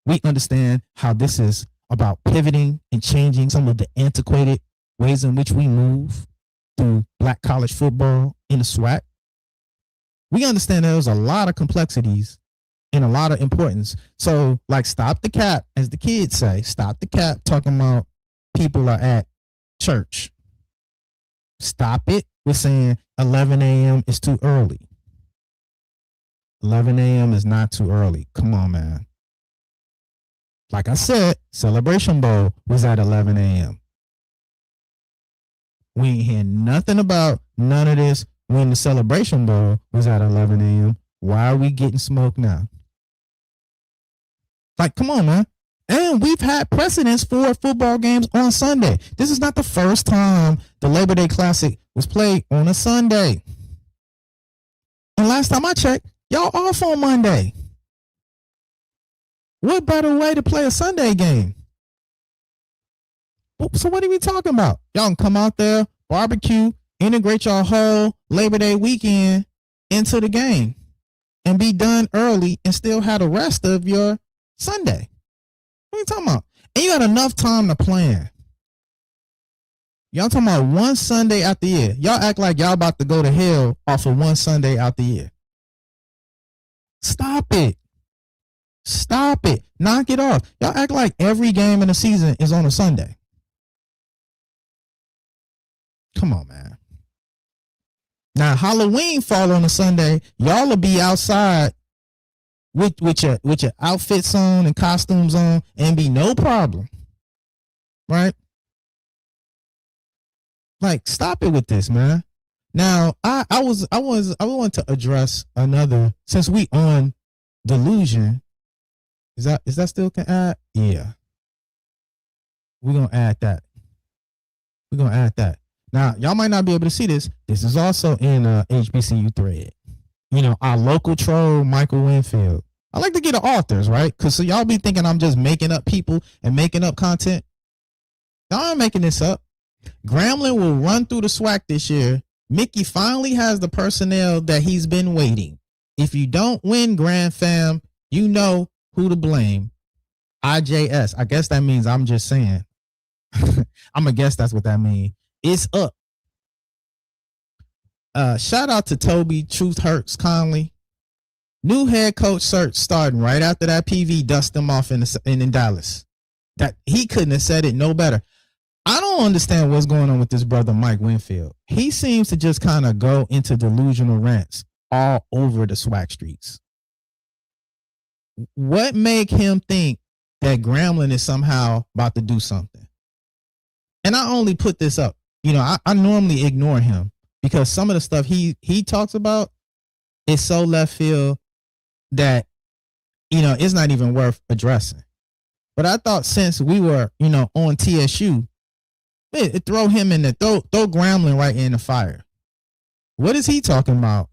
We understand how this is about pivoting and changing some of the antiquated ways in which we move through black college football in the SWAC. We understand there's a lot of complexities and a lot of importance. So, like, stop the cap, as the kids say. Stop the cap talking about people are at church. Stop it with saying 11 a.m. is too early. 11 a.m. is not too early. Come on, man. Like I said, Celebration Bowl was at 11 a.m. We ain't hear nothing about none of this when the Celebration Bowl was at 11 a.m. Why are we getting smoked now? Like, come on, man. And we've had precedents for football games on Sunday. This is not the first time the Labor Day Classic was played on a Sunday. And last time I checked, y'all off on Monday. What better way to play a Sunday game? So what are we talking about? Y'all can come out there, barbecue, integrate your whole Labor Day weekend into the game and be done early and still have the rest of your Sunday. What are you talking about? And you got enough time to plan. Y'all talking about one Sunday out the year. Y'all act like y'all about to go to hell off of one Sunday out the year. Stop it. Stop it. Knock it off. Y'all act like every game in the season is on a Sunday. Come on, man. Now, Halloween fall on a Sunday. Y'all will be outside with your outfits on and costumes on and be no problem. Right? Like, stop it with this, man. Now, I want to address another, since we on delusion. Is that still can add? Yeah. We're gonna add that. Now, y'all might not be able to see this. This is also in HBCU thread. You know, our local troll, Michael Winfield. I like to get the authors, right? Because so y'all be thinking I'm just making up people and making up content. No, I'm making this up. Grambling will run through the SWAC this year. Mickey finally has the personnel that he's been waiting. If you don't win, Grand Fam, you know who to blame. IJS. I guess that means I'm just saying. I'm going to guess that's what that means. It's up. Shout out to Toby Truth Hurts Conley. New head coach search starting right after that PV dust him off in Dallas. That he couldn't have said it no better. I don't understand what's going on with this brother Mike Winfield. He seems to just kind of go into delusional rants all over the SWAC streets. What make him think that Grambling is somehow about to do something? And I only put this up. You know, I normally ignore him because some of the stuff he talks about is so left field that, you know, it's not even worth addressing. But I thought since we were, you know, on TSU, throw him in the throw Grambling right in the fire. What is he talking about?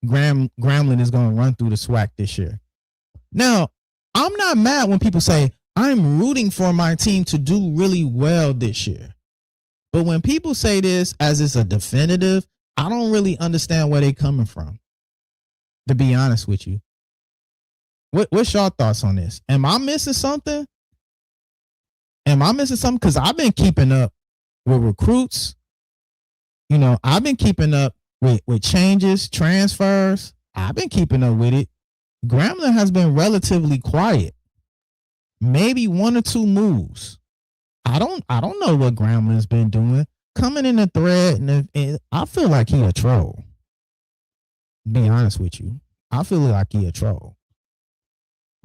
Grambling is going to run through the SWAC this year. Now, I'm not mad when people say I'm rooting for my team to do really well this year. But when people say this as it's a definitive, I don't really understand where they're coming from, to be honest with you. What's your thoughts on this? Am I missing something? Because I've been keeping up with recruits. You know, I've been keeping up with changes, transfers. I've been keeping up with it. Grambling has been relatively quiet. Maybe one or two moves. I don't know what Grambling's been doing. Coming in the thread, and I feel like he a troll. Be honest with you. I feel like he a troll.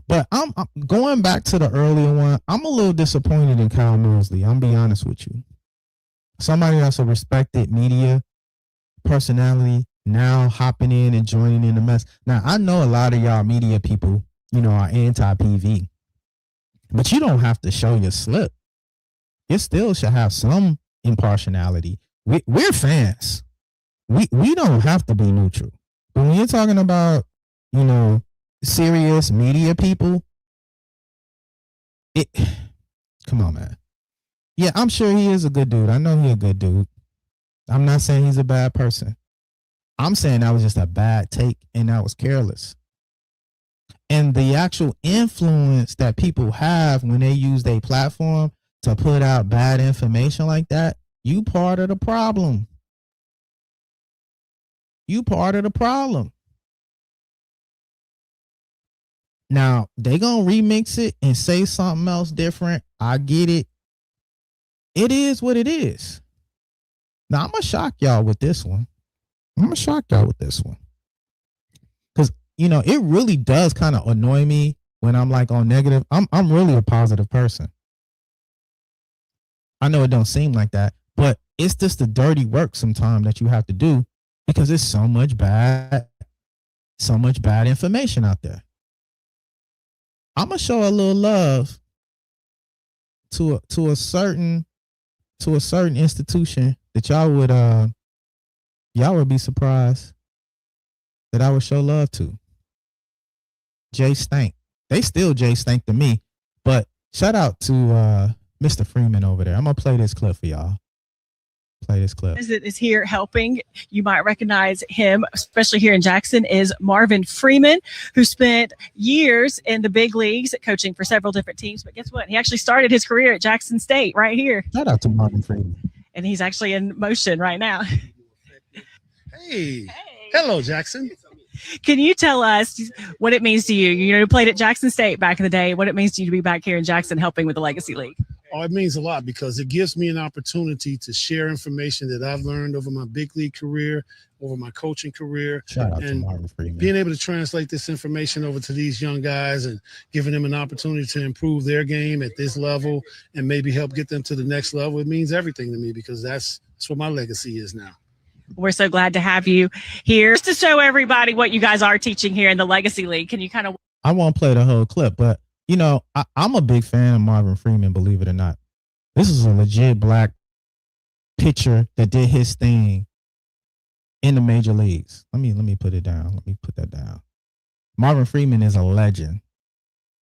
But I'm going back to the earlier one. I'm a little disappointed in Kyle Mosley. I'm be honest with you. Somebody that's a respected media personality now hopping in and joining in the mess. Now, I know a lot of y'all media people, you know, are anti-PV. But you don't have to show your slip. It still should have some impartiality. We're fans. We don't have to be neutral. But when you're talking about, you know, serious media people, come on, man. Yeah, I'm sure he is a good dude. I know he's a good dude. I'm not saying he's a bad person. I'm saying that was just a bad take and that was careless. And the actual influence that people have when they use their platform to put out bad information like that, you part of the problem. You part of the problem. Now, they gonna remix it and say something else different. I get it. It is what it is. Now I'm gonna shock y'all with this one. Because it really does kind of annoy me when I'm like on negative. I'm really a positive person. I know it don't seem like that, but it's just the dirty work sometimes that you have to do because there's so much bad information out there. I'm gonna show a little love to a certain institution that y'all would be surprised that I would show love to. Jay Stank. They still Jay Stank to me, but shout out to Mr. Freeman over there. I'm gonna play this clip for y'all. Is here helping. You might recognize him, especially here in Jackson, is Marvin Freeman, who spent years in the big leagues coaching for several different teams. But guess what? He actually started his career at Jackson State right here. Shout out to Marvin Freeman. And he's actually in motion right now. Hey. Hello, Jackson. Can you tell us what it means to you? You played at Jackson State back in the day. What it means to you to be back here in Jackson helping with the Legacy League? Oh, it means a lot because it gives me an opportunity to share information that I've learned over my big league career, over my coaching career. Shout out to Marvin Freeman. Being able to translate this information over to these young guys and giving them an opportunity to improve their game at this level and maybe help get them to the next level. It means everything to me because that's what my legacy is now. We're so glad to have you here just to show everybody what you guys are teaching here in the Legacy League. Can you kind of... I won't play the whole clip, but I'm a big fan of Marvin Freeman, believe it or not. This is a legit black pitcher that did his thing in the major leagues. Let me put it down. Let me put that down. Marvin Freeman is a legend.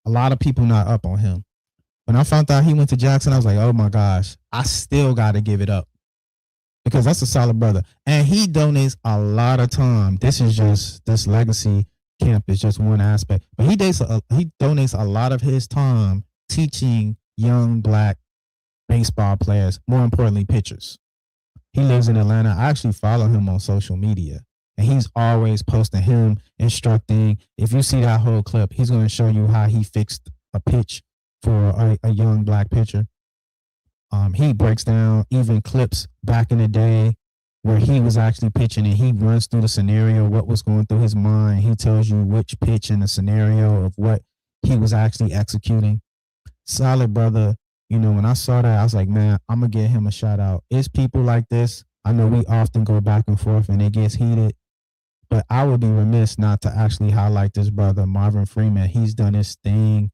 A lot of people not up on him. When I found out he went to Jackson, I was like, oh my gosh, I still got to give it up because that's a solid brother. And he donates a lot of time. This legacy camp is just one aspect, but he donates a lot of his time teaching young black baseball players, more importantly pitchers. He lives in Atlanta. I actually follow him on social media and he's always posting him instructing. If you see that whole clip, he's going to show you how he fixed a pitch for a young black pitcher. He breaks down even clips back in the day where he was actually pitching and he runs through the scenario, what was going through his mind. He tells you which pitch in the scenario of what he was actually executing. Solid brother. When I saw that, I was like, man, I'm going to give him a shout out. It's people like this. I know we often go back and forth and it gets heated, but I would be remiss not to actually highlight this brother, Marvin Freeman. He's done his thing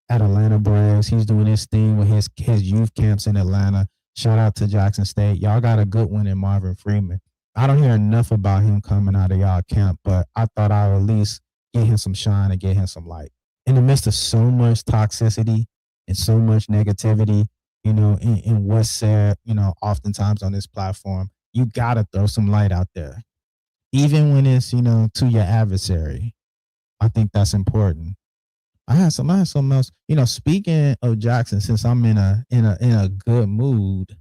at Atlanta Braves. He's doing his thing with his youth camps in Atlanta. Shout out to Jackson State. Y'all got a good one in Marvin Freeman. I don't hear enough about him coming out of y'all camp, but I thought I would at least get him some shine and get him some light. In the midst of so much toxicity and so much negativity, in what's said, oftentimes on this platform, you got to throw some light out there. Even when it's, to your adversary. I think that's important. I had something else. Speaking of Jackson, since I'm in a good mood,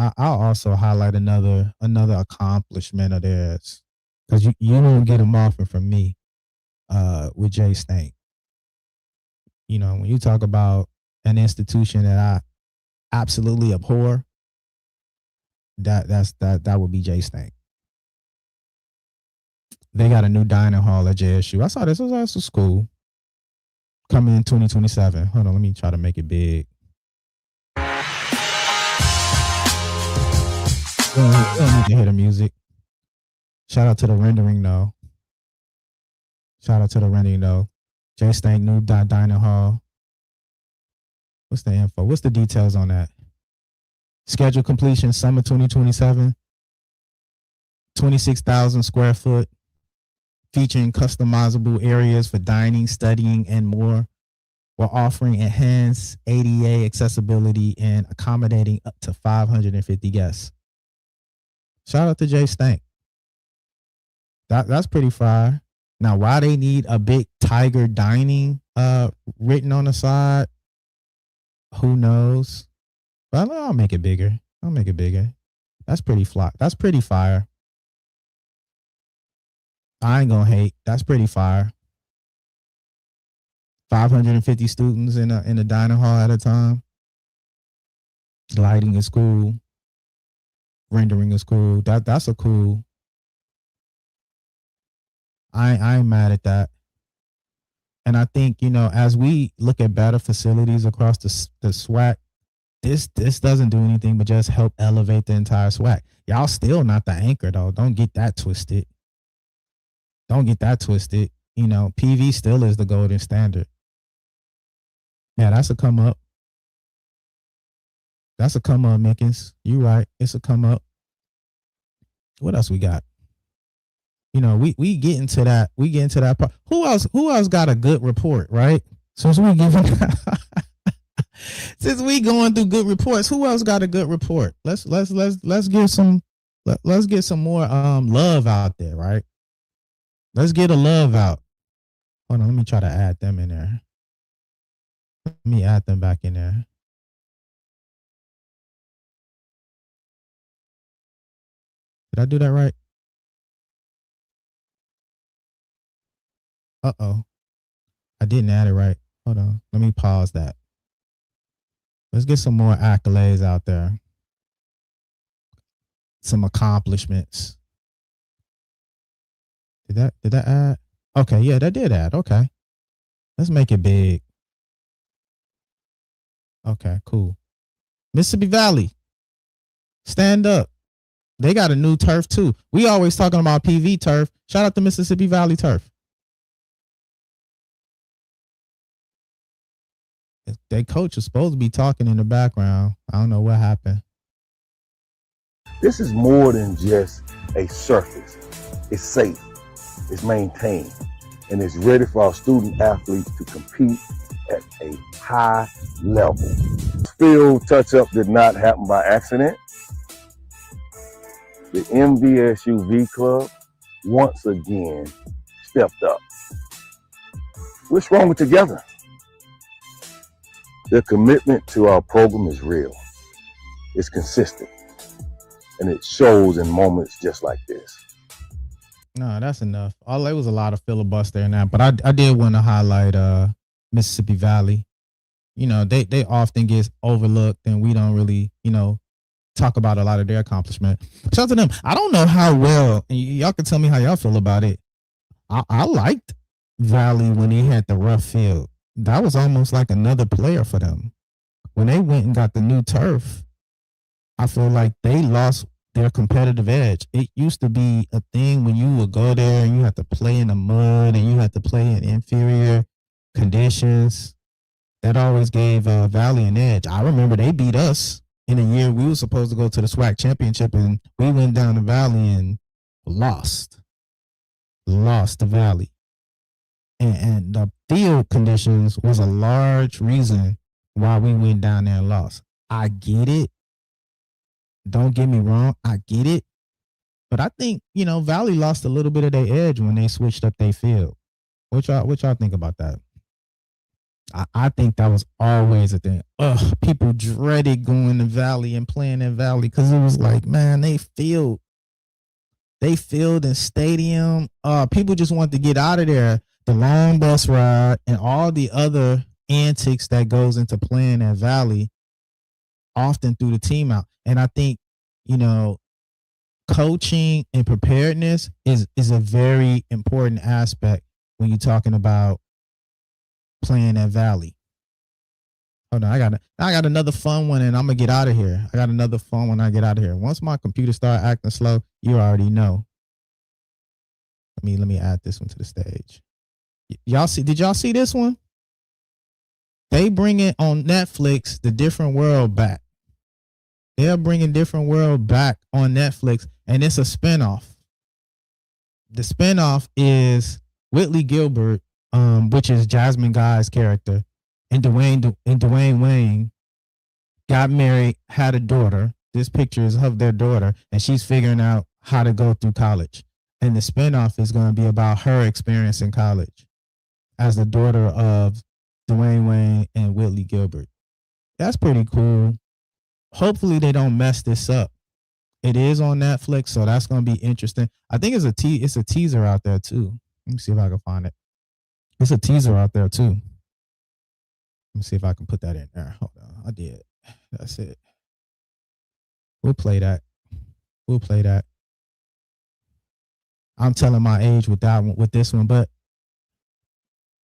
I'll also highlight another accomplishment of theirs because you don't get them often from me. With Jay Stank, when you talk about an institution that I absolutely abhor, that would be Jay Stank. They got a new dining hall at JSU. I saw this. This was cool. Coming in 2027. Hold on, let me try to make it big. We don't need to hear the music. Shout out to the rendering though. Jay Stank, new dining hall. What's the info? What's the details on that? Schedule completion, summer 2027. 26,000 square foot. Featuring customizable areas for dining, studying, and more. We're offering enhanced ADA accessibility and accommodating up to 550 guests. Shout out to Jay Stank. That's pretty fire. Now, why they need a big tiger dining written on the side, who knows? But I'll make it bigger. That's pretty fly. That's pretty fire. I ain't gonna hate. That's pretty fire. 550 students in a dining hall at a time. Lighting is cool. Rendering is cool. That's a cool. I ain't mad at that. And I think, as we look at better facilities across the SWAC, this doesn't do anything but just help elevate the entire SWAC. Y'all still not the anchor though. Don't get that twisted. PV still is the golden standard. Yeah, that's a come up. That's a come up, Mickens. You right. It's a come up. What else we got? We get into that. We get into that part. Who else got a good report, right? Since we going through good reports, who else got a good report? Let's get some more love out there, right? Let's get a love out. Hold on, let me try to add them in there. Let me add them back in there. Did I do that right? Uh-oh. I didn't add it right. Hold on. Let me pause that. Let's get some more accolades out there. Some accomplishments. Did that add? Okay, yeah, that did add. Okay. Let's make it big. Okay, cool. Mississippi Valley. Stand up. They got a new turf too. We always talking about PV turf. Shout out to Mississippi Valley turf. Their coach is supposed to be talking in the background. I don't know what happened. This is more than just a surface. It's safe, it's maintained, and it's ready for our student athletes to compete at a high level. Field touch-up did not happen by accident. The MVSU V Club once again stepped up. We're stronger together. Their commitment to our program is real. It's consistent. And it shows in moments just like this. No, that's enough. It was a lot of filibuster in that, but I did want to highlight Mississippi Valley. They often get overlooked and we don't really, talk about a lot of their accomplishment. Shout out to them. I don't know how well, and y'all can tell me how y'all feel about it. I liked Valley when he had the rough field. That was almost like another player for them. When they went and got the new turf, I feel like they lost their competitive edge. It used to be a thing when you would go there and you had to play in the mud and you had to play in inferior conditions. That always gave Valley an edge. I remember they beat us in a year we were supposed to go to the SWAC championship, and we went down the Valley and lost the Valley. And the field conditions was a large reason why we went down there and lost. I get it. Don't get me wrong. I get it. But I think, Valley lost a little bit of their edge when they switched up their field. What y'all think about that? I think that was always a thing. People dreaded going to Valley and playing in Valley because it was like, man, they field in stadium. People just want to get out of there. The long bus ride and all the other antics that goes into playing at Valley often threw the team out. And I think, coaching and preparedness is a very important aspect when you're talking about playing at Valley. Hold on, I got another fun one, and I'm gonna get out of here. I got another fun one. I get out of here. Once my computer start acting slow, you already know. Let me add this one to the stage. Did y'all see this one? They bring it on Netflix, The Different World back. They're bringing Different World back on Netflix, and it's a spinoff. The spinoff is Whitley Gilbert, which is Jasmine Guy's character, and Dwayne Wayne got married, had a daughter. This picture is of their daughter, and she's figuring out how to go through college. And the spinoff is going to be about her experience in college as the daughter of Dwayne Wayne and Whitley Gilbert. That's pretty cool. Hopefully they don't mess this up. It is on Netflix, so that's going to be interesting. I think it's a teaser out there too. Let me see if I can find it. It's a teaser out there too. Let me see if I can put that in there. Hold on. I did. That's it. We'll play that. We'll play that. I'm telling my age with that one, with this one, but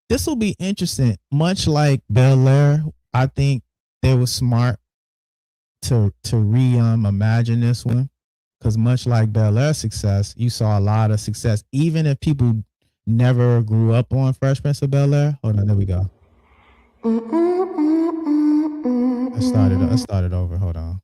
this will be interesting. Much like Bel Air, I think they were smart to imagine this one, because much like Bel Air's success, you saw a lot of success, even if people never grew up on Fresh Prince of Bel Air. Hold on, there we go. I started over. Hold on.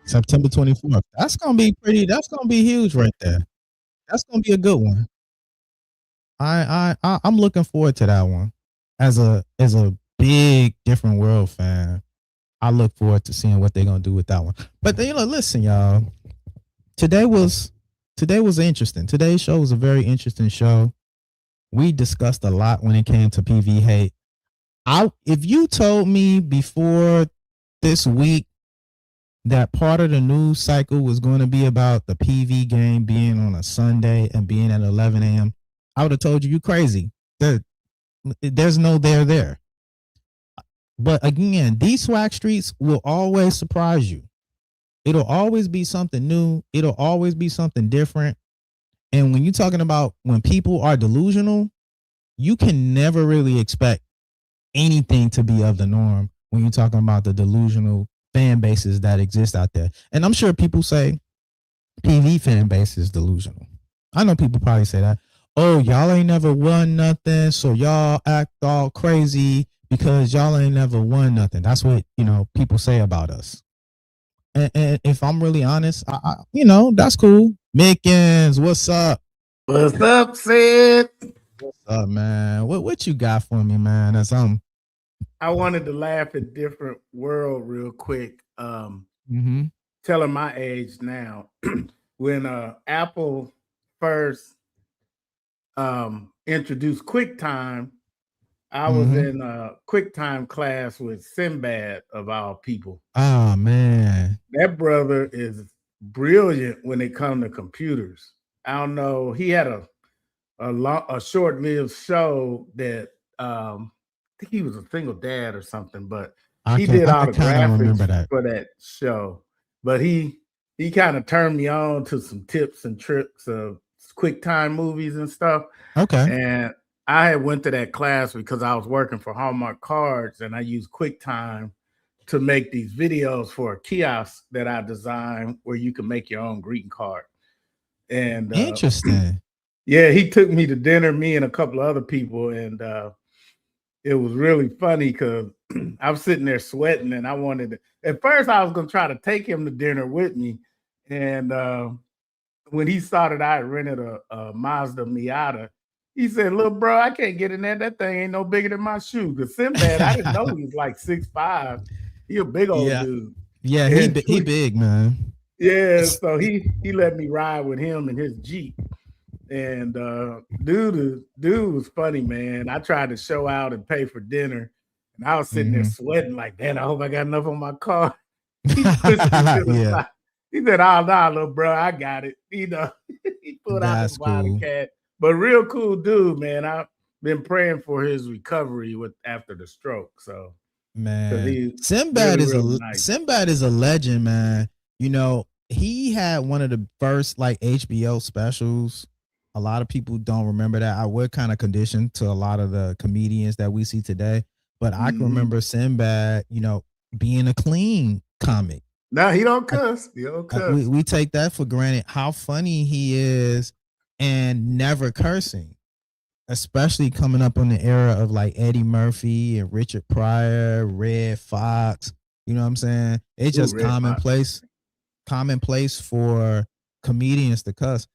September 24th. That's gonna be pretty. That's gonna be huge right there. That's gonna be a good one. I'm looking forward to that one. As a big Different World fan, I look forward to seeing what they're gonna do with that one. But listen, y'all. Today was interesting. Today's show was a very interesting show. We discussed a lot when it came to PV hate. If you told me before this week that part of the news cycle was going to be about the PV game being on a Sunday and being at 11 a.m., I would have told you crazy. There's no there. But again, these SWAC streets will always surprise you. It'll always be something new. It'll always be something different. And when you're talking about when people are delusional, you can never really expect anything to be of the norm when you're talking about the delusional fan bases that exist out there. And I'm sure people say PV fan base is delusional. I know people probably say that. Oh, y'all ain't never won nothing, so y'all act all crazy because y'all ain't never won nothing. That's what, people say about us. And if I'm really honest, I that's cool. Mickens, what's up? What's up, Sid? What's up, man? What you got for me, man? I wanted to laugh at Different World real quick. Mm-hmm. Telling my age now. When Apple first introduced QuickTime, I was in a QuickTime class with Sinbad, of all people. Oh, man. That brother is brilliant when it comes to computers. I don't know. He had a short-lived show that I think he was a single dad or something, but he did all the graphics for that show. But he kind of turned me on to some tips and tricks of QuickTime movies and stuff. Okay. And I had went to that class because I was working for Hallmark Cards, and I used QuickTime to make these videos for a kiosk that I designed where you can make your own greeting card. And interesting. Yeah, he took me to dinner, me and a couple of other people, and it was really funny because I was sitting there sweating, and I wanted to. At first, I was going to try to take him to dinner with me, and when he saw that I had rented a Mazda Miata, he said, "Look, bro, I can't get in there. That thing ain't no bigger than my shoe." Because Sinbad, I didn't know he was like 6'5". He a big old dude. Yeah, he big, man. Yeah, so he let me ride with him in his Jeep. And dude was funny, man. I tried to show out and pay for dinner, and I was sitting there sweating like, "Man, I hope I got enough on my car." He pushed me to the side. He said, "Oh, nah, little bro, I got it." He pulled out the body cat. But real cool dude, man. I've been praying for his recovery after the stroke. So, man, Sinbad is a legend, man. He had one of the first like HBO specials. A lot of people don't remember that. I was kind of conditioned to a lot of the comedians that we see today, but I can remember Sinbad, being a clean comic. No, he don't cuss. He don't cuss. We take that for granted. How funny he is, and never cursing, especially coming up on the era of like Eddie Murphy and Richard Pryor, Red Fox. You know what I'm saying? It's just commonplace for comedians to cuss.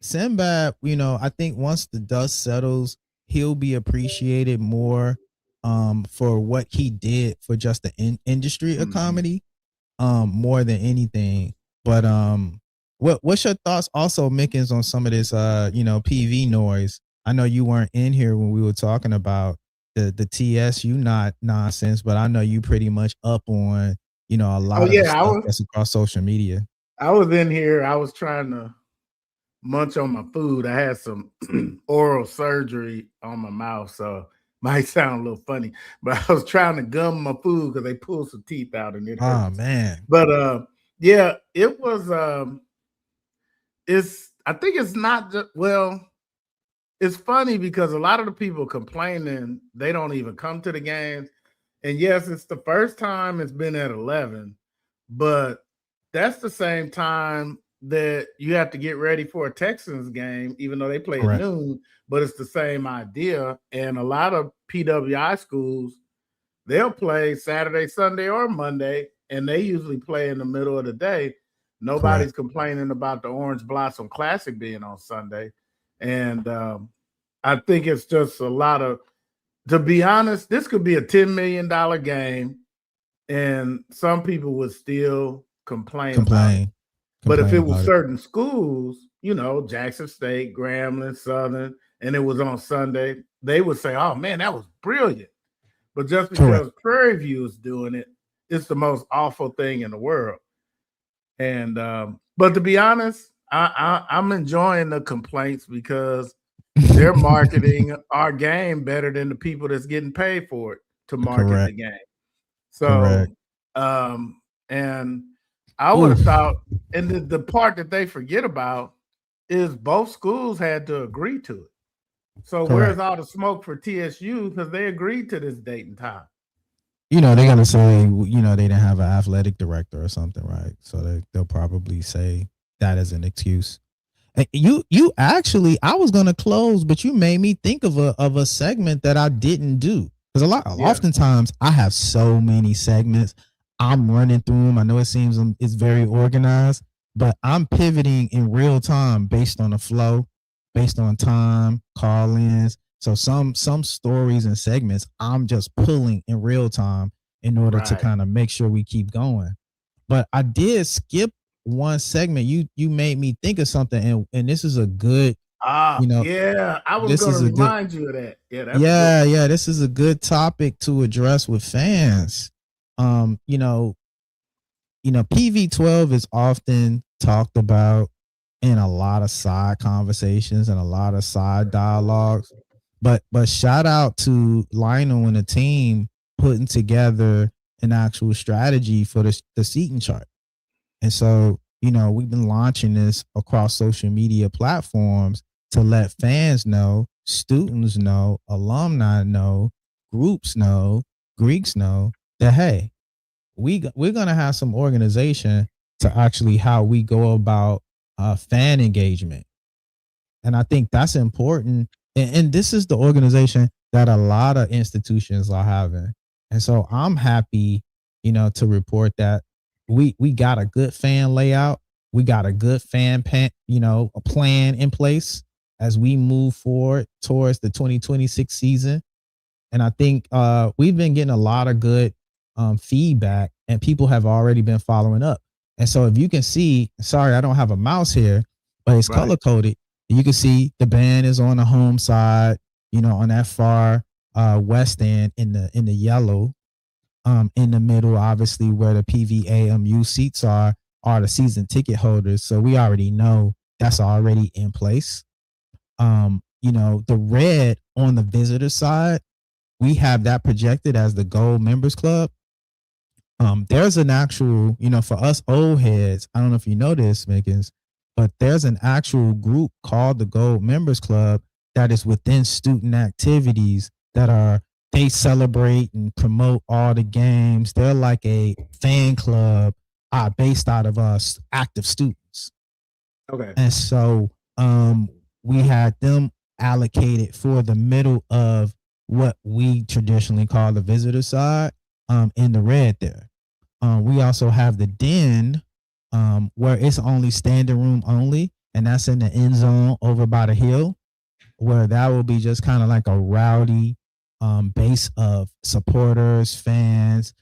Sinbad, I think once the dust settles, he'll be appreciated more for what he did for just the industry of comedy more than anything. But what's your thoughts also, Mickens, on some of this PV noise? I know you weren't in here when we were talking about the TSU not nonsense, but I know you pretty much up on a lot of the stuff that's across social media. I was in here. I was trying to munch on my food. I had some oral surgery on my mouth, so might sound a little funny, but I was trying to gum my food because they pulled some teeth out and it hurts. Oh man. But yeah, it was I think it's not just, it's funny because a lot of the people complaining, they don't even come to the games. And yes, it's the first time it's been at 11, but that's the same time that you have to get ready for a Texans game, even though they play at noon, but it's the same idea. And a lot of PWI schools, they'll play Saturday, Sunday, or Monday, and they usually play in the middle of the day. Nobody's complaining about the Orange Blossom Classic being on Sunday. And I think it's just a lot of, to be honest, this could be a $10 million game, and some people would still complain about it. But if it was certain schools, Jackson State, Grambling, Southern, and it was on Sunday, they would say, oh, man, that was brilliant. But just because Prairie View is doing it, it's the most awful thing in the world. And but to be honest, I'm enjoying the complaints because they're marketing our game better than the people that's getting paid for it to market the game. So, and I would have thought, and the part that they forget about is both schools had to agree to it. So where's all the smoke for TSU? Because they agreed to this date and time. They're gonna say, they didn't have an athletic director or something, right? So they'll probably say that as an excuse. And you actually, I was gonna close, but you made me think of a segment that I didn't do, because oftentimes I have so many segments, I'm running through them. I know it seems it's very organized, but I'm pivoting in real time based on the flow, based on time, call-ins. So some stories and segments I'm just pulling in real time in order to kind of make sure we keep going. But I did skip one segment. You made me think of something, and this is a good I was going to remind you of that. Yeah, this is a good topic to address with fans. PV12 is often talked about in a lot of side conversations and a lot of side dialogues. But shout out to Lionel and the team putting together an actual strategy for the seating chart. And so, we've been launching this across social media platforms to let fans know, students know, alumni know, groups know, Greeks know that, hey, we're going to have some organization to actually how we go about fan engagement. And I think that's important. And this is the organization that a lot of institutions are having. And so I'm happy, to report that we got a good fan layout. We got a good fan a plan in place as we move forward towards the 2026 season. And I think we've been getting a lot of good feedback, and people have already been following up. And so if you can see, sorry, I don't have a mouse here, but it's color coded. You can see the band is on the home side, on that far west end in the yellow. In the middle, obviously, where the PVAMU seats are the season ticket holders. So we already know that's already in place. The red on the visitor side, we have that projected as the Gold Members Club. There's an actual, for us old heads, I don't know if you know this, Mickens, but there's an actual group called the Gold Members Club that is within student activities they celebrate and promote all the games. They're like a fan club based out of us active students. Okay. And so we had them allocated for the middle of what we traditionally call the visitor side in the red there. We also have the den where it's only standing room only. and that's in the end zone over by the hill, where that will be just kind of like a rowdy base of supporters, fans,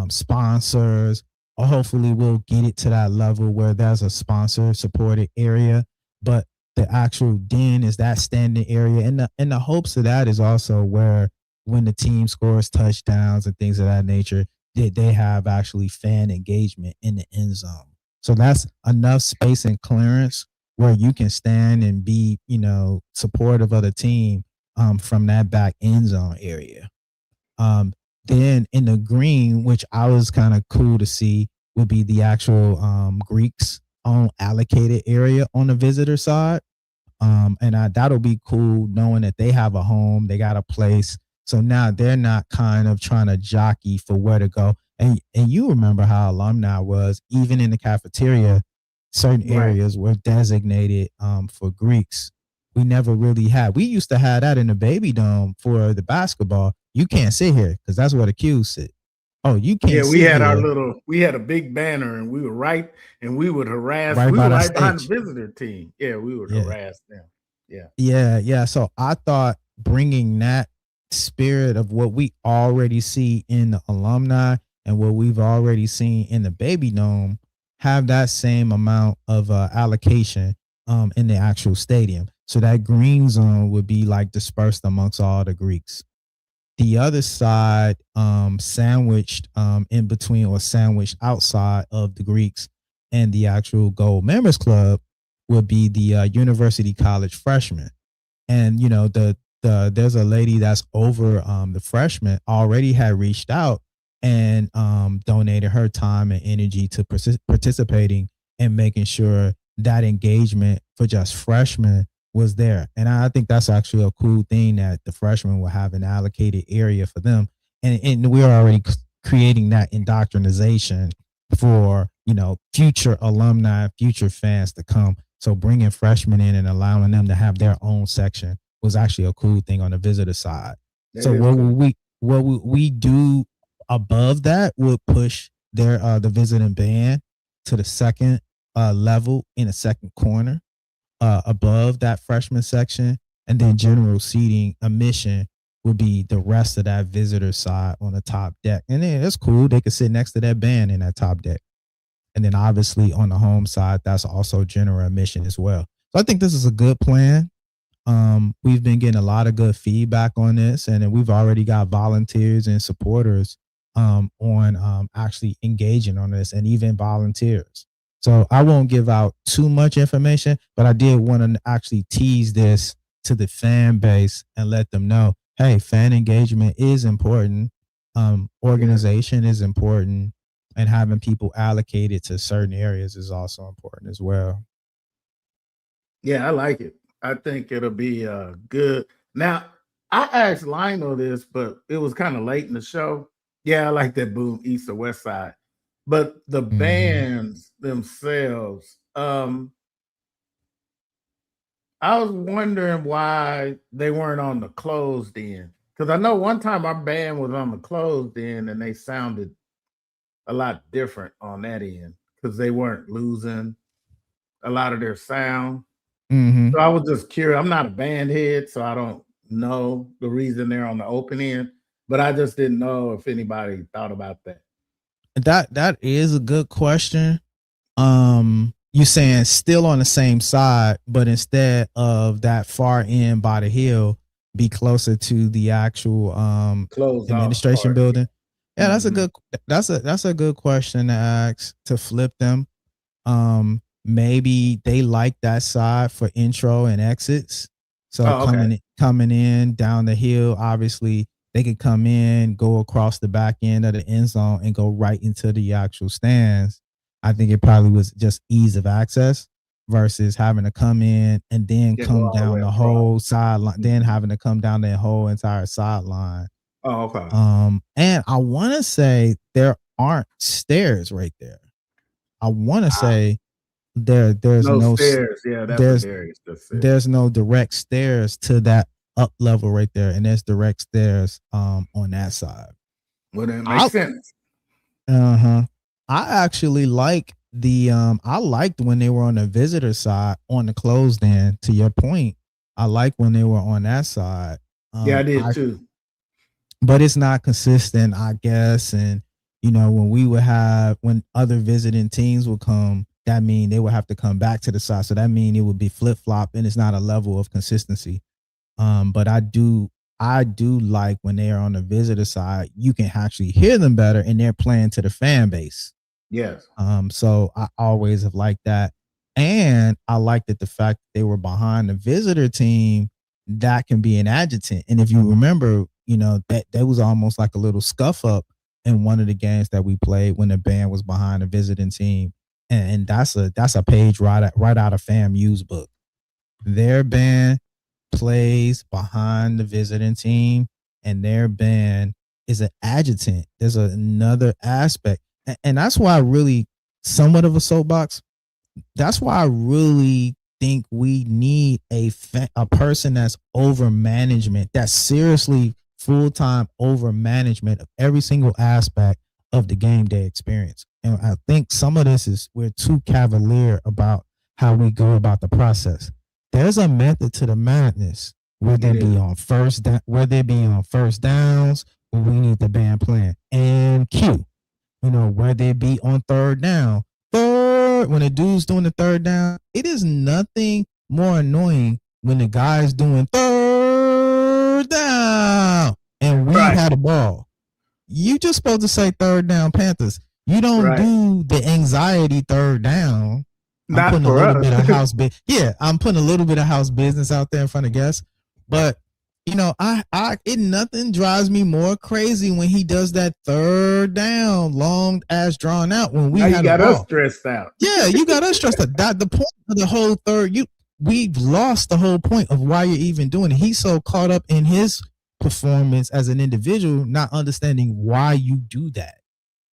sponsors. Or hopefully we'll get it to that level where there's a sponsor supported area, but the actual den is that standing area. And the hopes of that is also where when the team scores touchdowns and things of that nature, they have actually fan engagement in the end zone. So that's enough space and clearance where you can stand and be, supportive of the team from that back end zone area. Then in the green, which I was kind of cool to see, would be the actual Greeks own allocated area on the visitor side. That'll be cool knowing that they have a home, they got a place. So now they're not kind of trying to jockey for where to go. And you remember how alumni was, even in the cafeteria, certain areas were designated for Greeks. We never really had. We used to have that in the baby dome for the basketball. You can't sit here because that's where the Qs sit. Oh, you can't. Yeah, sit here. we had a big banner, and we were and we would harass. Right we by were that right behind the stage. visitor team. Yeah, we would Yeah. harass them. Yeah. Yeah. So I thought bringing that spirit of what we already see in the alumni and what we've already seen in the baby dome, have that same amount of allocation in the actual stadium. So that green zone would be like dispersed amongst all the Greeks. The other side, sandwiched in between or sandwiched outside of the Greeks and the actual Gold Members Club, would be the University College freshmen. And there's a lady that's over the freshmen already had reached out and donated her time and energy to participating and making sure that engagement for just freshmen was there. And I think that's actually a cool thing that the freshmen will have an allocated area for them. And we're already creating that indoctrination for, future alumni, future fans to come. So bringing freshmen in and allowing them to have their own section was actually a cool thing on the visitor side. So what we do above that would push the visiting band to the second level in the second corner above that freshman section, and then general seating admission would be the rest of that visitor side on the top deck. And then it's cool. They could sit next to that band in that top deck. And then obviously on the home side, that's also general admission as well. So I think this is a good plan. We've been getting a lot of good feedback on this, and then we've already got volunteers and supporters on actually engaging on this, and even volunteers. So I won't give out too much information, but I did want to actually tease this to the fan base and let them know, hey, fan engagement is important. Organization is important, and having people allocated to certain areas is also important as well. Yeah, I like it. I think it'll be good. Now, I asked Lionel this, but it was kind of late in the show. Yeah, I like that boom, east or west side. But the bands themselves, I was wondering why they weren't on the closed end. Because I know one time our band was on the closed end and they sounded a lot different on that end because they weren't losing a lot of their sound. So I was just curious. I'm not a band head, so I don't know the reason they're on the open end, but I just didn't know if anybody thought about that. That is a good question. You saying still on the same side, but instead of that far end by the hill, be closer to the actual administration building. Yeah, that's a good question to ask, to flip them. Maybe they like that side for intro and exits. So coming in down the hill, obviously they could come in, go across the back end of the end zone and go right into the actual stands. I think it probably was just ease of access versus having to come in and then come down the whole sideline, then having to come down the whole entire sideline. Oh, okay. And I want to say there aren't stairs right there. I want to say there's no stairs. Yeah, that's what Darius just said. There's no direct stairs to that up level right there, and there's direct stairs on that side. Well, that makes sense. I actually like I liked when they were on the visitor side on the closed end. To your point, I like when they were on that side. Yeah, I did too. But it's not consistent, I guess. And when other visiting teams would come, that mean they would have to come back to the side. So that mean it would be flip flop, and it's not a level of consistency. But I do like when they are on the visitor side, you can actually hear them better, and they're playing to the fan base. Yes. So I always have liked that. And I liked that the fact that they were behind the visitor team, that can be an adjutant. And if you remember, that was almost like a little scuff up in one of the games that we played when the band was behind the visiting team. And that's a page right out of FAMU's book. Their band plays behind the visiting team, and their band is an adjutant. There's another aspect. And that's why I really, somewhat of a soapbox, that's why I really think we need a person that's over management, that's seriously full-time over management of every single aspect of the game day experience. And I think some of this is we're too cavalier about how we go about the process. There's a method to the madness, whether it be on first downs, where we need the band playing and cue. Whether it be on third down, when the dude's doing the third down, it is nothing more annoying when the guy's doing third down and we had a ball. You just supposed to say third down Panthers. You don't do the anxiety third down. Not I'm putting for a little us. bit of house I'm putting a little bit of house business out there in front of guests. But nothing drives me more crazy when he does that third down, long ass drawn out when we now had you got a ball. us stressed out. Yeah, you got us stressed out. That the point of the whole we've lost the whole point of why you're even doing it. He's so caught up in his performance as an individual, not understanding why you do that.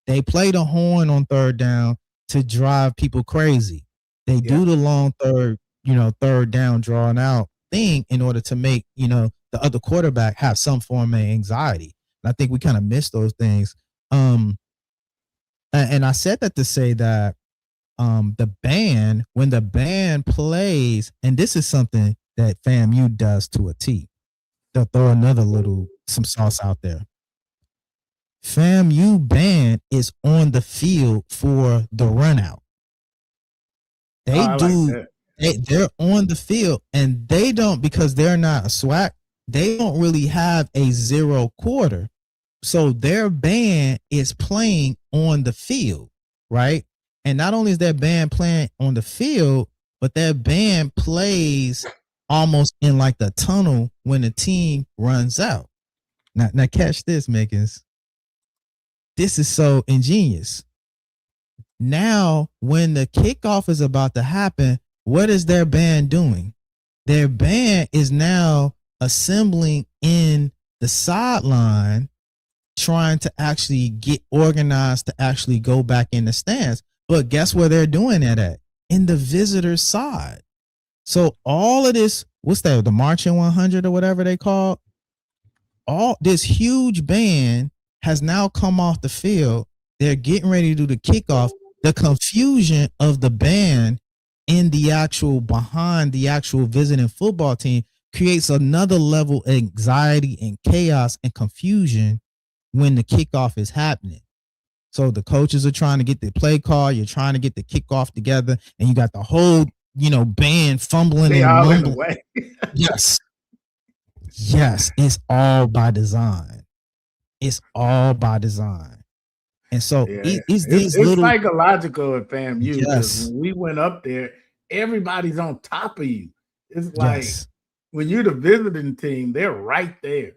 They play the horn on third down to drive people crazy. They do the long third down drawn out thing in order to make, the other quarterback have some form of anxiety. And I think we kind of miss those things. And I said that to say that when the band plays, and this is something that FAMU does to a T. They'll throw some sauce out there. FAMU band is on the field for the run out. They're on the field, and they don't, because they're not a SWAC, they don't really have a zero quarter. So their band is playing on the field, right? And not only is their band playing on the field, but their band plays almost in like the tunnel when the team runs out. Now catch this, Mickens. This is so ingenious. Now, when the kickoff is about to happen, what is their band doing? Their band is now assembling in the sideline, trying to actually get organized to actually go back in the stands. But guess where they're doing that at? In the visitor side. So all of this, what's that, the Marching 100 or whatever they call? All this huge band has now come off the field. They're getting ready to do the kickoff. The confusion of the band behind the actual visiting football team creates another level of anxiety and chaos and confusion when the kickoff is happening. So the coaches are trying to get the play call, you're trying to get the kickoff together, and you got the whole, band fumbling and all in mumbling. the way. Yes, it's all by design. It's all by design. And so it's psychological at FAMU, because Yes. when we went up there, everybody's on top of you. It's like when you're the visiting team, they're right there.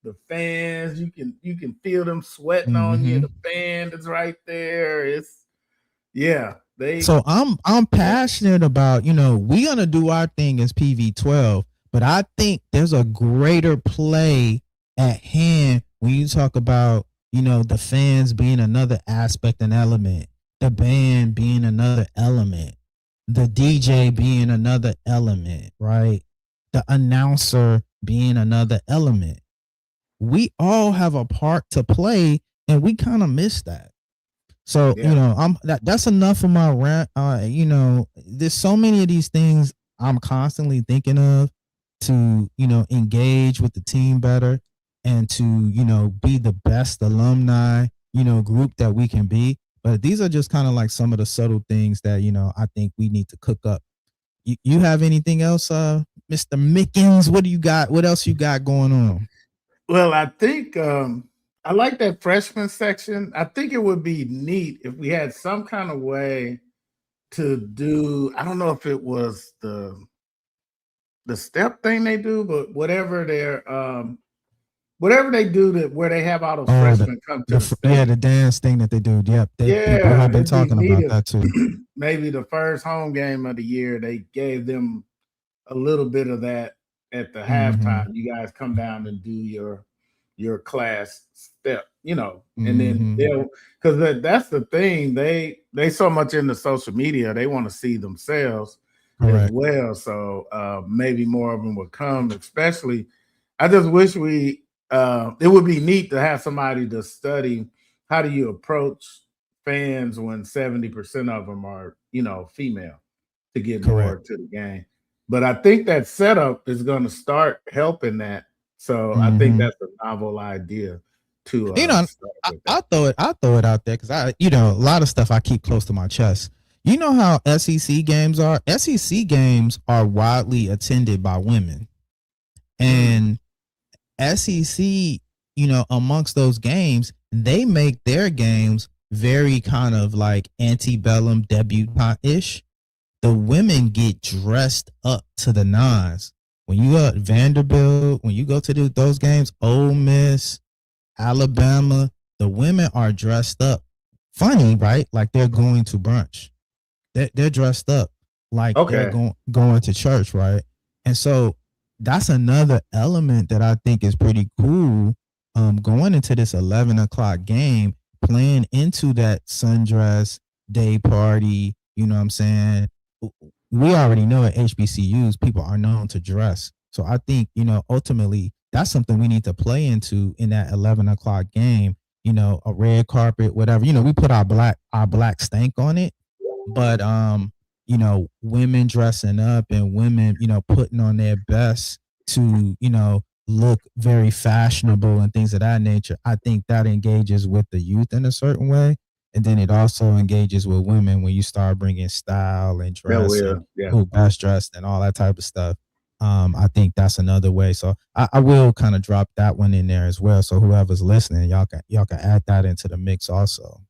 The fans, you can feel them sweating on you. The band is right there. So I'm passionate about, we're gonna do our thing as PV12, but I think there's a greater play at hand when you talk about, the fans being another aspect and element, the band being another element, the DJ being another element, right? The announcer being another element. We all have a part to play, and we kind of miss that. So, Yeah. that's enough of my rant. There's so many of these things I'm constantly thinking of to, engage with the team better and to, be the best alumni, group that we can be. But these are just kind of like some of the subtle things that, I think we need to cook up. You have anything else, Mr. Mickens? What do you got? What else you got going on? Well, I think I like that freshman section. I think it would be neat if we had some kind of way to do. I don't know if it was the step thing they do, but whatever they do where they have all those freshmen come to the stage. The dance thing that they do. Yep, people Yeah, have been it'd be talking neat about that too. Maybe the first home game of the year, they gave them a little bit of that at the halftime. You guys come down and do your class step, and then they'll, because that's the thing. They so much into social media, they want to see themselves as well. So maybe more of them would come. Especially, I just wish it would be neat to have somebody to study how do you approach fans when 70% of them are female to get more to the game. But I think that setup is going to start helping that. So I think that's a novel idea to I'll throw it out there because a lot of stuff I keep close to my chest. You know how SEC games are? SEC games are widely attended by women. And SEC, amongst those games, they make their games very kind of like antebellum debutante-ish. The women get dressed up to the nines. When you go at Vanderbilt, when you go to those games, Ole Miss, Alabama, the women are dressed up. Funny, right? Like they're going to brunch. They're dressed up like they're going to church, right? And so that's another element that I think is pretty cool. Going into this 11 o'clock game, playing into that sundress day party, you know what I'm saying? We already know at HBCUs, people are known to dress. So I think, ultimately, that's something we need to play into in that 11 o'clock game, a red carpet, whatever. We put our black stank on it. But, women dressing up and women, putting on their best to, look very fashionable and things of that nature. I think that engages with the youth in a certain way. And then it also engages with women when you start bringing style and dress and who best dressed and all that type of stuff. I think that's another way. So I will kind of drop that one in there as well. So whoever's listening, y'all can add that into the mix also.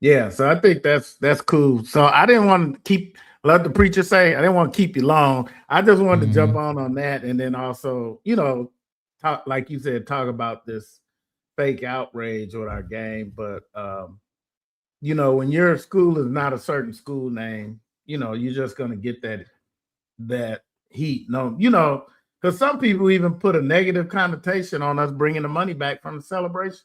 Yeah, so I think that's cool. So I didn't want to let the preacher say, I didn't want to keep you long. I just wanted to jump on that, and then also, talk, like you said, talk about this fake outrage with our game. But when your school is not a certain school name, you're just gonna get that heat. No, because some people even put a negative connotation on us bringing the money back from the celebration.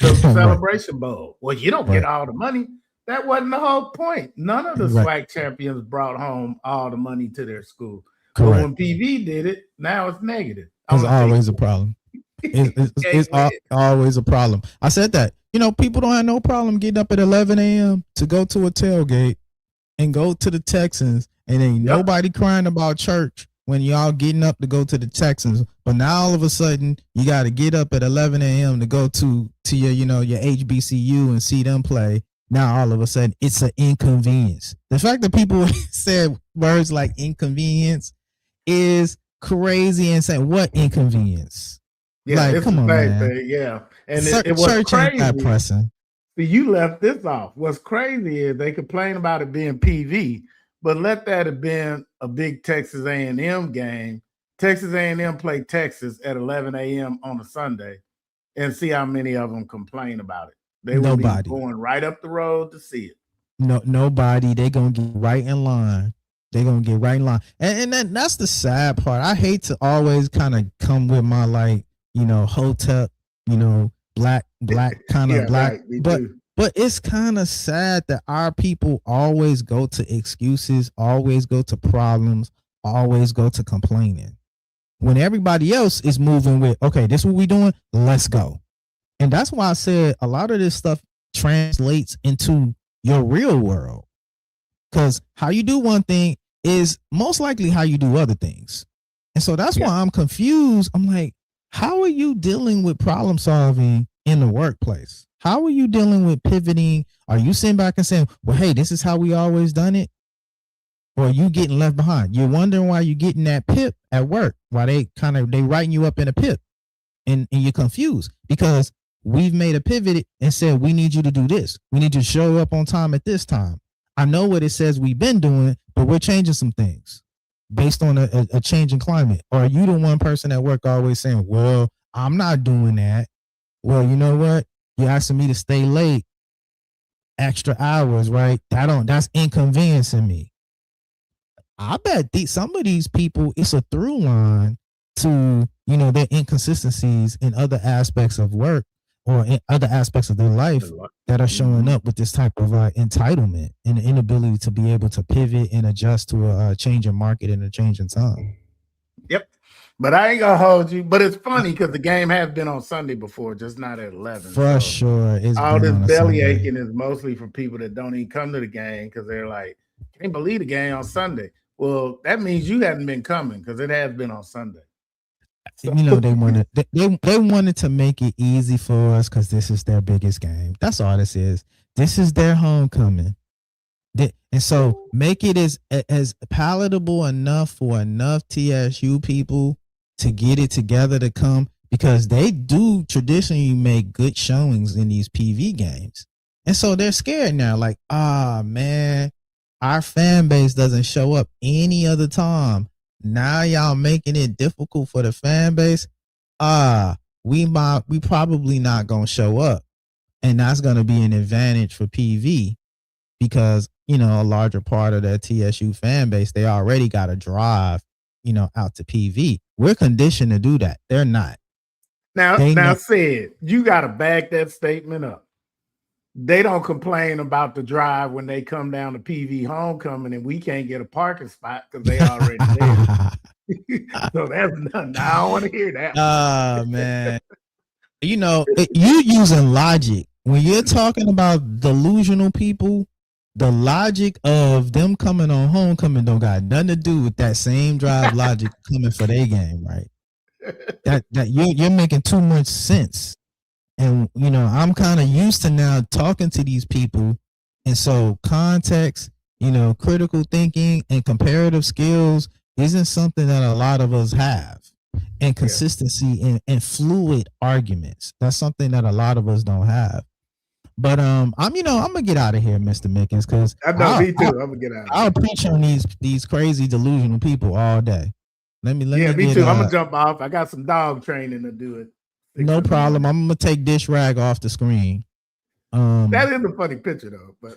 So celebration bowl. Well, you don't get all the money. That wasn't the whole point. None of the SWAC champions brought home all the money to their school. But when PV did it, now it's negative. It's always a problem. It's always a problem. I said that. People don't have no problem getting up at 11 a.m. to go to a tailgate and go to the Texans, and ain't nobody crying about church when y'all getting up to go to the Texans. But now all of a sudden you got to get up at 11 a.m. to go to your, your HBCU and see them play. Now all of a sudden it's an inconvenience. The fact that people said words like inconvenience is crazy and saying what inconvenience? Yeah, like, come on, man. Thing, yeah. And it was church crazy. Ain't that pressing. See, you left this off. What's crazy is they complain about it being PV, but let that have been a big Texas A&M game. Texas A&M play Texas at 11 a.m. on a Sunday, and see how many of them complain about it. They will be going right up the road to see it. Nobody. They're going to get right in line. They're going to get right in line. And that's the sad part. I hate to always kind of come with my, hotel, black kind of black. Right, but it's kind of sad that our people always go to excuses, always go to problems, always go to complaining. When everybody else is moving with, okay, this is what we doing, let's go. And that's why I said a lot of this stuff translates into your real world. Because how you do one thing is most likely how you do other things. And so that's why I'm confused. I'm like, how are you dealing with problem solving in the workplace? How are you dealing with pivoting? Are you sitting back and saying, well, hey, this is how we always done it? Or are you getting left behind? You're wondering why you're getting that PIP at work, why they writing you up in a PIP, and you're confused because we've made a pivot and said, we need you to do this. We need you to show up on time at this time. I know what it says we've been doing, but we're changing some things based on a changing climate. Or are you the one person at work always saying, well, I'm not doing that? Well, you know what? You're asking me to stay late extra hours, right? That's inconveniencing me. I bet some of these people, it's a through line to, their inconsistencies in other aspects of work or in other aspects of their life that are showing up with this type of entitlement and the inability to be able to pivot and adjust to a changing market and a changing time. Yep. But I ain't gonna hold you. But it's funny because the game has been on Sunday before, just not at 11. For sure. All this belly aching is mostly for people that don't even come to the game because they're like, can't believe the game on Sunday. Well, that means you haven't been coming because it has been on Sunday. So. They wanted to make it easy for us because this is their biggest game. That's all this is. This is their homecoming. And so make it as palatable enough for enough TSU people to get it together to come, because they do traditionally make good showings in these PV games. And so they're scared now, like, man, our fan base doesn't show up any other time. Now y'all making it difficult for the fan base. We probably not gonna show up. And that's gonna be an advantage for PV because, a larger part of that TSU fan base, they already got to drive, out to PV. We're conditioned to do that. They're not. Now, Sed, you got to back that statement up. They don't complain about the drive when they come down to PV homecoming and we can't get a parking spot because they already there. So that's nothing. I don't want to hear that. Man. You using logic. When you're talking about delusional people, the logic of them coming on homecoming don't got nothing to do with that same drive logic coming for their game, right? That you're making too much sense. And, I'm kind of used to now talking to these people. And so context, critical thinking and comparative skills isn't something that a lot of us have. And consistency and fluid arguments. That's something that a lot of us don't have. But I'm gonna get out of here, Mr. Mickens, because me too. I'm gonna get out. I'll preach on these crazy delusional people all day. Let me me too. I'm gonna jump off. I got some dog training to do it. No problem. I'm gonna take dish rag off the screen. That is a funny picture though, but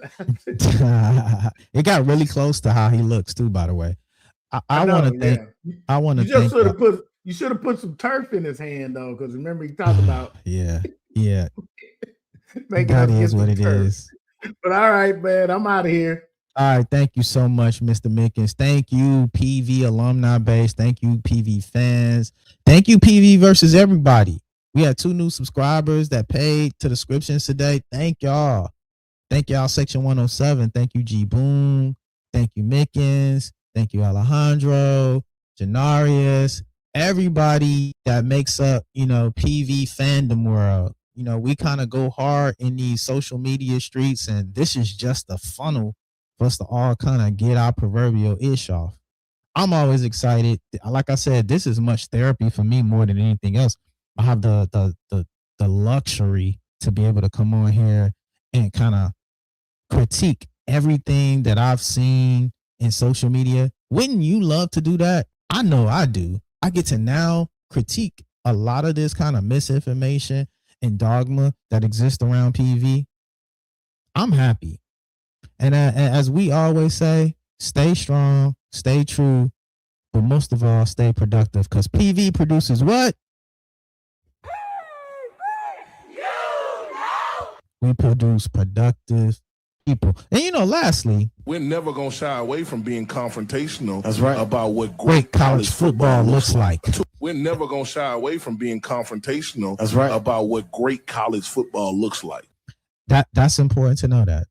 it got really close to how he looks too. By the way, I want to thank. I want to. You should have put some turf in his hand though, because remember he talked about. Yeah. That is what it is. But all right, man, I'm out of here. All right, thank you so much, Mr. Mickens. Thank you, PV alumni base. Thank you, PV fans. Thank you, PV versus everybody. We had 2 new subscribers that paid to the subscriptions today. Thank y'all. Thank y'all, Section 107. Thank you, G Boom. Thank you, Mickens. Thank you, Alejandro, Janarius, everybody that makes up, PV fandom world. We kind of go hard in these social media streets, and this is just a funnel for us to all kind of get our proverbial ish off. I'm always excited. Like I said, this is much therapy for me more than anything else. I have the luxury to be able to come on here and kind of critique everything that I've seen in social media. Wouldn't you love to do that? I know I do. I get to now critique a lot of this kind of misinformation and dogma that exists around PV. I'm happy. And as we always say, stay strong, stay true, but most of all, stay productive, because PV produces what? We produce productive people. And lastly, we're never going to shy away from being confrontational. That's right. About what great college football looks like. We're never going to shy away from being confrontational. That's right. About what great college football looks like. That's important to know that.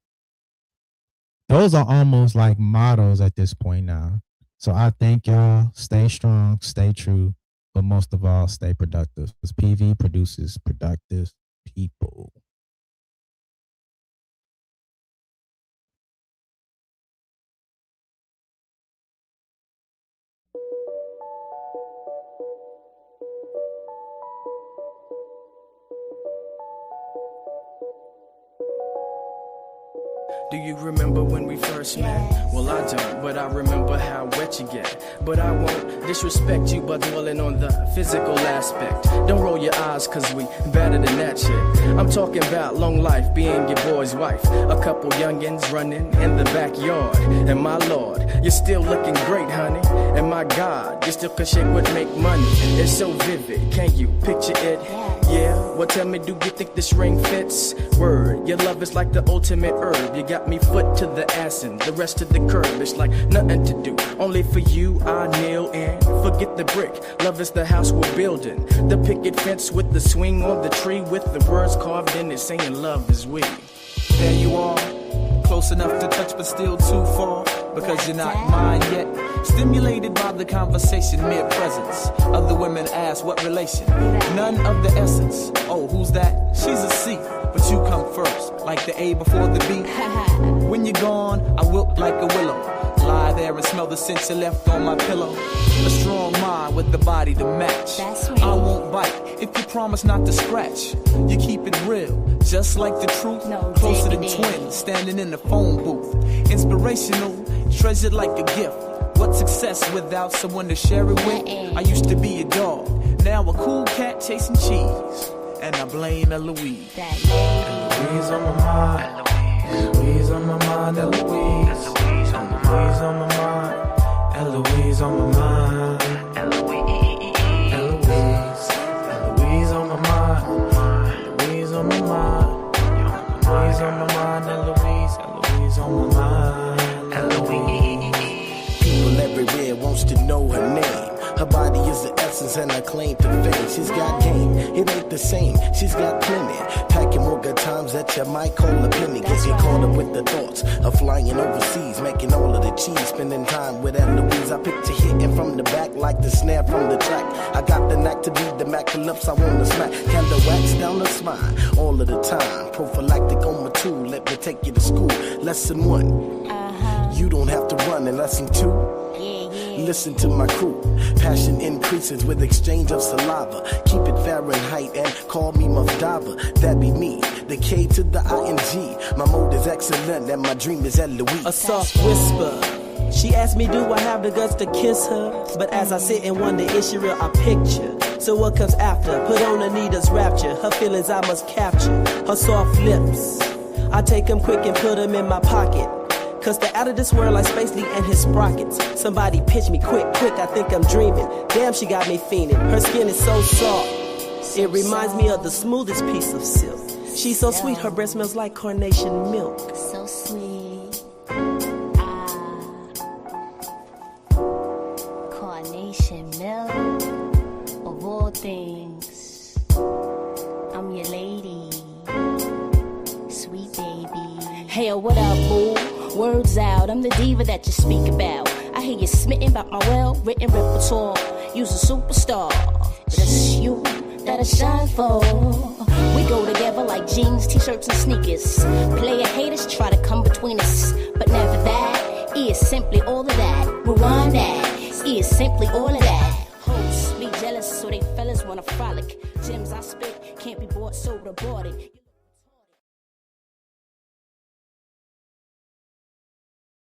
Those are almost like mottos at this point now. So I think y'all stay strong, stay true, but most of all, stay productive. Because PV produces productive people. Do you remember when we first met? Well, I don't, but I remember how wet you get. But I won't disrespect you by dwelling on the physical aspect. Don't roll your eyes, cause we better than that shit. I'm talking about long life, being your boy's wife. A couple youngins running in the backyard. And my lord, you're still looking great, honey. And my God, you still could shake would make money. It's so vivid, can't you picture it? Yeah, well tell me, do you think this ring fits? Word, your love is like the ultimate herb. You got me foot to the ass and the rest of the curb. It's like nothing to do, only for you I kneel and forget the brick. Love is the house we're building, the picket fence with the swing on the tree with the words carved in it saying love is we. There you are, close enough to touch but still too far, because you're not mine yet. Stimulated by the conversation, mere presence. Other women ask what relation, none of the essence. Oh, who's that? She's a C, but you come first, like the A before the B. When you're gone, I wilt like a willow. Lie there and smell the scent you left on my pillow. A strong mind with the body to match. I won't bite if you promise not to scratch. You keep it real, just like the truth. Closer than twins, standing in the phone booth. Inspirational, treasured like a gift. What's success without someone to share it with? I used to be a dog, now a cool cat chasing cheese. And I blame Eloise. Eloise on my mind. Eloise on my mind. Eloise. Eloise on my mind. Eloise on my mind. Eloise. Eloise on my mind. Eloise on my mind. Eloise on my mind. Eloise. Eloise on my mind. Eloise. People everywhere wants to know her name. Her body is the essence and I claim to fame. She's got game, it ain't the same. She's got plenty, packing more good times that you might call a penny. Get you caught up with the thoughts of flying overseas, making all of the cheese, spending time with Eloise. I picture hitting from the back like the snare from the track. I got the knack to be the Mac lips I wanna smack. Candle wax down the spine all of the time. Prophylactic on my tool, let me take you to school. Lesson 1, you don't have to run. And lesson 2, listen to my crew. Passion increases with exchange of saliva. Keep it Fahrenheit and call me Muffdava. That be me, the K to the ING. My mode is excellent and my dream is Eloise. A soft whisper. She asked me, do I have the guts to kiss her? But as I sit and wonder, is she real? I picture. So what comes after? Put on Anita's rapture. Her feelings I must capture. Her soft lips. I take them quick and put them in my pocket. Cause they're out of this world like Space Lee and his sprockets. Somebody pitch me quick, I think I'm dreaming. Damn, she got me fiending. Her skin is so soft. It reminds me of the smoothest piece of silk. She's so sweet, her breath smells like carnation milk. So sweet. Carnation milk. Of all things, I'm your lady. Sweet baby. Hey, what up, boo? Words out, I'm the diva that you speak about. I hear you smitten about my well-written repertoire. You's a superstar, but it's you that I shine for. We go together like jeans, t-shirts, and sneakers. Player haters try to come between us, but never that. It is simply all of that. Rewind that. It is simply all of that. Hoes be jealous, so they fellas wanna frolic. Gems I spit can't be bought, sold, or bought it.